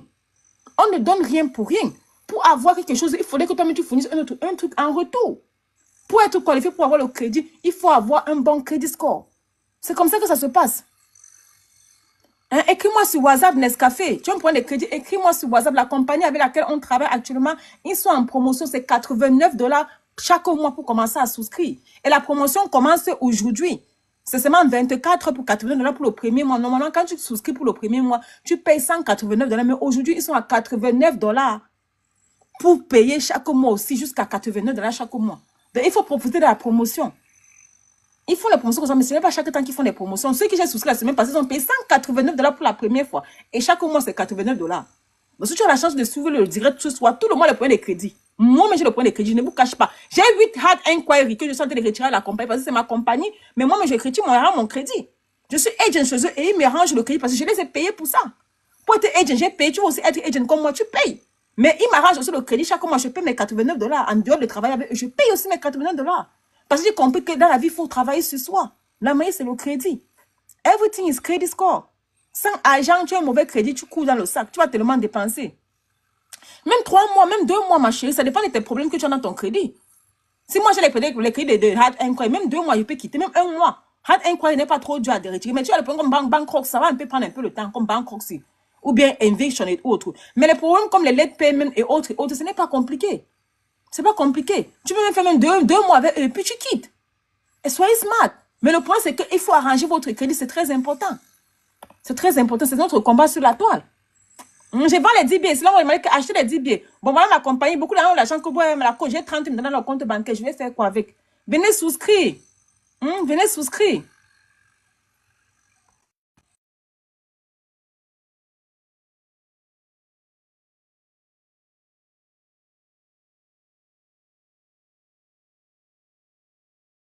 On ne donne rien pour rien. Pour avoir quelque chose, il faudrait que toi-même tu fournisses un truc en retour. Pour être qualifié pour avoir le crédit, il faut avoir un bon crédit score. C'est comme ça que ça se passe. Hein, écris-moi sur WhatsApp, Nescafé. Tu vas me prendre des crédits. Écris-moi sur WhatsApp. La compagnie avec laquelle on travaille actuellement, ils sont en promotion. C'est $89 chaque mois pour commencer à souscrire. Et la promotion commence aujourd'hui. C'est seulement 24 pour $89 pour le premier mois. Normalement, quand tu souscris pour le premier mois, tu payes $189. Mais aujourd'hui, ils sont à $89 pour payer chaque mois aussi, jusqu'à $89 chaque mois. Donc, il faut profiter de la promotion. Ils font les promotions comme ça, mais ce n'est pas chaque temps qu'ils font les promotions. Ceux qui j'ai souscrit la semaine passée, ils ont payé $189 pour la première fois. Et chaque mois, c'est $89. Donc, si tu as la chance de suivre le direct ce soir, tout le monde le prend des crédits. Moi-même, j'ai le point de crédit, je ne vous cache pas. J'ai 8 hard inquiry que je suis en train de retirer à la compagnie parce que c'est ma compagnie. Mais moi-même, je retire mon crédit. Je suis agent chez eux et ils me rangent le crédit parce que je les ai payés pour ça. Pour être agent, j'ai payé. Tu vas aussi être agent comme moi, tu payes. Mais ils m'arrangent aussi le crédit. Chaque mois, je paye mes $89. En dehors de travail avec eux, je paye aussi mes $89. Parce que j'ai compris que dans la vie, il faut travailler ce soir. La moyenne, c'est le crédit. Everything is credit score. Sans argent, tu as un mauvais crédit, tu cours dans le sac. Tu vas tellement dépenser. Même 3 mois, même 2 mois, ma chérie, ça dépend de tes problèmes que tu as dans ton crédit. Si moi, j'ai les crédits de Hard Inquiry, même 2 mois, je peux quitter, même 1 mois. Hard Inquiry n'est pas trop dur à retirer. Mais tu as le problème comme Bangkok, ça va un peu prendre un peu le temps, comme Bangkok, ou bien Eviction et autres. Mais les problèmes comme les late payment et autres, ce n'est pas compliqué. C'est pas compliqué. Tu peux même faire même 2 mois avec eux, et puis tu quittes. Et soyez smart. Mais le point, c'est qu'il faut arranger votre crédit, c'est très important. C'est très important, c'est notre combat sur la toile. Je vends les 10 billets. C'est là où on m'a dit acheter les 10 billets. Bon, voilà ma compagnie. Beaucoup d'argent, la chance que moi, j'ai 30 000 dans le compte bancaire. Je vais faire quoi avec? Venez souscrire. Venez souscrire.